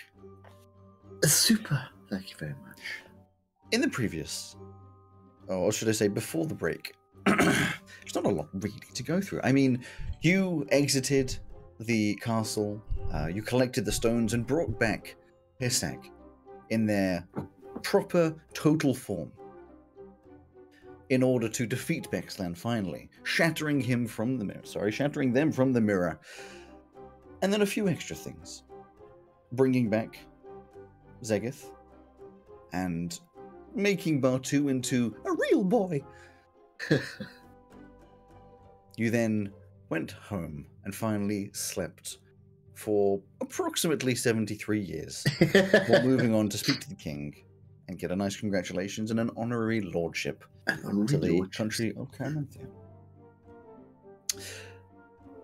Super. Thank you very much. In the previous, or should I say before the break, there's not a lot really to go through. I mean, you exited the castle, you collected the stones and brought back Pissac in their proper total form in order to defeat Bexlan finally, shattering them from the mirror. And then a few extra things. Bringing back Zegith and making Bartu into a real boy. You then went home and finally slept for approximately 73 years, while moving on to speak to the king and get a nice congratulations and an honorary lordship to the country of Caranthia.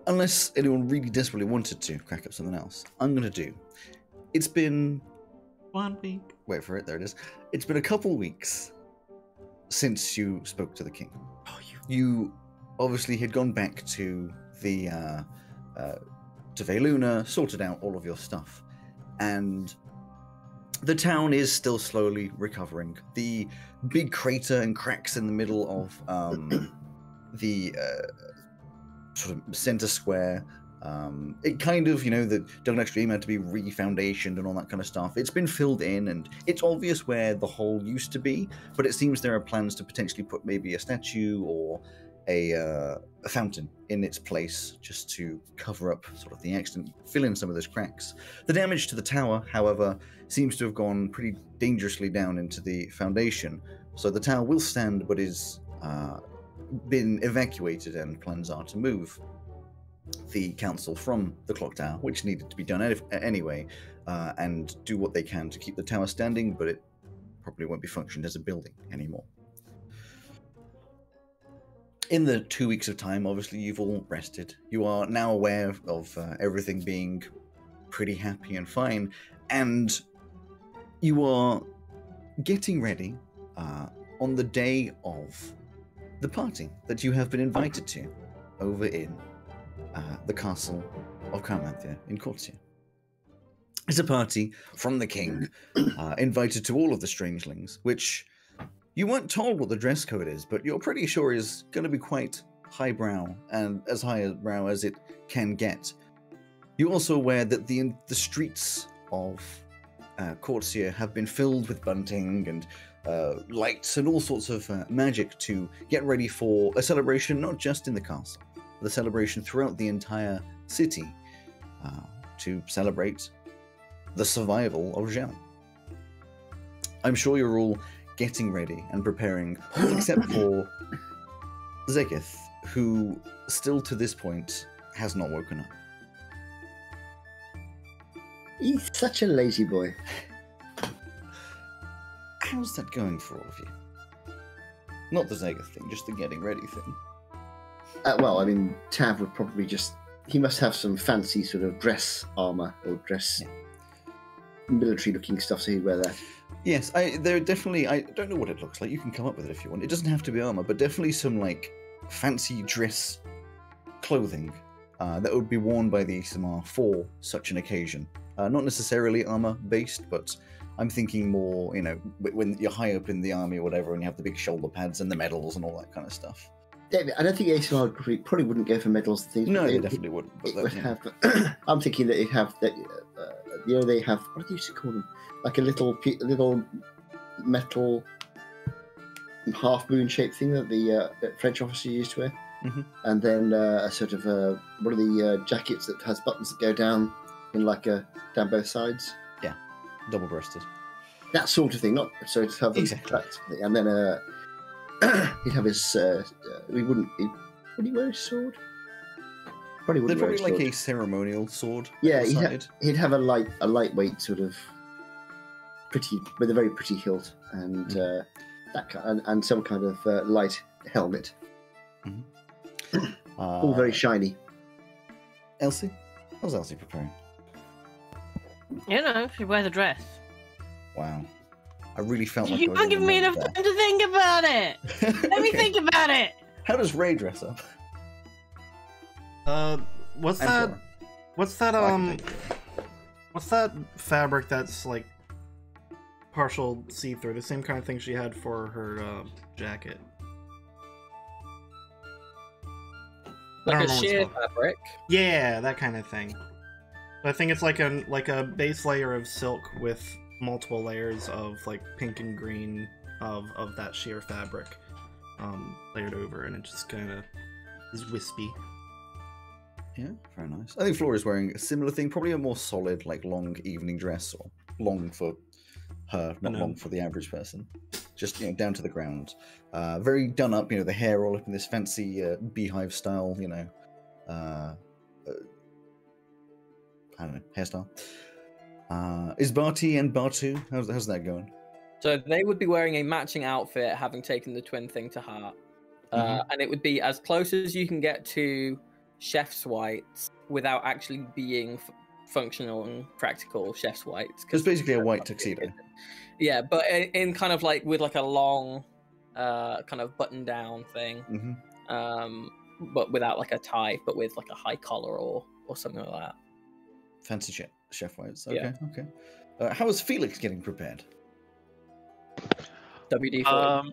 Unless anyone really desperately wanted to crack up something else, I'm going to do. It's been 1 week. Wait for it, there it is. It's been a couple weeks since you spoke to the king. Oh, You obviously had gone back to the to Veluna, sorted out all of your stuff, and the town is still slowly recovering. The big crater and cracks in the middle of the sort of center square, it kind of, the Dungeon Extreme had to be re-foundationed and all that kind of stuff. It's been filled in, and it's obvious where the hole used to be, but it seems there are plans to potentially put maybe a statue or a fountain in its place, just to cover up sort of the accident, fill in some of those cracks. The damage to the tower, however, seems to have gone pretty dangerously down into the foundation, so the tower will stand, but is been evacuated, and plans are to move the council from the clock tower, which needed to be done anyway, and do what they can to keep the tower standing, but it probably won't be functioned as a building anymore. In the 2 weeks of time, obviously, you've all rested. You are now aware of everything being pretty happy and fine, and you are getting ready on the day of the party that you have been invited to over in the castle of Caranthia in Cortia. It's a party from the king, invited to all of the strangelings, which you weren't told what the dress code is, but you're pretty sure is going to be quite highbrow, and as highbrow as it can get. You're also aware that the streets of Cortia have been filled with bunting and lights and all sorts of magic to get ready for a celebration, not just in the castle, but a celebration throughout the entire city, to celebrate the survival of Zhao. I'm sure you're all getting ready and preparing, except for Zegith, who still to this point has not woken up. He's such a lazy boy. How's that going for all of you? Not the Zegith thing, just the getting ready thing. Well, I mean, Tav would probably he must have some fancy sort of dress armor or dress military-looking stuff, so he'd wear that. Yes, there are definitely, I don't know what it looks like, you can come up with it if you want. It doesn't have to be armor, but definitely some, fancy dress clothing that would be worn by the Isamar for such an occasion. Not necessarily armor-based, but I'm thinking more, when you're high up in the army or whatever, and you have the big shoulder pads and the medals and all that kind of stuff. David, I don't think ASMR probably wouldn't go for medals and things. No, they definitely wouldn't. But It would have. I'm thinking that it'd have that. They have, what do you used to call them? Like a little metal half moon shaped thing that the French officers used to wear, and then a sort of one of the jackets that has buttons that go down in down both sides. Yeah, double breasted. That sort of thing, not so to have Exactly. that sort of thing. And then he'd have his. Would he wear his sword? Probably They're wouldn't wear probably his sword. a ceremonial sword. Yeah, on the side. he'd have a lightweight sort of with a very pretty hilt and and some kind of light helmet. All very shiny. Elsie? How's Elsie preparing? She wears a dress. Wow. I really felt like You I was can't give in the me enough moment time to think about it. there. Let me Okay. think about it. How does Ray dress up? What's And that? Flora. What's that? I can think What's that fabric that's partial see-through? The same kind of thing she had for her jacket. I Like don't a know what it's sheer called. fabric. Yeah, that kind of thing. I think it's like a base layer of silk with multiple layers of pink and green of that sheer fabric layered over, and it just kind of is wispy. Yeah, very nice. I think Flora's wearing a similar thing, probably a more solid, like long evening dress, or long for her, not long for the average person. Just down to the ground. Very done up. The hair all up in this fancy beehive style. I don't know, hairstyle. Is Barty and Bartu? How's that going? So they would be wearing a matching outfit, having taken the twin thing to heart, and it would be as close as you can get to chef's whites without actually being functional and practical chef's whites. It's basically a white tuxedo. Yeah, but in kind of like with like a long, kind of button down thing, but without like a tie, but with like a high collar or something like that. Fancy chef whites. Okay, okay. How is Felix getting prepared? WD-40.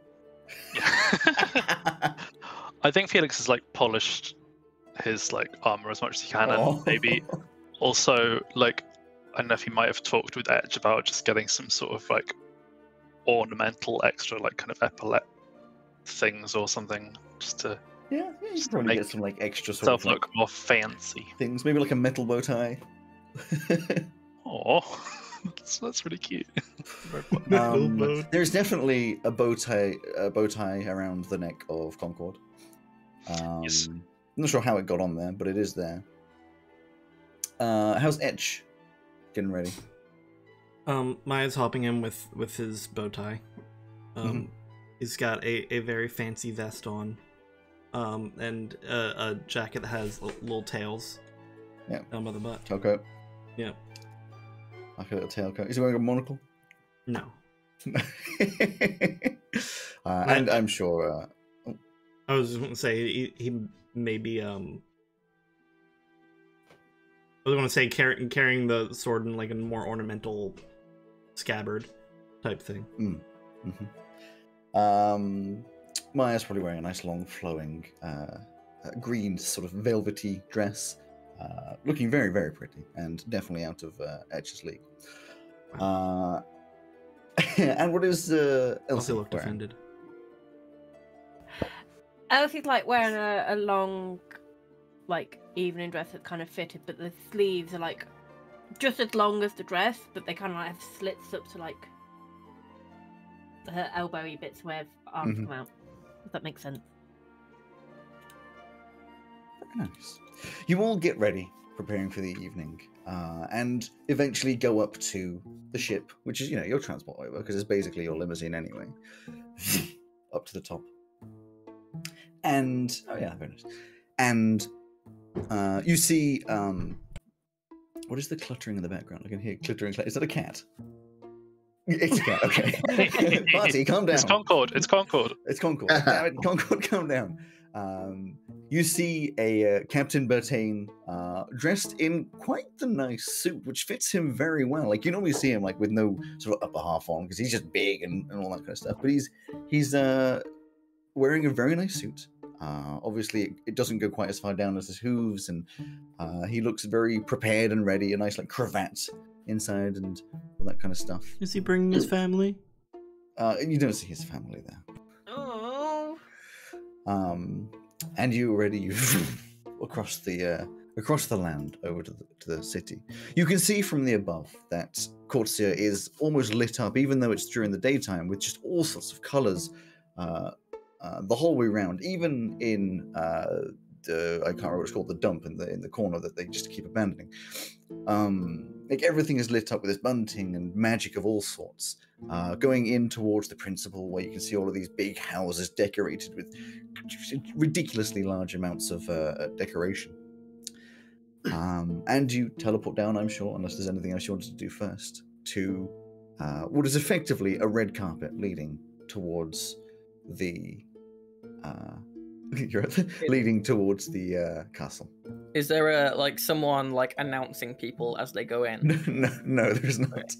I think Felix has like polished his like armor as much as he can, and maybe also like I don't know if he might have talked with Edge about just getting some sort of like ornamental extra like kind of epaulet things or something just to you can probably get some like extra sort self of look more fancy things, maybe like a metal bow tie. Oh, that's really cute. There's definitely a bow tie around the neck of Concord. Yes. I'm not sure how it got on there, but it is there. How's Etch getting ready? Maya's helping him with his bow tie. He's got a very fancy vest on, and a jacket that has little tails. Yeah. Down by the butt. Tailcoat. Yeah. Like a little tailcoat. Is he wearing a monocle? No. And I'm sure. I was going to say he may be. I was going to say carrying the sword in like a more ornamental scabbard type thing. Maya's probably wearing a nice long flowing green sort of velvety dress, looking very, very pretty, and definitely out of Etch's league. And what is Elsie looked wearing? offended. Elsie's like wearing a long, like evening dress that's kind of fitted, but the sleeves are like just as long as the dress, but they kind of like have slits up to like her elbowy bits where arms come out. If that makes sense. Very nice. You all get ready, preparing for the evening, and eventually go up to the ship, which is your transport over, because it's basically your limousine anyway. Up to the top. And very nice. And you see what is the cluttering in the background? I can hear clittering. Is that a cat? It's a cat. Okay. Barty, calm down. It's Concord. It's Concord. It's Concord. Damn it, Concord, calm down. You see a Captain Bertain dressed in quite the nice suit, which fits him very well. Like you normally see him like with no sort of upper half on because he's just big and all that kind of stuff. But he's wearing a very nice suit. Obviously, it doesn't go quite as far down as his hooves, and he looks very prepared and ready. A nice like cravat inside and all that kind of stuff. Is he bringing his family? You don't see his family there. Oh. And you already across the land over to the city. You can see from the above that Corsia is almost lit up, even though it's during the daytime, with just all sorts of colors. The whole way around, even in I can't remember what it's called, the dump in the corner that they just keep abandoning. Like everything is lit up with this bunting and magic of all sorts. Going in towards the principal, where you can see all of these big houses decorated with ridiculously large amounts of decoration. And you teleport down, I'm sure, unless there's anything else you wanted to do first, to what is effectively a red carpet leading towards the leading towards the castle. Is there someone like announcing people as they go in? No, there's not.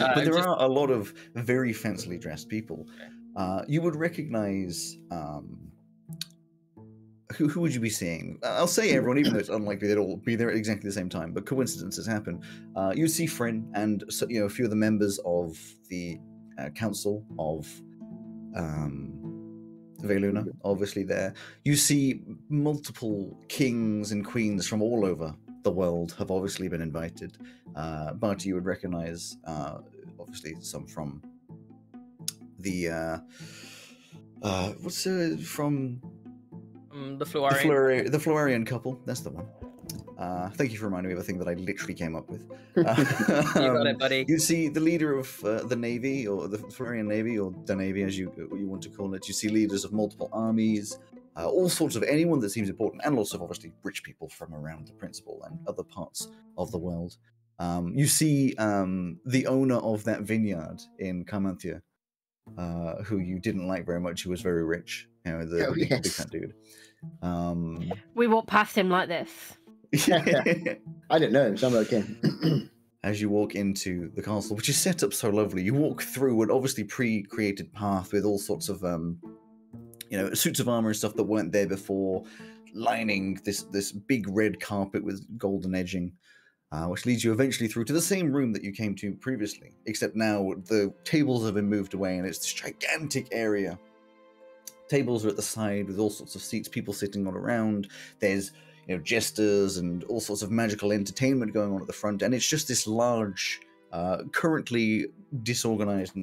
Okay. But there are a lot of very fancily dressed people. You would recognize who would you be seeing? I'll say everyone, even though it's unlikely they'd all be there at exactly the same time. But coincidences happen. You see Fryn and a few of the members of the council of Veluna, obviously there. You see multiple kings and queens from all over the world have obviously been invited. But you would recognize, obviously, some from the from The Fluarian. the Florian couple. That's the one. Thank you for reminding me of a thing that I literally came up with. You got it, buddy. You see the leader of the Navy, or the Florian Navy, or the Navy as you want to call it. You see leaders of multiple armies, all sorts of anyone that seems important, and lots of obviously rich people from around the Principal and other parts of the world. You see the owner of that vineyard in Carmanthia, who you didn't like very much, who was very rich. You know, the big fat dude. We walk past him like this. I don't know him, so I'm okay. As you walk into the castle, which is set up so lovely, you walk through an obviously pre-created path with all sorts of, suits of armor and stuff that weren't there before, lining this big red carpet with golden edging, which leads you eventually through to the same room that you came to previously, except now the tables have been moved away and it's this gigantic area. Tables are at the side with all sorts of seats, people sitting all around. There's jesters and all sorts of magical entertainment going on at the front, and it's just this large, currently disorganized,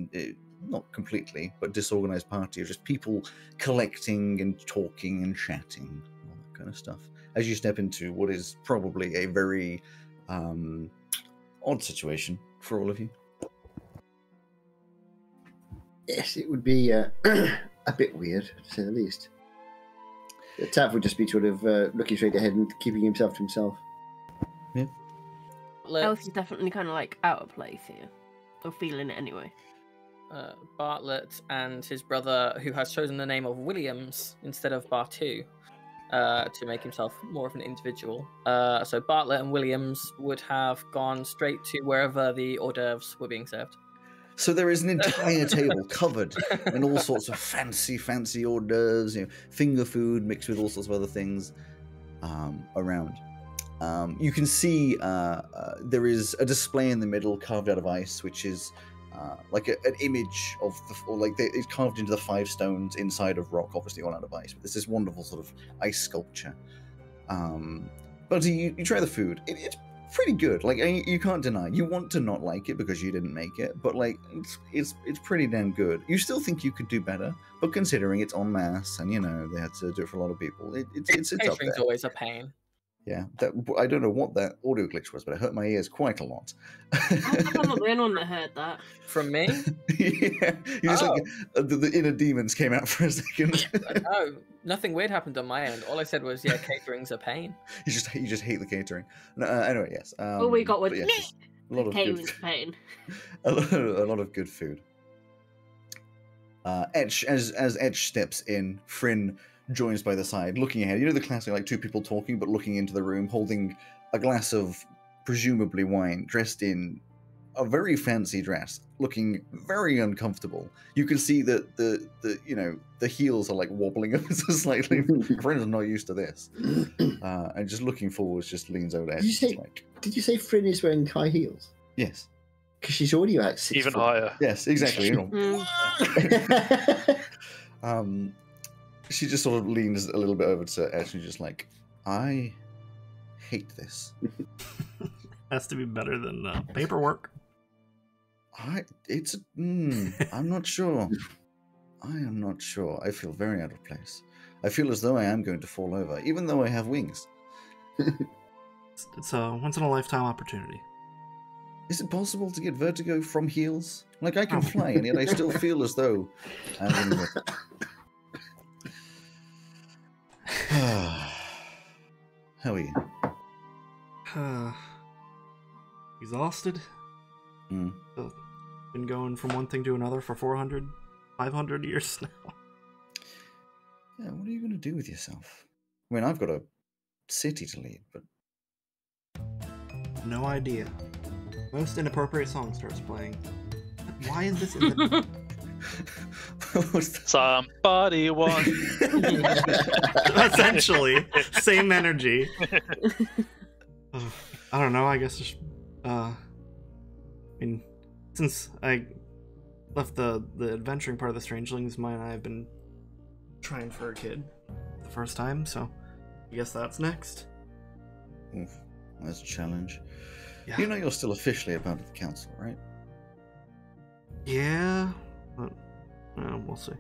not completely, but disorganized party of just people collecting and talking and chatting, all that kind of stuff. As you step into what is probably a very odd situation for all of you. Yes, it would be a bit weird, to say the least. Tav would just be sort of looking straight ahead and keeping himself to himself. Yeah. Elf is definitely kind of like out of place here. Or feeling it anyway. Bartlett and his brother, who has chosen the name of Williams instead of Bartu, to make himself more of an individual. So Bartlett and Williams would have gone straight to wherever the hors d'oeuvres were being served. So there is an entire table covered in all sorts of fancy hors d'oeuvres, finger food mixed with all sorts of other things around. You can see there is a display in the middle carved out of ice, which is like an image of it's carved into the 5 stones inside of rock, obviously all out of ice. But there's this wonderful sort of ice sculpture. But you try the food. It's pretty good. Like, you can't deny. You want to not like it because you didn't make it, but like it's pretty damn good. You still think you could do better, but considering it's en masse and they had to do it for a lot of people, it's up Catering's there. always a pain. Yeah, I don't know what that audio glitch was, but it hurt my ears quite a lot. I'm not the only one that heard that. From me? Yeah, you just like the inner demons came out for a second. No, nothing weird happened on my end. All I said was, yeah, catering's a pain. You just hate the catering. No, anyway, yes. All we got was yes, a lot of catering's pain. a lot of good food. Etch as Etch steps in, Fryn joins by the side, looking ahead. The classic, like, 2 people talking, but looking into the room, holding a glass of presumably wine, dressed in a very fancy dress, looking very uncomfortable. You can see that the heels are like wobbling ever so slightly. Fryn's not used to this, and just looking forwards, just leans over. Did you say Fryn is wearing high heels? Yes, because she's already about 6 Even foot. higher. Yes, exactly. She just sort of leans a little bit over to Ash and just like, I hate this. Has to be better than paperwork. I'm not sure. I am not sure. I feel very out of place. I feel as though I am going to fall over, even though I have wings. It's a once-in-a-lifetime opportunity. Is it possible to get vertigo from heels? Like, I can fly, and yet I still feel as though I'm in the... How are you? Exhausted. Mm. Been going from one thing to another for 400, 500 years now. Yeah, what are you going to do with yourself? I mean, I've got a city to lead, but... No idea. Most inappropriate song starts playing. Why is this in the... Somebody once. Essentially, same energy. I don't know. I guess just, I mean, since I left the adventuring part of the Strangelings, I have been trying for a kid the first time, so I guess that's next. Oof, that's a challenge. Yeah. You know you're still officially a part of the council, right? Yeah, but we'll see.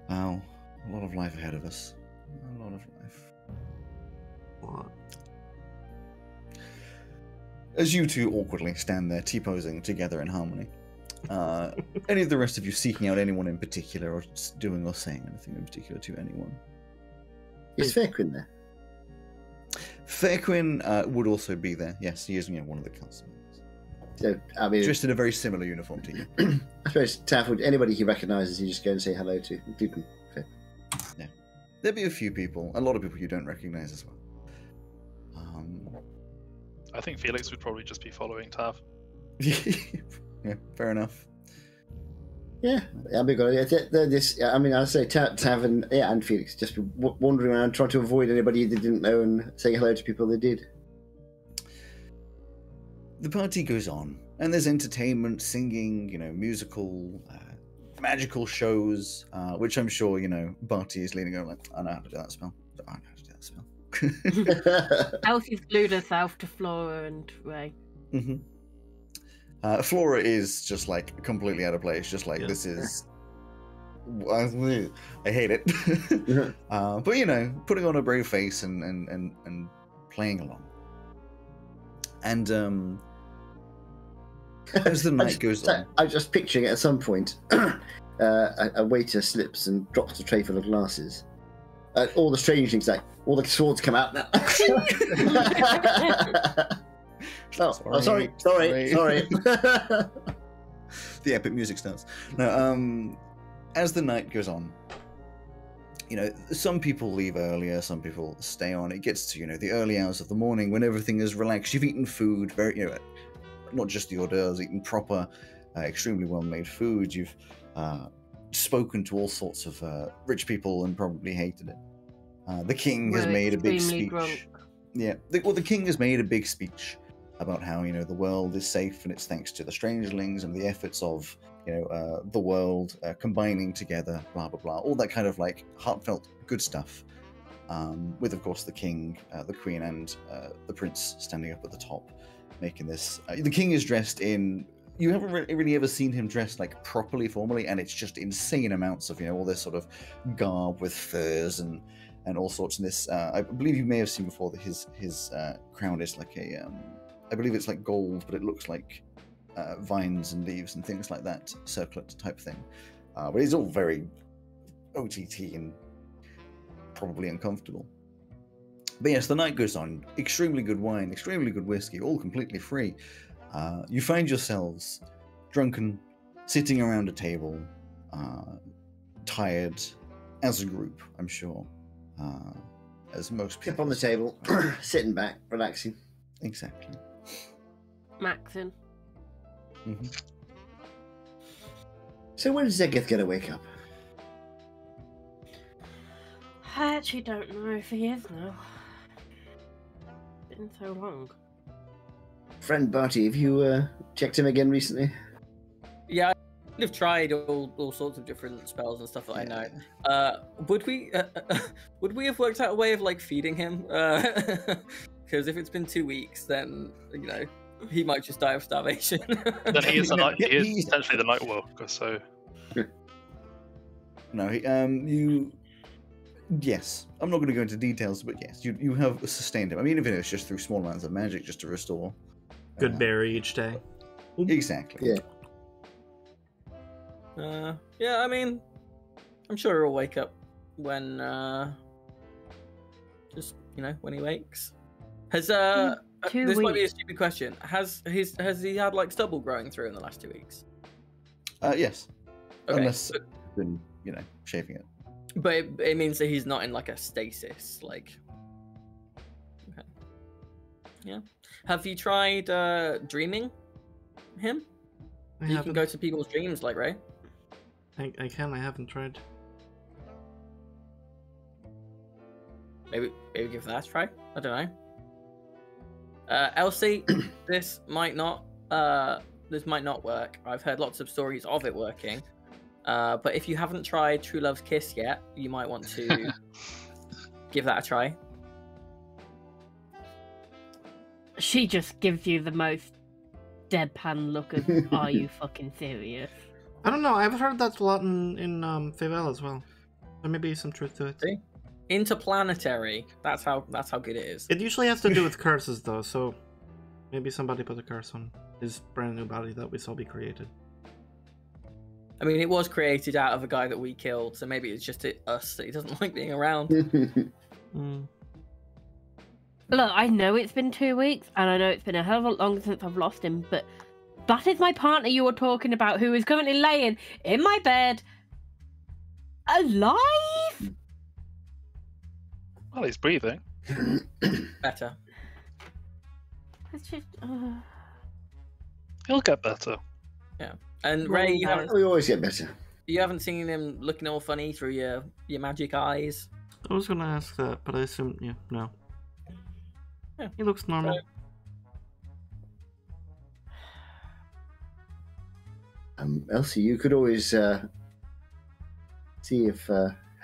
Wow, a lot of life ahead of us. A lot of life. What? As you two awkwardly stand there T-posing together in harmony, any of the rest of you seeking out anyone in particular, or just doing or saying anything in particular to anyone? Is Fairquin there? Fairquin would also be there. Yes, he is one of the council members. So, I mean, Dressed in a very similar uniform to you. I suppose Taff, would anybody he recognises, you just go and say hello to, including Fair. Yeah, there'd be a few people, a lot of people you don't recognise as well. I think Felix would probably just be following Tav. Yeah, fair enough. Yeah, I mean, I mean, I'd say Tav and Felix just be wandering around trying to avoid anybody they didn't know and saying hello to people they did. The party goes on, and there's entertainment, singing, musical, magical shows, which I'm sure, Barty is leaning over like, I know how to do that spell. I know how to do that spell. Elsie's glued herself to Flora and Ray. Mm-hmm. Flora is just like completely out of place, just like this is. I hate it. But putting on a brave face and playing along. And as the night goes on, I'm just picturing it at some point. A waiter slips and drops a tray full of glasses. All the strange things, like all the swords come out now. Sorry. The epic music starts. Now, as the night goes on, some people leave earlier, some people stay on. It gets to, the early hours of the morning when everything is relaxed. You've eaten food, very, not just the hors d'oeuvres, eaten proper, extremely well-made food. You've spoken to all sorts of rich people and probably hated it. The king has made a big speech. Drunk. Yeah, the king has made a big speech about how the world is safe, and it's thanks to the strangelings and the efforts of the world combining together, blah blah blah, all that kind of like heartfelt good stuff. With of course the king, the queen, and the prince standing up at the top, making this. The king is dressed in. You haven't really ever seen him dressed like properly formally, and it's just insane amounts of all this sort of garb with furs and all sorts. And this, I believe you may have seen before that his crown is like a, I believe it's like gold, but it looks like vines and leaves and things like that, circlet type thing. But it's all very OTT and probably uncomfortable. But yes, the night goes on. Extremely good wine, extremely good whiskey, all completely free. You find yourselves drunken, sitting around a table, tired, as a group, I'm sure. As most people. Tip on the table, sitting back, relaxing. Exactly. Maxon. Mm-hmm. So when does Zegeth get to wake up? I actually don't know if he is now. Been so long. Friend Barty, have you checked him again recently? Yeah, I've tried all sorts of different spells and stuff that I know. Would we have worked out a way of like feeding him? Because if it's been 2 weeks, then he might just die of starvation. Then he is essentially the night walker. So no, you. Yes, I'm not going to go into details, but yes, you have sustained him. I mean, even if it's just through small amounts of magic, just to restore. Good berry each day. Exactly. Yeah. Yeah, I mean, I'm sure he'll wake up when, just when he wakes. Has this might be a stupid question. Has he had like stubble growing through in the last 2 weeks? Yes. Okay. Unless been shaving it. But it means that he's not in like a stasis, like. Okay. Yeah. Have you tried dreaming him? You can go to people's dreams, like Ray. I can. I haven't tried. Maybe give that a try. I don't know. Elsie, this might not work. I've heard lots of stories of it working. But if you haven't tried True Love's Kiss yet, you might want to give that a try. She just gives you the most deadpan look of, are you fucking serious? I don't know. I've heard that a lot in Favela as well. There may be some truth to it. See? Interplanetary. That's how good it is. It usually has to do with curses, though. So maybe somebody put a curse on his brand new body that we saw be created. I mean, it was created out of a guy that we killed, so maybe it's just us that he doesn't like being around. Look, I know it's been 2 weeks, and I know it's been a hell of a lot longer since I've lost him, but that is my partner you were talking about, who is currently laying in my bed, alive? Well, he's breathing. Better. It's just... He'll get better. Yeah. And Ray, We always get better. you haven't seen him looking all funny through your magic eyes? I was gonna ask that, but I assume, no. Yeah. He looks normal. Elsie, you could always see if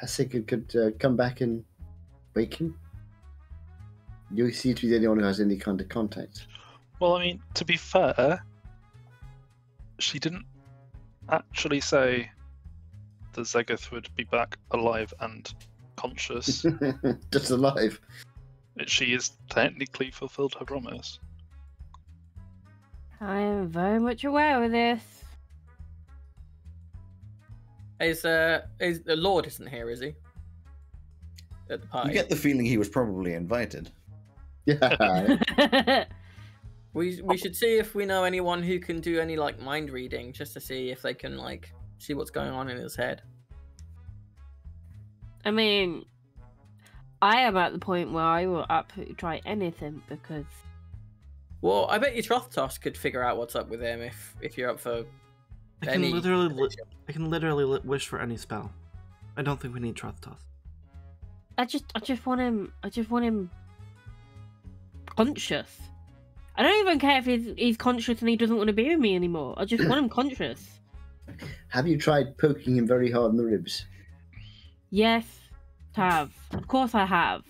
Hasek could come back and wake him. You seem to be the only one who has any kind of contact. Well, I mean, to be fair, she didn't actually say the Zeggoth would be back alive and conscious. Just alive. She has technically fulfilled her promise. I am very much aware of this. Is the Lord isn't here, is he? At the party. You get the feeling he was probably invited. Yeah. We should see if we know anyone who can do any like mind reading, just to see if they can like see what's going on in his head. I mean, I am at the point where I will absolutely try anything because... Well, I bet you Trothtos could figure out what's up with him if you're up for I can literally wish for any spell. I don't think we need Trothtos. I just want him conscious. I don't even care if he's conscious and he doesn't want to be with me anymore. I just want him conscious. Have you tried poking him very hard in the ribs? Yes, have. Of course I have.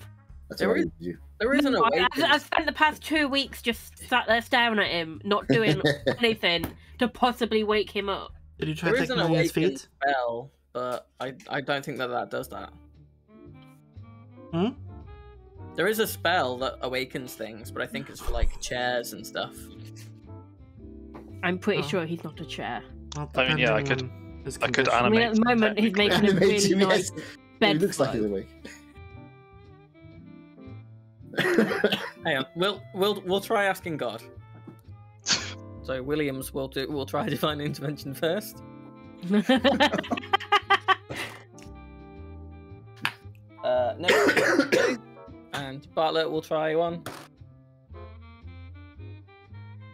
That's There what is- I do. There isn't a way. I've spent the past 2 weeks just sat there staring at him, not doing anything to possibly wake him up. Did you try There is taking an on his awaken feet? spell, but I don't think that does that. Hmm? There is a spell that awakens things, but I think it's for like chairs and stuff. I'm pretty Oh. sure he's not a chair. Well, I mean, yeah, I depending on his I could condition. I mean, at the Animate moment he's technically. making a Animate really him, nice yes. bed He looks like he's flow. awake. Hang on, we'll try asking God. So Williams, we'll try divine intervention first. No. And Bartlett will try one.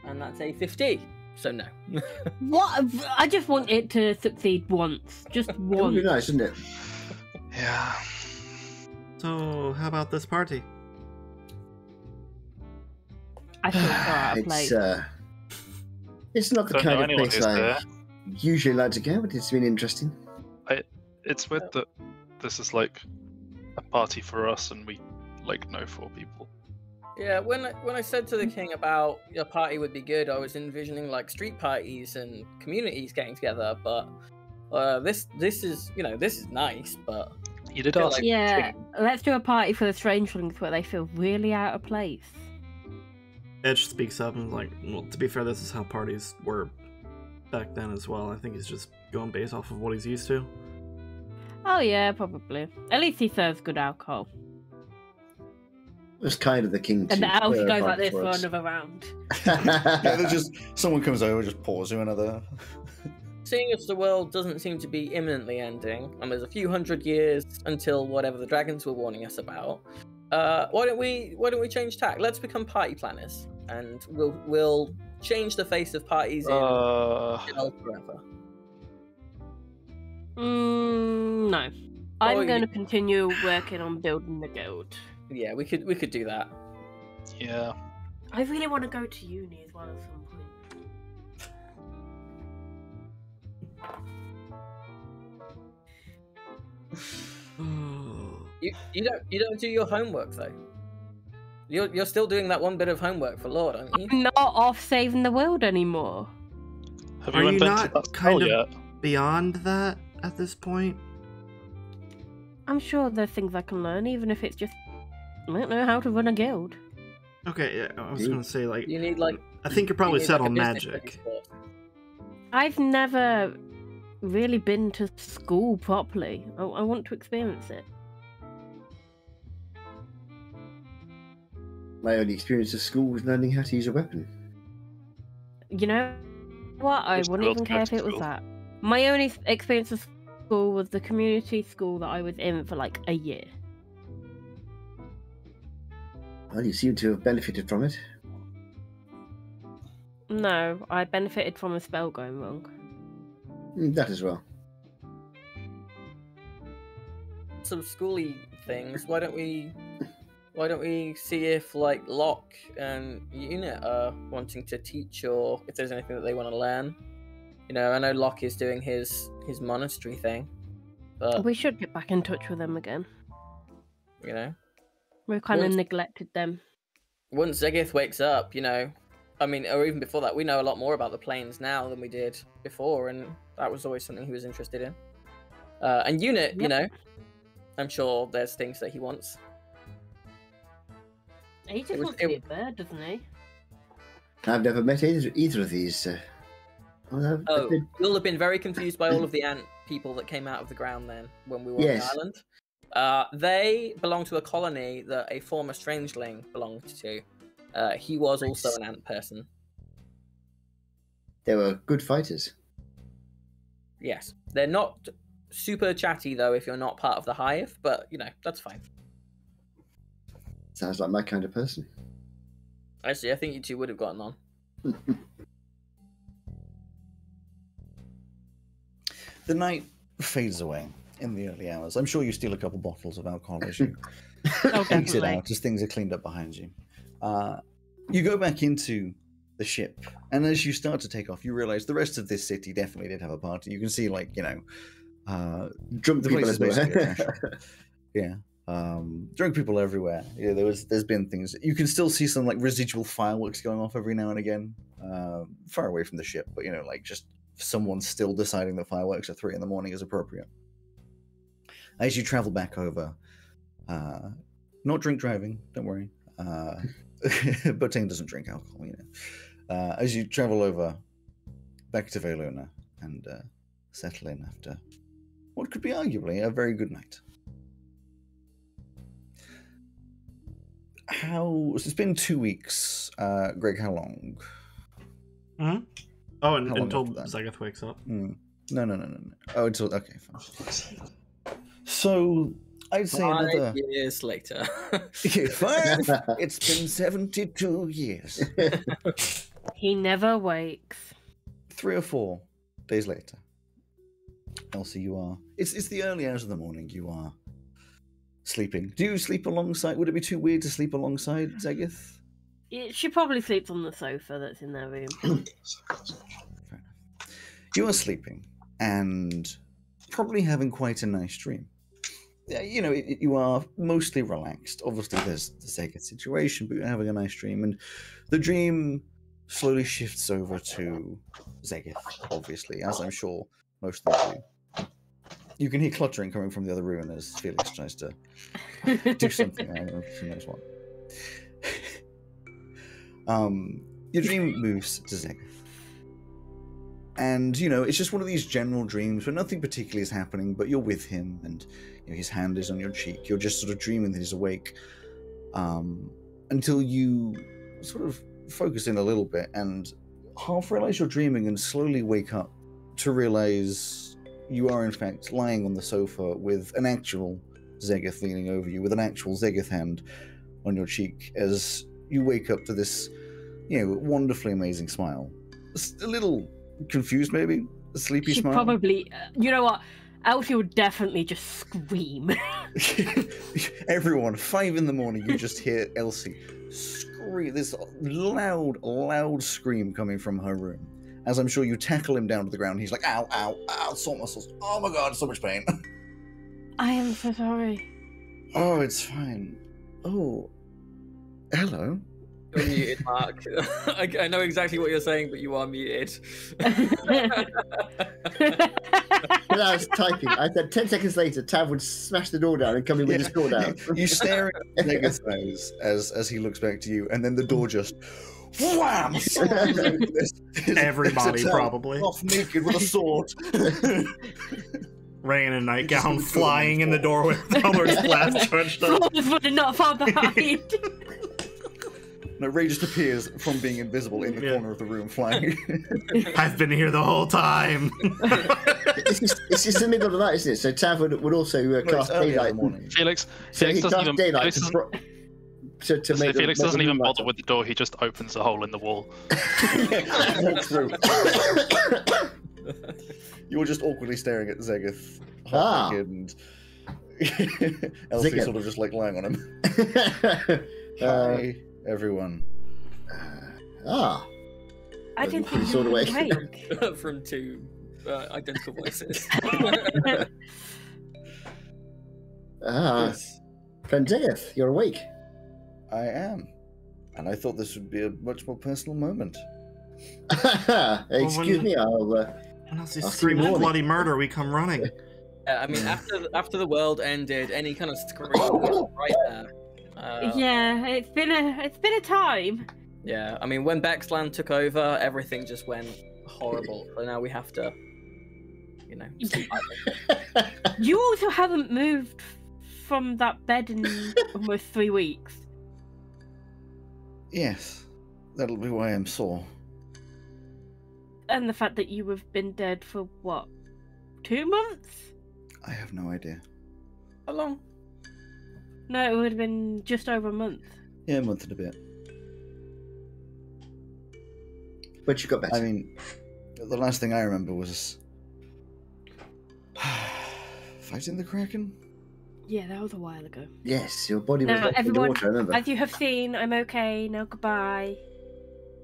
And that's a 50. So no. What? I just want it to succeed once. Just It would be once. nice, wouldn't it? Yeah. So, how about this party? I feel so out of place. It's not the Don't know kind of anyone place who's I there. usually like to go, but it's been interesting. It's weird that this is like a party for us and we like know 4 people. Yeah, when I said to the king about a party would be good, I was envisioning like street parties and communities getting together. But this is this is nice, but You did feel ask. like- Yeah, let's do a party for the strangelings where they feel really out of place. Edge speaks up and is like, well, to be fair, this is how parties were back then as well. I think he's just going based off of what he's used to. Oh yeah, probably. At least he serves good alcohol. It was kind of the king to And the elf goes provide like this for for us. another round. Yeah, there's just someone comes over, just pours you another. seeing as the world doesn't seem to be imminently ending, and there's a few hundred years until whatever the dragons were warning us about, why don't we change tack? Let's become party planners, and we'll change the face of parties in forever. No. I'm going to continue working on building the guild. Yeah, we could do that. Yeah. I really want to go to uni as well at some point. You don't do your homework though. You're still doing that one bit of homework for Lord, aren't you? I'm not off saving the world anymore. Have Are you you invented not that kind spell of yet? beyond that at this point? I'm sure there's things I can learn, even if it's just I don't know how to run a guild. Okay, yeah, I was gonna say like You need like. I think you're you probably need, set like, a on business magic. studies course. I've never really been to school properly. I want to experience it. My only experience at school was learning how to use a weapon. You know what? I Just wouldn't go even to care if it was school. that. My only experience of school was the community school that I was in for like a year. Well, you seem to have benefited from it. No, I benefited from a spell going wrong. That as well. Some schooly things. Why don't we see if like Locke and Unit are wanting to teach, or if there's anything that they want to learn? You know, I know Locke is doing his monastery thing, but We should get back in touch with them again. you know, We've kind of Once- neglected them. once Zegith wakes up, you know, I mean, or even before that, we know a lot more about the planes now than we did before, and that was always something he was interested in. And Unit, you Yep. know, I'm sure there's things that he wants. He just was- wants to be a bird, doesn't he? I've never met either of these. Well, Oh, you'll have been very confused by all of the ant people that came out of the ground then when we were Yes. on the island. They belong to a colony that a former strangeling belonged to. He was also an ant person. they were good fighters. Yes. They're not super chatty though if you're not part of the hive, but you know, that's fine. Sounds like my kind of person. Actually, I think you two would have gotten on. The night fades away in the early hours. I'm sure you steal a couple bottles of alcohol as you Oh, exit definitely. out, as things are cleaned up behind you. You go back into the ship, and as you start to take off, you realize the rest of this city definitely did have a party. You can see, like, Drunk the people place is basically a everywhere. trash shop. Yeah. Drunk people everywhere. Yeah, there's been things. You can still see some like residual fireworks going off every now and again, far away from the ship, but like just someone still deciding that fireworks at 3 a.m. is appropriate. As you travel back over, not drink driving, don't worry. Botane doesn't drink alcohol, as you travel over back to Veluna and settle in after what could be arguably a very good night. So it's been 2 weeks. Greg, how long? Hmm? Oh, How long until after that? Zegith wakes up. No. Oh, until okay, fine. So I'd say 5 another. years later. 5? It's been 72 years. He never wakes. 3 or 4 days later. Elsie, you are. It's the early hours of the morning. You are sleeping. Do you sleep alongside? Would it be too weird to sleep alongside Zegith? She probably sleeps on the sofa that's in their room. Fair enough. You are sleeping and probably having quite a nice dream. Yeah, you are mostly relaxed. Obviously, there's the Zegith situation, but you're having a nice dream, and the dream slowly shifts over to Zegith, obviously, as I'm sure most of them do. You can hear cluttering coming from the other room as Felix tries to do something. I don't know if he knows what. Your dream moves to Zegith. And, it's just one of these general dreams where nothing particularly is happening, but you're with him, and his hand is on your cheek. You're just sort of dreaming that he's awake, until you sort of focus in a little bit and half realize you're dreaming and slowly wake up to realize you are, in fact, lying on the sofa with an actual Zegith leaning over you, with an actual Zegith hand on your cheek, as you wake up to this, wonderfully amazing smile. A little confused, maybe? A sleepy She smile? probably. You know what? Elsie would definitely just scream. Everyone, 5 a.m, you just hear Elsie scream, this loud scream coming from her room. As I'm sure you tackle him down to the ground, he's like, ow, ow, ow, sore muscles. Oh my god, so much pain. I am so sorry. Oh, it's fine. Oh, hello. You're muted, Mark. I know exactly what you're saying, but you are muted. When I was typing, I said 10 seconds later, Tav would smash the door down and come in with his sword out. You stare at Nega's face as he looks back to you, and then the door just wham! Everybody probably. Off naked with a sword. Ray in a nightgown flying in the doorway with all her splash charged up. But not far behind. No, Ray just appears from being invisible in the corner of the room, flying. I've been here the whole time. It's just the middle of the night, isn't it? So Tav would also cast daylight. Felix Felix doesn't even. daylight Felix doesn't even bother with the door. He just opens a hole in the wall. Walk through. You're just awkwardly staring at Zegeth, and Elsie Zegeth. sort of just like lying on him. Hi, everyone. I didn't think Sort you of were way. awake. From two identical voices. Yes, Friend Zegeth, you're awake. I am. And I thought this would be a much more personal moment. Excuse me, When else he I'll see screams you bloody murder, we come running. I mean, after the world ended, any kind of scream was right there. Yeah, it's been a time. Yeah, I mean, when Bexland took over, everything just went horrible. So now we have to, sleep lightly. You also haven't moved from that bed in almost 3 weeks. Yes, that'll be why I'm sore. And the fact that you have been dead for, what, 2 months? I have no idea. How long? No, it would have been just over a month. Yeah, a month and a bit. But you got better. I mean, the last thing I remember was fighting the Kraken. Yeah, that was a while ago. Yes, your body was Now, locked in the everyone, water, I remember. as you have seen, I'm okay. Now, goodbye.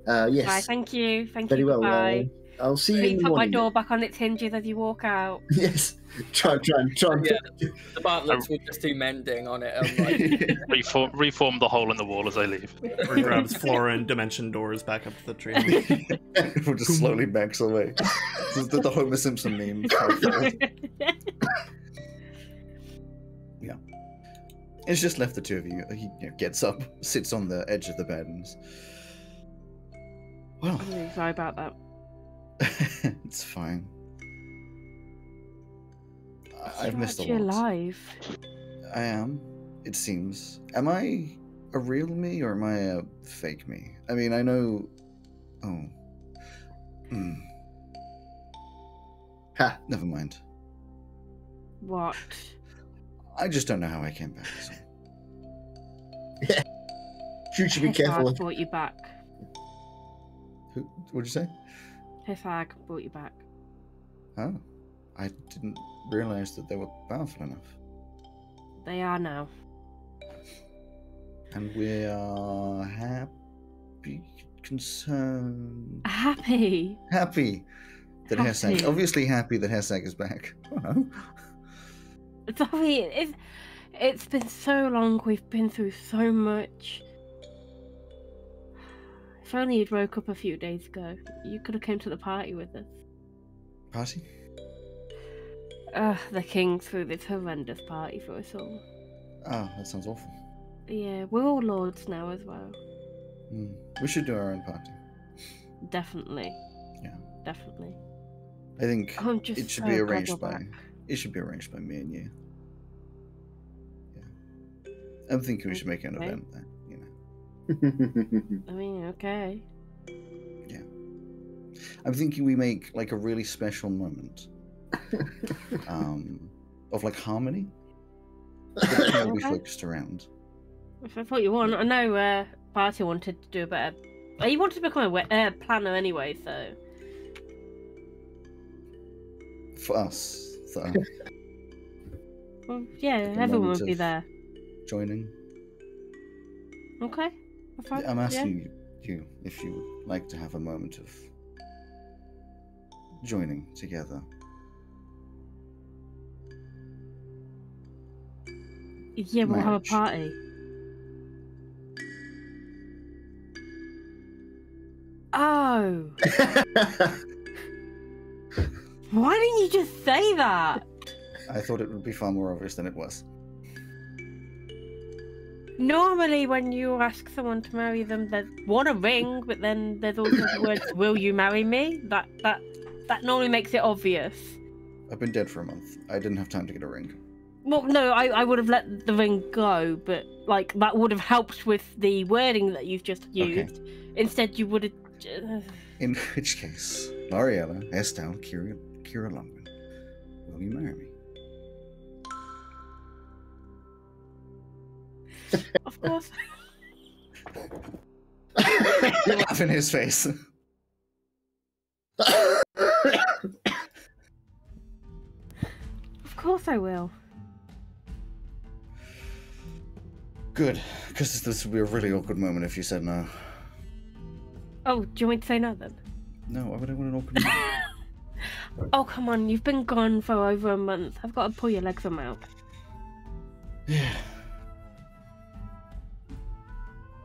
Yes. Bye, thank you. Thank Very you, well. goodbye. I'll see you Please in the put my morning. door back on its hinges as you walk out. Yes. Try. Yeah, the Bartletts were just two mending on it. I'm like, Reform the hole in the wall as I leave. Or grabs Flora and dimension doors back up to the tree. Everyone just slowly backs away. This is the Homer Simpson meme. Yeah. It's just left the two of you. He gets up, sits on the edge of the bed, and... Well, I'm really sorry about that. it's fine. I've missed a You're lot. alive. I am, it seems. Am I a real me or am I a fake me? I mean, I know... Oh. Ha. Never mind. What? I just don't know how I came back. So. You should be careful. Hithag brought you back. What'd you say? Hithag brought you back. Oh. I didn't realize that they were powerful enough. They are now. And we are happy, concerned... Happy. Happy that Happy. Hessag... Obviously happy that Hessag is back. I don't know. Sorry, it's been so long. We've been through so much. If only you'd woke up a few days ago. You could have came to the party with us. Party? The king threw this horrendous party for us all. Oh, that sounds awful. Yeah, we're all lords now as well. We should do our own party. Definitely. Yeah. Definitely. I think I'm just it should so be glad arranged you're by... back. It should be arranged by me and you. Yeah. I'm thinking we should make an Okay. event then, you know. I mean, okay. Yeah. I'm thinking we make like a really special moment. Of like harmony. That will be Okay. focused around. If that's what you want, I know Party wanted to do a better. He wanted to become a planner anyway, so. For us. For us Well, yeah, At the everyone moment would be of- there. joining. Okay. That's fine. I'm Yeah. asking you if you would like to have a moment of joining together. Yeah, we'll have a marriage. party. Oh. Why didn't you just say that? I thought it would be far more obvious than it was. Normally, when you ask someone to marry them, there's one, a ring, but then there's also the words, will you marry me? That normally makes it obvious. I've been dead for a month. I didn't have time to get a ring. Well, no, I would have let the ring go, but, like, that would have helped with the wording that you've just used. Instead, you would have... In which case, Lariella, Estelle, Kira Lundgren, will you marry me? Of course. You laugh in his face. Of course I will. Good, because this would be a really awkward moment if you said no. Oh, do you want me to say no then? No, I wouldn't want an awkward moment. Oh, come on, you've been gone for over a month. I've got to pull your legs from out. Yeah.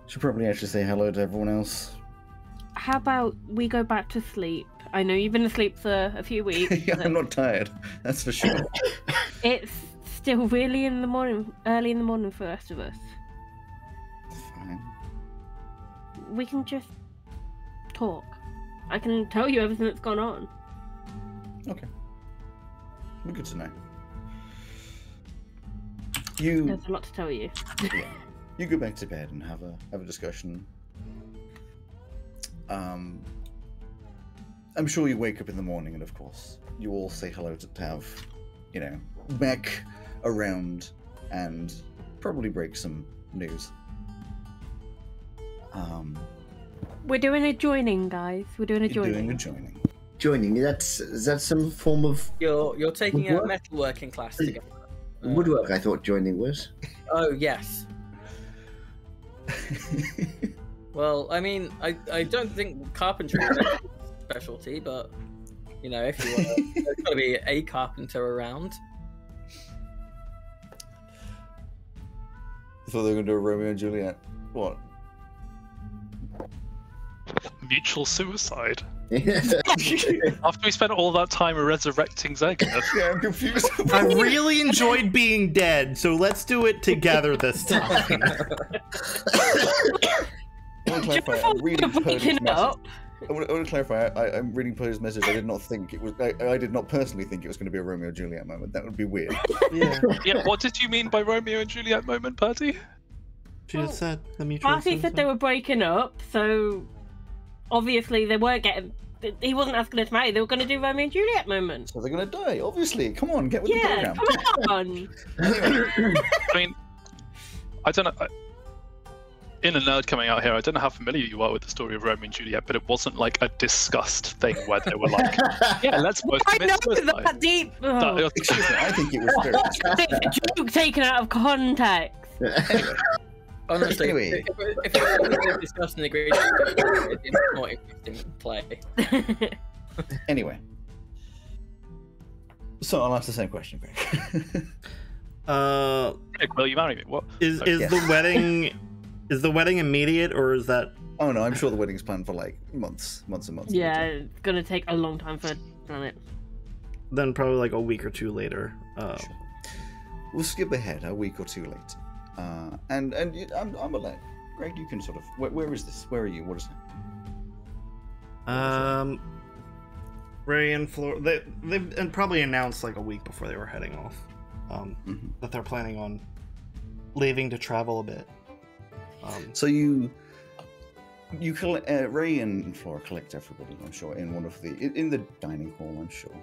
Should probably actually say hello to everyone else. How about we go back to sleep? I know you've been asleep for a few weeks. Yeah, but I'm not tired. That's for sure. It's still really in the morning, early in the morning for the rest of us. Fine. We can just talk. I can tell you everything that's gone on. Okay. Well, good to know. You There's a lot to tell you. yeah. You go back to bed and have a discussion. I'm sure you wake up in the morning and of course you all say hello to Tav, you know, back around and probably break some news. We're doing a joining, guys. We're doing a You're joining. doing a joining. Joining, is that some form of You're taking a Woodwork? metalworking class together. woodwork? I thought joining was. Oh yes. Well, I mean, I don't think carpentry is a specialty, but you know, if you want, there's got to be a carpenter around. I thought they were going to do a Romeo and Juliet. What? Mutual suicide. Yeah. After we spent all that time resurrecting Zegeth. Yeah, I'm confused. I really enjoyed being dead, so let's do it together this time. I want to clarify. I'm reading Purdy's Waking message. up. I want to clarify. I'm reading Purdy's message. I did not think it was. I did not personally think it was going to be a Romeo and Juliet moment. That would be weird. Yeah, Yeah, what did you mean by Romeo and Juliet moment, Purdy? she just said the mutual. Barty said they were breaking up, so obviously they weren't getting. He wasn't asking her to marry. They were going to do Romeo and Juliet moment. So they're going to die. Obviously. Come on, get with the Yeah, program. come on. Anyway, I mean, I don't know. In a nerd coming out here, I don't know how familiar you are with the story of Romeo and Juliet, but it wasn't like a discussed thing where they were like, "Yeah, let's both I commit know suicide." that deep. Oh. excuse me. I think it was spiritual. It's a joke taken out of context. Anyway, Honestly, Anyway. if it was discussed and agreed, it's more interesting play. anyway. So I'll ask the same question, Greg. Nick, will you marry me? What? Is Yes. the wedding immediate, or is that? Oh no, I'm sure the wedding's planned for like months and months. Yeah, it's going to take a long time for it. Then probably like a week or two later. Sure. We'll skip ahead a week or two later. I'm alone. Greg, you can sort of. Where is this? Where are you? What is it? Ray and Flor, they've probably announced like a week before they were heading off, that they're planning on leaving to travel a bit. So you Ray and Flora collect everybody, I'm sure, in one of in the dining hall, I'm sure.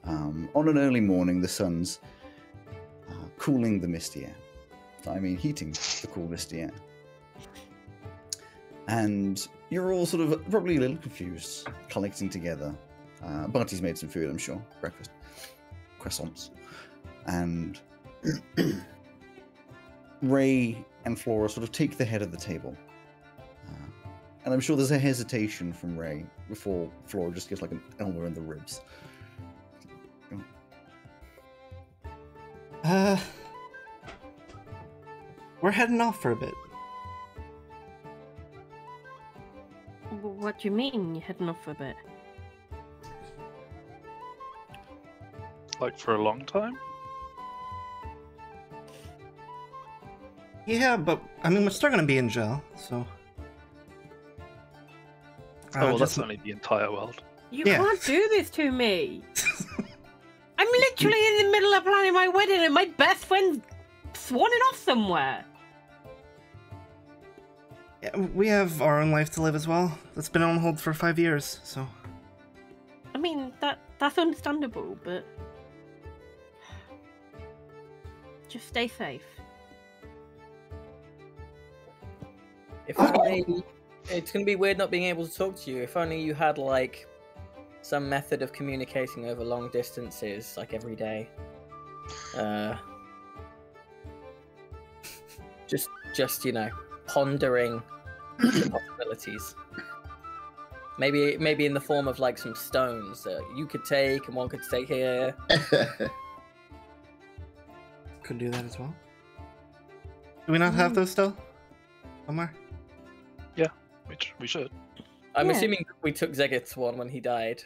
On an early morning, the sun's cooling the misty air. I mean, heating the cool misty air. And you're all sort of probably a little confused, collecting together. Barty's made some food, I'm sure. Breakfast. Croissants. And Ray and Flora sort of take the head of the table. And I'm sure there's a hesitation from Ray before Flora just gets like an elbow in the ribs. We're heading off for a bit. What do you mean you're heading off for a bit? Like for a long time? Yeah, but I mean, we're still gonna be in jail, so. Oh, well, just- that's only the entire world. You Yeah. can't do this to me. I'm literally in the middle of planning my wedding and my best friend's swanning off somewhere. Yeah, we have our own life to live as well. That's been on hold for 5 years, so. I mean, that's understandable, but just stay safe. If only it's gonna be weird not being able to talk to you. If only you had like some method of communicating over long distances, like every day. Just you know, pondering the possibilities. Maybe in the form of like some stones that you could take and one could stay here. Could do that as well. Do we not have those still? Somewhere? We should. I'm Yeah. assuming we took Zegeth's one when he died.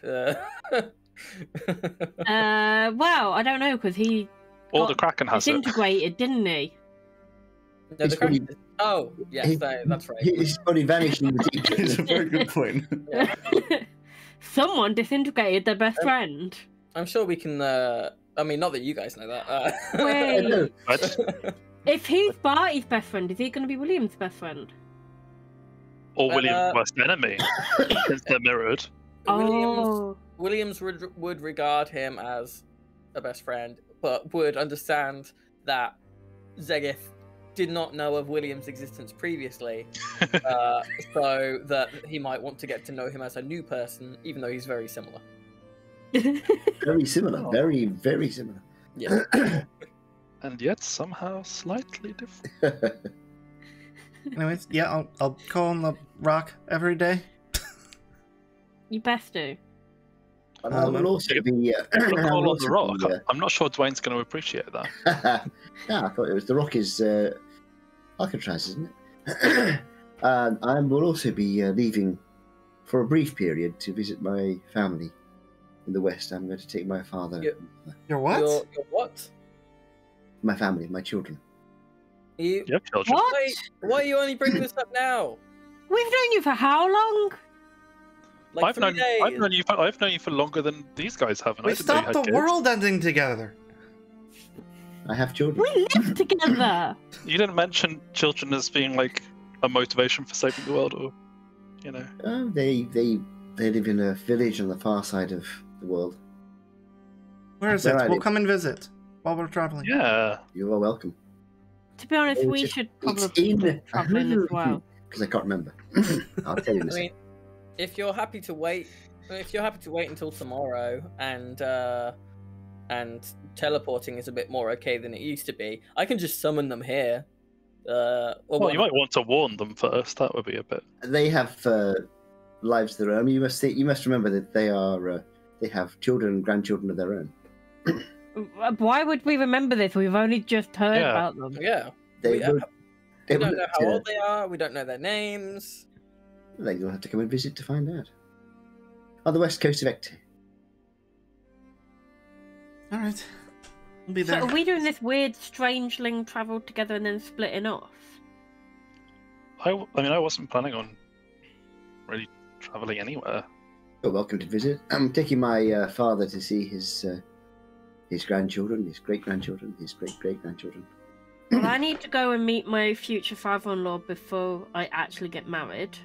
Well, I don't know because he Or got the Kraken has it. disintegrated, didn't he? No, the He's Kraken- probably- Oh, yes, that's right. His body vanished in the deep. It's a very good point. Someone disintegrated their best friend. I'm sure we can. I mean, not that you guys know that. Wait. No, What? If he's Barty's best friend, is he going to be William's best friend? Or William's Uh, worst enemy, since they're mirrored. Oh, Williams would regard him as a best friend, but would understand that Zegeth did not know of William's existence previously, so that he might want to get to know him as a new person, even though he's very similar. very similar. Oh. Very, very similar. Yeah. And yet somehow slightly different. Anyways, yeah, I'll call on the rock every day. you best do. And I will also be. Look I all will on the also rock. be, I'm not sure Dwayne's going to appreciate that. yeah, I thought it was the rock is Alcatraz, isn't it? I will also be leaving for a brief period to visit my family in the west. I'm going to take my father, Yeah. You're what? You're what? my family, my children. You? You have children. What? Why are you only bringing this up now? We've known you for how long? Like I've 3 known days. I've known you for longer than these guys have. And I We didn't know you stopped had the kids. world ending together. I have children. We live together. You didn't mention children as being like a motivation for saving the world, or you know. Oh, they live in a village on the far side of the world. Where is Where it? are We'll they? come and visit while we're traveling. Yeah. You are welcome. To be honest, It's we just- should it's probably in- be traveling as well. Because I can't remember. I'll tell you in a I second. mean, if you're happy to wait until tomorrow, and teleporting is a bit more okay than it used to be, I can just summon them here. Well, you might want to warn them first. That would be a bit. They have lives of their own. I mean, you must remember that they have children and grandchildren of their own. Why would we remember this? We've only just heard Yeah. about them. Yeah, They we will, we don't know how old they are. We don't know their names. They will have to come and visit to find out. On the west coast of Ecte. All right, we'll be So there. are we doing this weird strangeling travel together and then splitting off? I mean, I wasn't planning on really traveling anywhere. You're welcome to visit. I'm taking my father to see his grandchildren, his great-grandchildren, his great-great-grandchildren. Well, I need to go and meet my future father-in-law before I actually get married.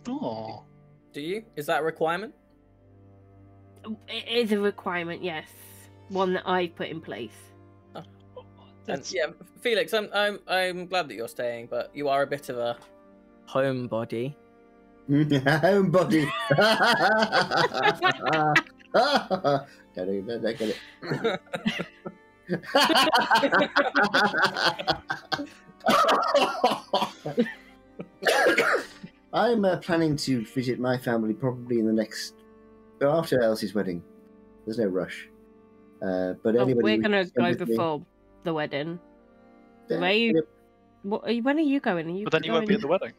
Oh. Do you? Is that a requirement? It is a requirement, yes. One that I put in place. And yeah, Felix, I'm glad that you're staying, but you are a bit of a homebody. Homebody. Don't get it. I'm planning to visit my family probably in the next after Elsie's wedding. There's no rush. But Oh, anybody we're gonna who's come go with me- before the wedding. Yeah, Where you? yep. When are you going? Are you But then you won't be at the wedding.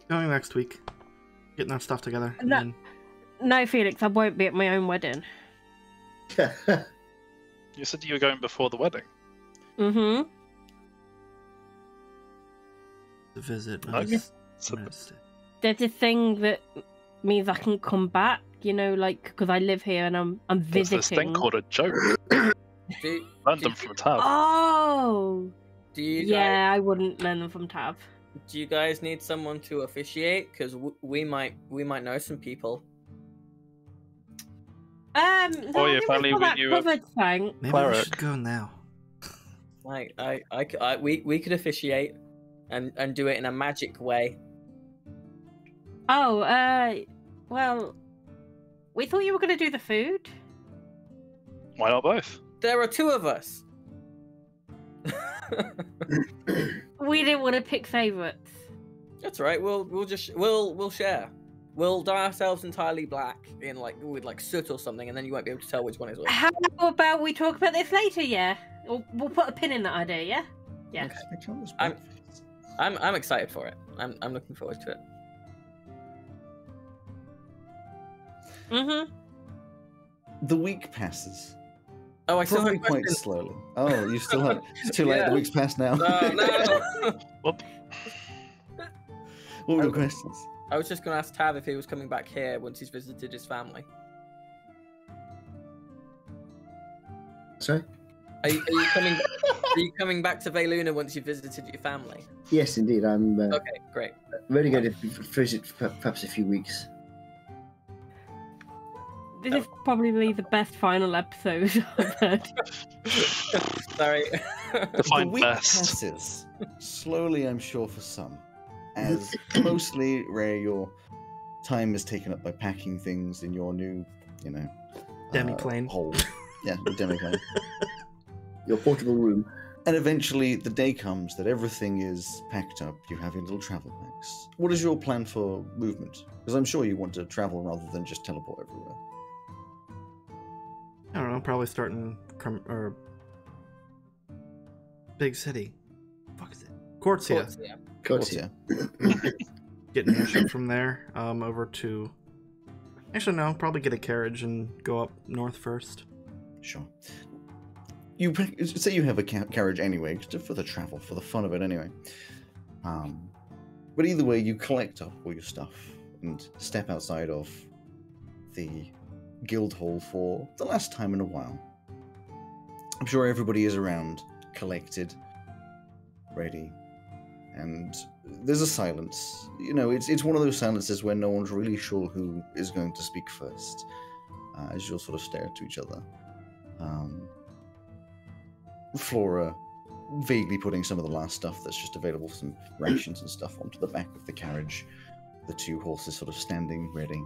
Going next week. Getting our stuff together. And No. then No, Felix, I won't be at my own wedding. You said you were going before the wedding. Mm-hmm. to visit. Okay. There's this thing that means I can come back, you know, like, because I live here and I'm There's visiting. this thing called a joke. Learned them from Tab. Oh! Do you Yeah, I wouldn't learn them from Tab. Do you guys need someone to officiate? Because we might know some people. No, Oh, yeah, I think finally we've got that we knew covered, thing. Maybe we Cleric. should go now. Like we could officiate and do it in a magic way. Oh, well, we thought you were going to do the food. Why not both? There are two of us. We didn't want to pick favourites. That's right. We'll share. We'll dye ourselves entirely black in with soot or something, and then you won't be able to tell which one is which. How about we talk about this later, yeah? We'll put a pin in that idea, yeah? Yeah. Okay. I'm excited for it. I'm looking forward to it. Mm-hmm. The week passes. Oh, I still Probably have quite questions. slowly. Oh, you still have. It's too late. Yeah. The week's passed now. No. Whoop. What were your questions? I was just going to ask Tav if he was coming back here once he's visited his family. Sorry? Are you coming? Are you coming back to Veluna once you've visited your family? Yes, indeed. I'm Okay, great. really going to visit for perhaps a few weeks. This is probably the best final episode I've heard. Sorry. Define The week best. passes slowly, I'm sure, for some, as mostly Ray, your time is taken up by packing things in your new, Demi-plane. hole. Yeah, the demi-plane. Your portable room. And eventually, the day comes that everything is packed up. You have your little travel packs. What is your plan for movement? Because I'm sure you want to travel rather than just teleport everywhere. I don't know, probably starting or big city. Fuck is it? Corsia. Corsia. Getting your ship from there over to. Actually, no. Probably get a carriage and go up north first. Sure. You say you have a carriage anyway, just for the travel, for the fun of it anyway. But either way, you collect up all your stuff and step outside of the guild hall for the last time in a while. I'm sure everybody is around, collected, ready, and there's a silence. It's one of those silences where no one's really sure who is going to speak first, as you'll sort of stare to each other. Flora vaguely putting some of the last stuff that's just available, some rations and stuff, onto the back of the carriage. The two horses sort of standing ready.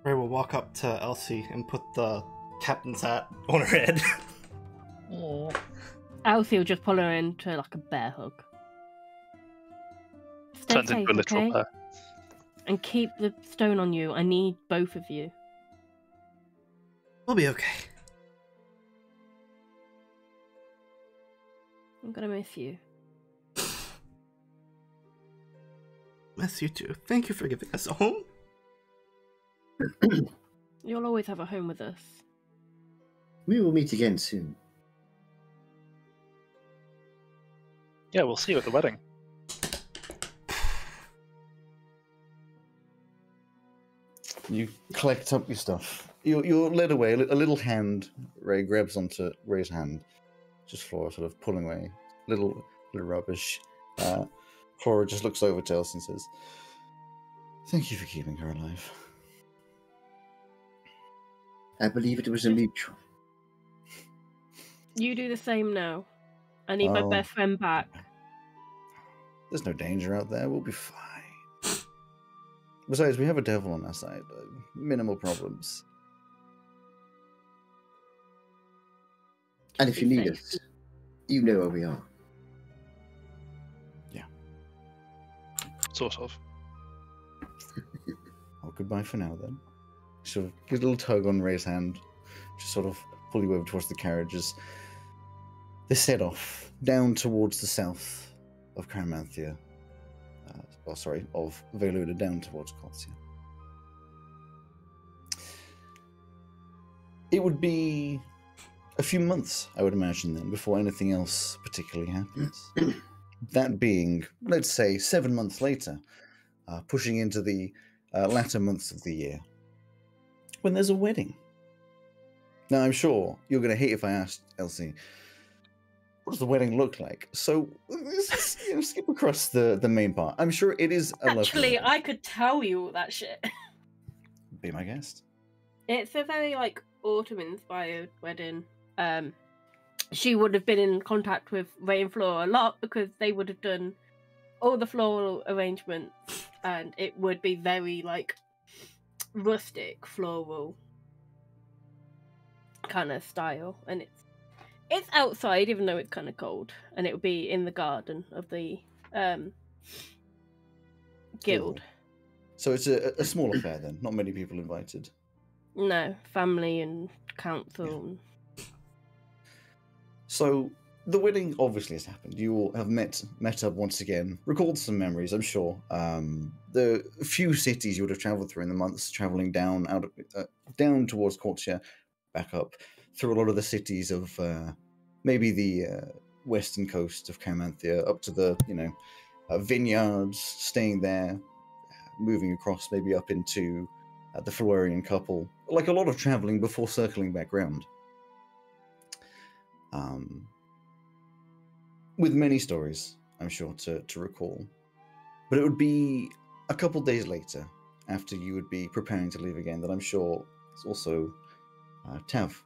Ray will walk up to Elsie and put the captain's hat on her head. Elsie will just pull her into like a bear hug. Stay Turns safe, into a literal okay? bear. And keep the stone on you. I need both of you. We'll be okay. I'm gonna miss you. Miss you too. Thank you for giving us a home. You'll always have a home with us. We will meet again soon. Yeah, we'll see you at the wedding. You collect up your stuff. You're led away. A little hand, Ray grabs onto Ray's hand. Just Flora sort of pulling away. Little rubbish. Flora just looks over to Elsie and says, "Thank you for keeping her alive." I believe it was a mutual. You do the same now. I need my Oh. best friend back. There's no danger out there. We'll be fine. Besides, we have a devil on our side. Minimal problems. And if you Be need safe. us, you know where we are. Sort of. Oh, goodbye for now, then. Sort of gives a little tug on Ray's hand, just sort of pull you over towards the carriages. They set off down towards the south of Caramanthia. Of Veluda down towards Cortia. It would be a few months, I would imagine, then, before anything else particularly happens. That being, let's say, 7 months later, pushing into the latter months of the year, when there's a wedding. Now, I'm sure you're going to hate if I asked Elsie, what does the wedding look like? So let's just, skip across the main part. I'm sure it is a lovely Actually, wedding. I could tell you all that shit. Be my guest. It's a very autumn-inspired wedding. She would have been in contact with Ray and Flora a lot because they would have done all the floral arrangements, and it would be very rustic, floral kind of style. And it's outside, even though it's kind of cold, and it would be in the garden of the guild. So it's a small affair then. Not many people invited. No, family and council. Yeah. So the wedding obviously has happened. You all have met up once again, recalled some memories, I'm sure. The few cities you would have travelled through in the months, travelling down towards Cortia, back up through a lot of the cities of maybe the western coast of Caramanthia, up to the vineyards, staying there, moving across maybe up into the Florian couple, like a lot of travelling before circling back round. With many stories, I'm sure, to recall. But it would be a couple days later, after you would be preparing to leave again, that I'm sure it's also Tav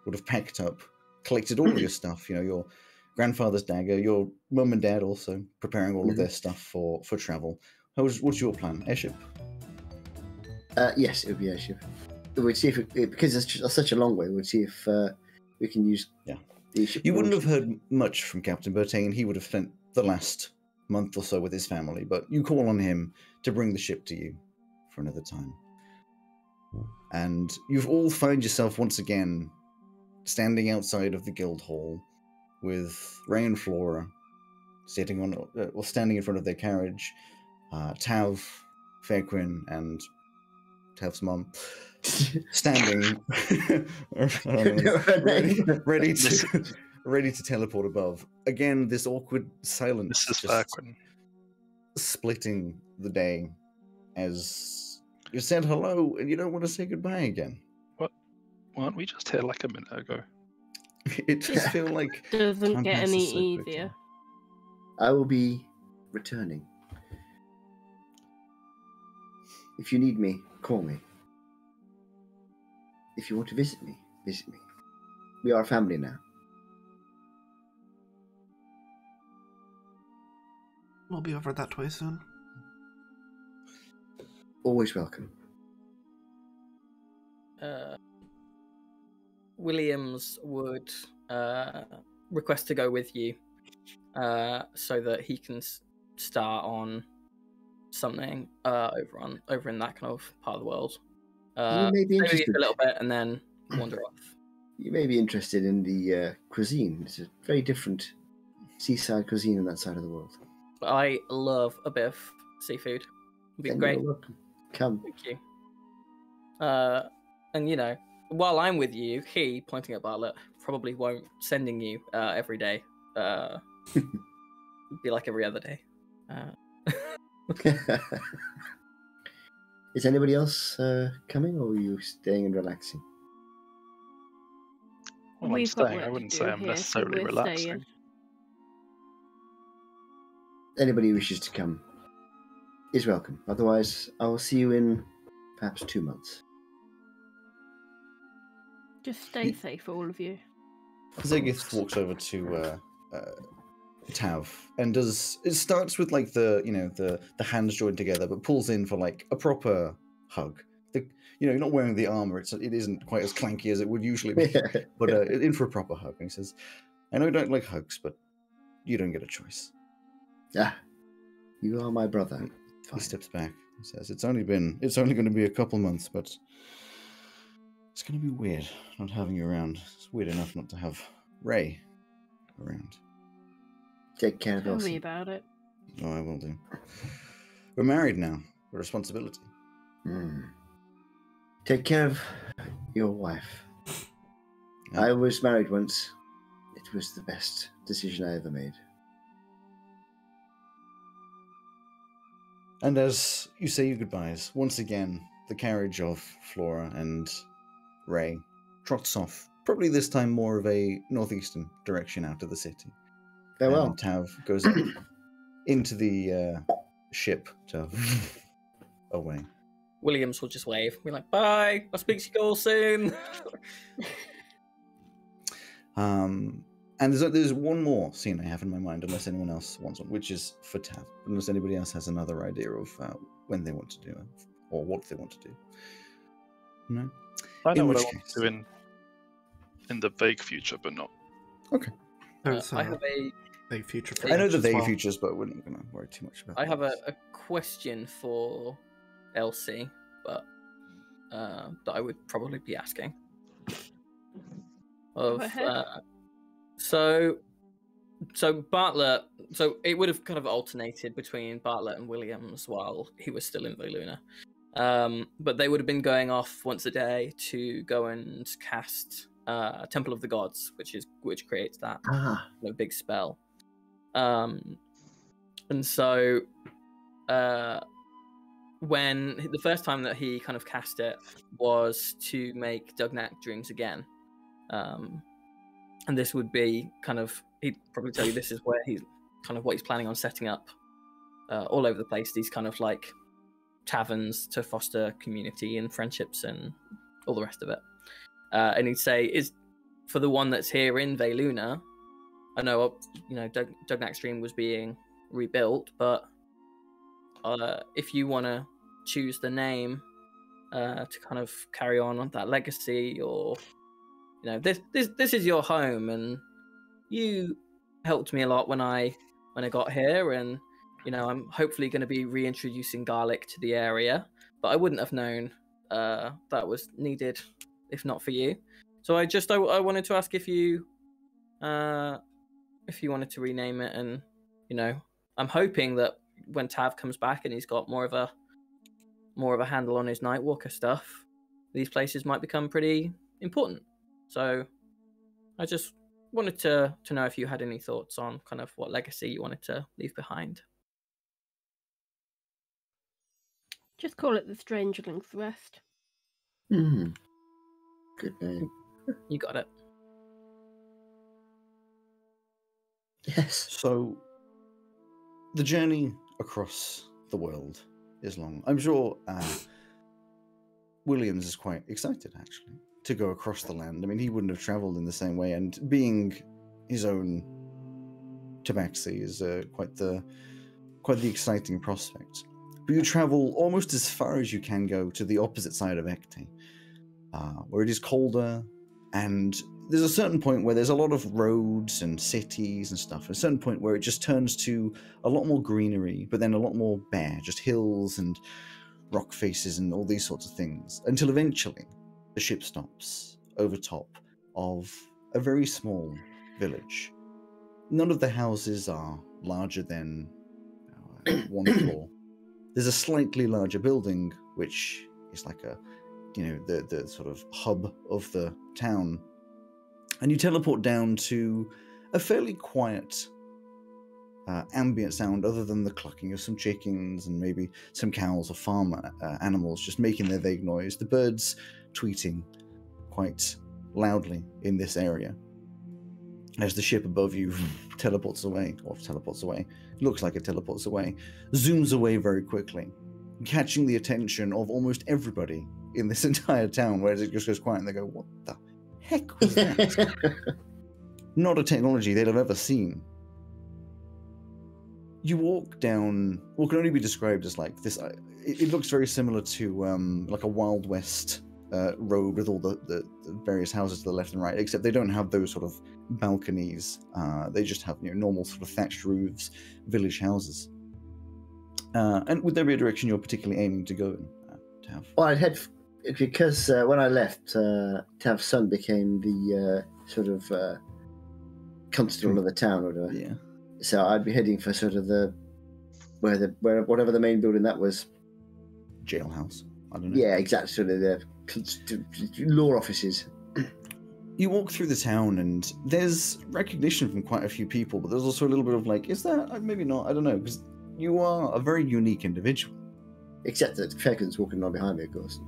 would have packed up, collected all of your stuff, your grandfather's dagger, your mum and dad also preparing all of their stuff for travel. What's your plan? Airship? Yes, it would be airship. We'd see if because it's such a long way. We'd see if we can use the ship. You wouldn't have heard much from Captain Bertain. He would have spent the last month or so with his family, but you call on him to bring the ship to you for another time. And you've all found yourself once again standing outside of the guild hall with Ray and Flora standing in front of their carriage. Tav, Fairquin, and Tav's mum standing ready to teleport above. Again, this awkward silence This is just Fairquin. splitting the day as you said hello and you don't want to say goodbye again. What? Weren't we just here like a minute ago? It just feels like Doesn't time get passes any so quickly. easier. I will be returning. If you need me, call me. If you want to visit me, visit me. We are a family now. We'll be over that way soon. Always welcome. Williams would request to go with you so that he can start on something over in that kind of part of the world. You may be Maybe interested. a little bit and then wander off. You may be interested in the cuisine. It's a very different seaside cuisine on that side of the world. I love a bit of seafood. It'd be Then great. you're welcome. Come. Thank you. And while I'm with you, he, pointing at Bartlett, probably won't sending you every day. It'd be like every other day. Is anybody else coming, or are you staying and relaxing? Well, I'm We've got staying. work I to wouldn't do say I'm here, so necessarily we're relaxing. staying. Anybody who wishes to come is welcome. Otherwise, I will see you in perhaps 2 months. Just stay safe, all of you. Zegith walks over to Tav and it starts with like the hands joined together, but pulls in for like a proper hug. You're not wearing the armor; it isn't quite as clanky as it would usually be, but in for a proper hug. And he says, "I know you don't like hugs, but you don't get a choice." Ah, you are my brother. He steps back and says, It's only going to be a couple months, but it's going to be weird not having you around. It's weird enough not to have Ray around. Take care of Tell Elsie. me about it. Oh, I will do. We're married now. A responsibility. Take care of your wife. Yeah. I was married once. It was the best decision I ever made. And as you say your goodbyes, once again, the carriage of Flora and Ray trots off, probably this time more of a northeastern direction out of the city. Farewell. And Tav goes up into the ship to away. Williams will just wave, be like, "Bye. I'll speak to you all soon." And there's one more scene I have in my mind, unless anyone else wants one, which is for Tav. Unless anybody else has another idea of when they want to do it, or what they want to do. No? I know In what I which want case- to do in the vague future, but not. Okay. There's I have a future. I know the as vague well. futures, but we're not going to worry too much about I have that. a question for Elsie, but that I would probably be asking. Go ahead. So Bartlett. So it would have kind of alternated between Bartlett and Williams while he was still in Veluna. But they would have been going off once a day to go and cast Temple of the Gods, which creates that big spell. And so when the first time that he kind of cast it was to make Dugnak dreams again. And this would be kind of, he'd probably tell you this is where he's kind of what he's planning on setting up all over the place, these kind of like taverns to foster community and friendships and all the rest of it. And he'd say, is for the one that's here in Veluna, I know, Dugnak's Dream was being rebuilt, but if you want to choose the name to kind of carry on that legacy, or this is your home, and you helped me a lot when I got here, and I'm hopefully going to be reintroducing garlic to the area, but I wouldn't have known that was needed if not for you. So I wanted to ask if you wanted to rename it, and I'm hoping that when Tav comes back and he's got more of a handle on his Nightwalker stuff, these places might become pretty important. So I just wanted to know if you had any thoughts on kind of what legacy you wanted to leave behind. Just call it the Strangeling's Rest. Good name. You got it. Yes. So, the journey across the world is long. I'm sure Williams is quite excited, actually, to go across the land. I mean, he wouldn't have travelled in the same way, and being his own tabaxi is quite the exciting prospect. But you travel almost as far as you can go to the opposite side of Ekte, where it is colder, and there's a certain point where there's a lot of roads and cities and stuff. At a certain point where it just turns to a lot more greenery, but then a lot more bare, just hills and rock faces and all these sorts of things, until eventually the ship stops over top of a very small village. None of the houses are larger than one floor. There's a slightly larger building, which is like the sort of hub of the town. And you teleport down to a fairly quiet ambient sound, other than the clucking of some chickens and maybe some cows or farm animals just making their vague noise. The birds tweeting quite loudly in this area as the ship above you teleports away, looks like it teleports away, zooms away very quickly, catching the attention of almost everybody in this entire town, where it just goes quiet and they go, what the heck was that? Not a technology they'd have ever seen. You walk down what can only be described as like this. It looks very similar to like a Wild West road with all the various houses to the left and right, except they don't have those sort of balconies. They just have normal sort of thatched roofs, village houses. And would there be a direction you're particularly aiming to go in, Tav? Well, I'd head because when I left, Tav's son became the sort of constable of the town or whatever. Yeah. So I'd be heading for sort of whatever the main building that was. Jailhouse. I don't know. Yeah, exactly. Sort of the law offices. You walk through the town and there's recognition from quite a few people, but there's also a little bit of like, is that? Maybe not, I don't know, because you are a very unique individual. Except that Fecken's walking on behind me, of course.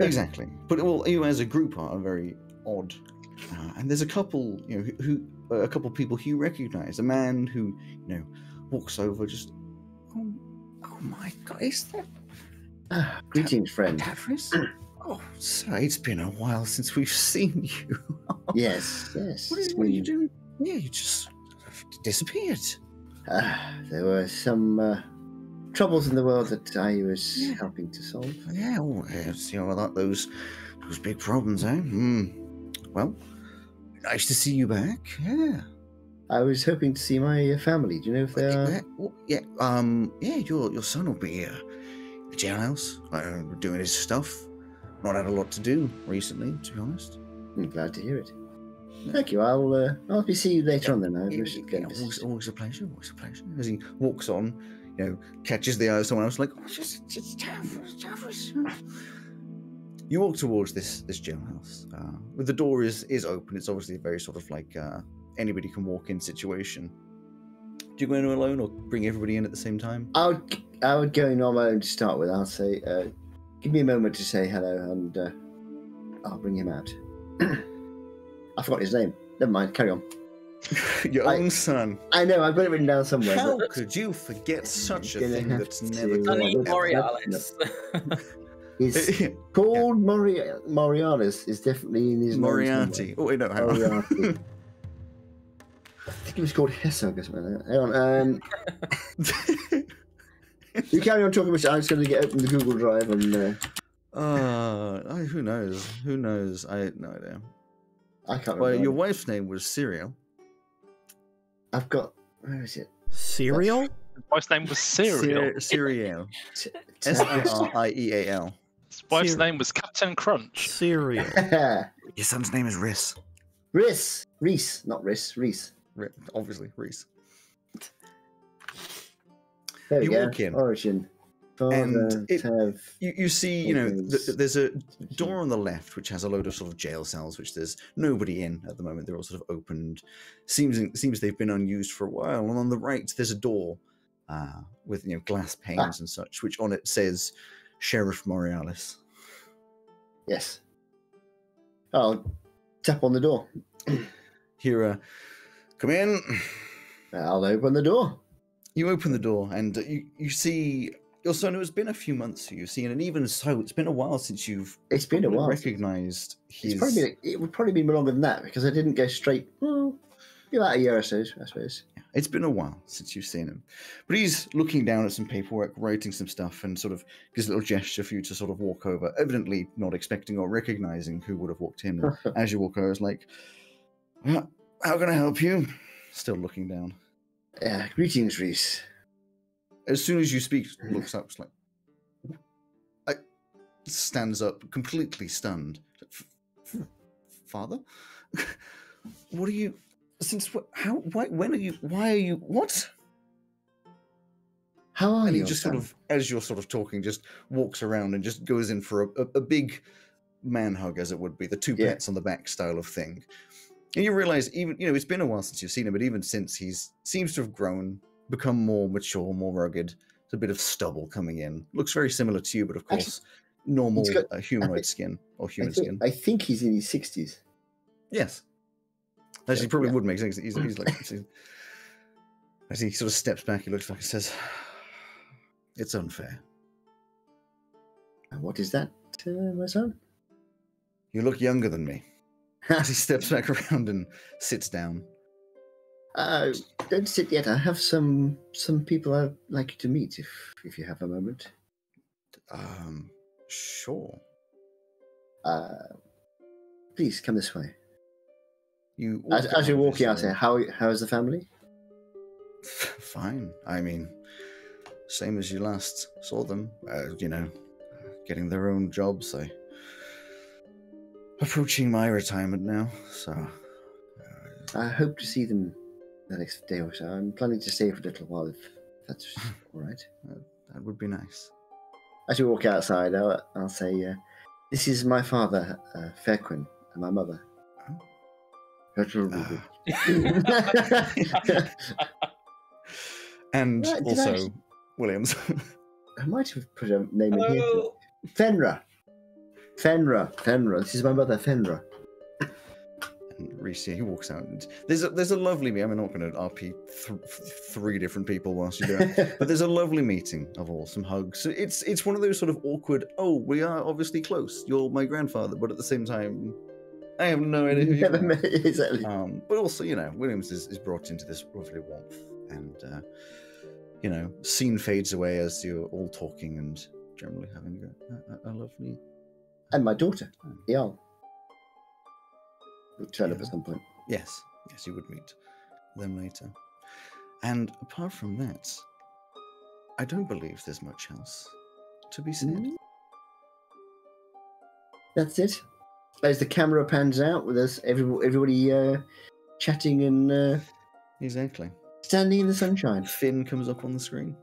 Exactly. But well, you as a group are very odd. And there's a couple, a couple people who you recognize. A man who, walks over just, oh my God, is that Greetings, friend. Tavris? Oh, sir, it's been a while since we've seen you. Yes. What are you doing? Yeah, you just disappeared. There were some troubles in the world that I was helping to solve. Yeah, those big problems, eh? Well, nice to see you back. Yeah. I was hoping to see my family. Do you know if they are? Your son will be in the jailhouse, doing his stuff. Not had a lot to do recently, to be honest. I'm glad to hear it. Thank you. I'll be seeing you later on then. Always a pleasure. As he walks on, catches the eye of someone else, like, oh, just Tavris. You walk towards this jailhouse. The door is open. It's obviously a very sort of like anybody can walk in situation. Do you go in alone or bring everybody in at the same time? I would go in on my own to start with. I'll say, give me a moment to say hello, and I'll bring him out. I forgot his name. Never mind. Carry on. Your own son. I know. I've got it written down somewhere. How could you forget such a thing that's never Sonny going to Borealis. He's called Morialis. Is definitely in his Moriarty. Oh wait, no, hang on. Moriarty. I think he was called Hessog or something. Hang on. You carry on talking about. I'm just going to open the Google Drive and. Who knows? Who knows? I have no idea. I can't Well, remember. your wife's name was Serial. I've got. Where is it? Cereal? His wife's name was Cereal. Serial. Sriel. His wife's Cereal. name was Captain Crunch. Cereal. Your son's name is Rhys. Reese, not Reese. Obviously, Rhys. There we You go. walk in. Origin. And Father, you see, Organs. there's a door on the left which has a load of sort of jail cells, which there's nobody in at the moment. They're all sort of opened. Seems they've been unused for a while. And on the right, there's a door with glass panes and such, which on it says Sheriff Morialis. Yes. I'll tap on the door. Here, come in. I'll open the door. You open the door and you see your son. It's been a few months you've seen, and even so, it's been a while since you've It's been a while. recognized his. It would probably be longer than that because I didn't go straight. Well, about a year or so, I suppose. It's been a while since you've seen him, but he's looking down at some paperwork, writing some stuff, and sort of gives a little gesture for you to sort of walk over, evidently not expecting or recognizing who would have walked in. And as you walk over, it's like, "Well, how can I help you?" Still looking down. Greetings, Reese. As soon as you speak, looks up, it's like, stands up, completely stunned. Father? What are you? Since what? How? Why? When are you? Why are you? What? How are And you? he just sort of, as you're sort of talking, just walks around and just goes in for a big man hug, as it would be, the two pats on the back style of thing. And you realize, even it's been a while since you've seen him, but even since seems to have grown, become more mature, more rugged. There's a bit of stubble coming in. Looks very similar to you, but of course, normal humanoid skin or human skin. I think he's in his 60s. Yes. Actually, probably would make sense. He's like, as he sort of steps back, he looks back and says, "It's unfair. And what is that, my son? You look younger than me." As he steps back around and sits down. Don't sit yet. I have some people I'd like you to meet if you have a moment. Sure. Please come this way. You as you're walking out here, how is the family? Fine. I mean, same as you last saw them. Getting their own jobs. Approaching my retirement now, so I hope to see them the next day or so. I'm planning to stay for a little while, if that's all right. That would be nice. As we walk outside, I'll say, "This is my father, Fairquin, and my mother." And Right, also, Williams. I might have put a name in here. Fenra. This is my mother, Fenra. And Reese, he walks out. And there's a lovely meeting. I'm not going to RP three different people whilst you do it, but there's a lovely meeting of all, some hugs. So it's one of those sort of awkward. Oh, we are obviously close. You're my grandfather, but at the same time, I have no idea who you are. Exactly. But also, Williams is brought into this lovely warmth, and scene fades away as you're all talking and generally having a lovely. And my daughter, Eal, will turn up at some point. Yes, you would meet them later. And apart from that, I don't believe there's much else to be said. That's it. As the camera pans out with us, everybody chatting and Exactly. standing in the sunshine. Finn comes up on the screen.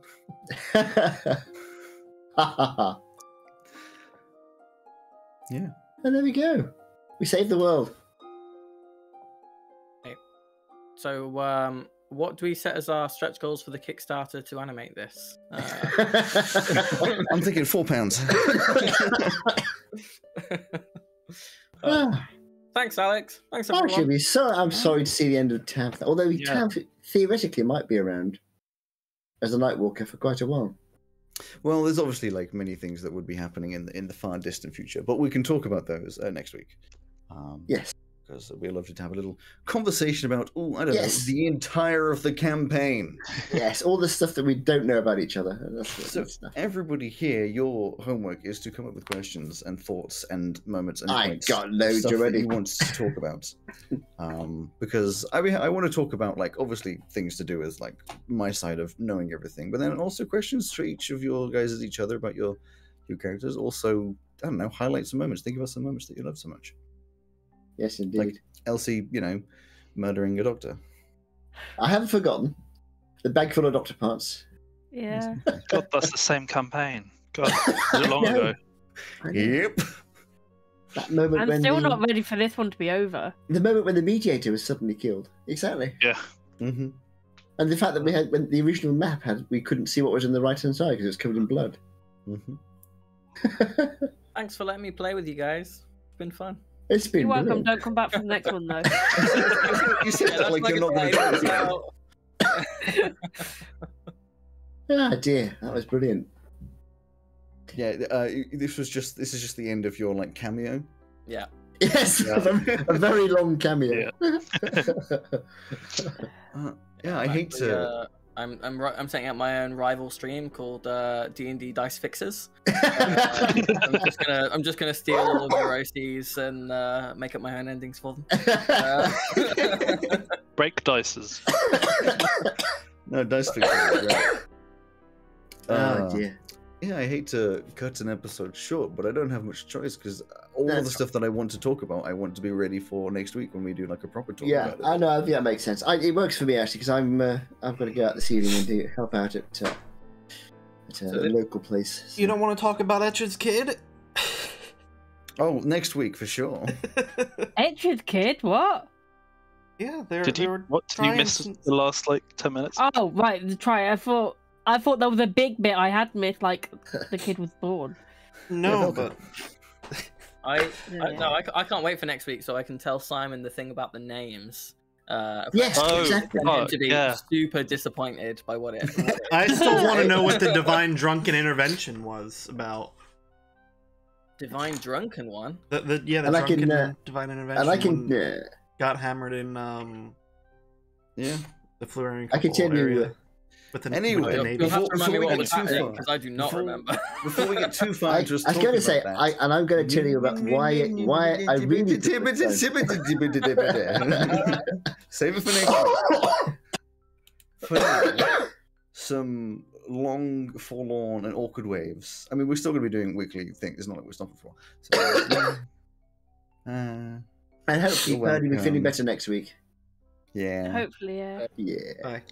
Yeah. And there we go. We saved the world. So, what do we set as our stretch goals for the Kickstarter to animate this? I'm thinking £4. Thanks, Alex. Thanks, everyone. Actually, I'm sorry to see the end of Tav. Although Tav theoretically might be around as a Nightwalker for quite a while. Well, there's obviously many things that would be happening in the far distant future, but we can talk about those next week. Yes. Because we'd love to have a little conversation about, I don't know, the entire of the campaign. Yes, all the stuff that we don't know about each other. So everybody here, your homework is to come up with questions and thoughts and moments and points. I got loads stuff already. that you want to talk about. Because I want to talk about obviously things to do with my side of knowing everything, but then also questions for each of your guys as each other about your characters. Also, I don't know, highlight some moments. Think about some moments that you love so much. Yes, indeed. Like Elsie, murdering a doctor. I haven't forgotten the bag full of doctor parts. Yeah. God, that's the same campaign. God, was it long ago? Yep. That moment I'm when still not ready for this one to be over. the moment when the mediator was suddenly killed. Exactly. Yeah. Mm-hmm. And the fact that when the original map we couldn't see what was on the right hand side because it was covered in blood. Mm-hmm. Thanks for letting me play with you guys. It's been fun. It's been You're welcome. brilliant. Don't come back for the next one, though. You said that like you're not going to do it. Ah, dear, that was brilliant. Yeah, this is just the end of your cameo. Yeah. Yes, a very long cameo. Yeah, I hate to. I'm setting up my own rival stream called D&D Dice Fixers. I'm just gonna steal all of your OCs and make up my own endings for them. Break dices. No, dice fixing. Oh dear. Yeah, I hate to cut an episode short, but I don't have much choice because all of the stuff that I want to talk about, I want to be ready for next week when we do a proper talk Yeah, about it. I know. Yeah, that makes sense. It works for me actually because I've got to go out this evening and help out at a local place. You don't want to talk about Etch's kid? Oh, next week for sure. Etch's kid? What? Yeah, Did you miss the last 10 minutes? Oh, right. The try. I thought there was a big bit I had missed, the kid was born. No, but I can't wait for next week so I can tell Simon the thing about the names. Yes, Oh, exactly. And him to be yeah. super disappointed by what it. I still want to know what the divine drunken intervention was about. Divine drunken one. The And I can, drunken divine intervention. And I can, one got hammered in Yeah. the Flurry. I can tell you. With the, Anyway, with the Navy. You'll have to Before remind me we what get was too happening far- because I do not remember. Before we get too far, I just was going to say, and I'm going to tell you about why I really took the time. Save it for next week. For now, some long, forlorn, and awkward waves. I mean, we're still going to be doing weekly things. It's not like we're stopping for. So, And hopefully, Purdy will be feeling better next week. Yeah. Hopefully, yeah. Yeah. Bye.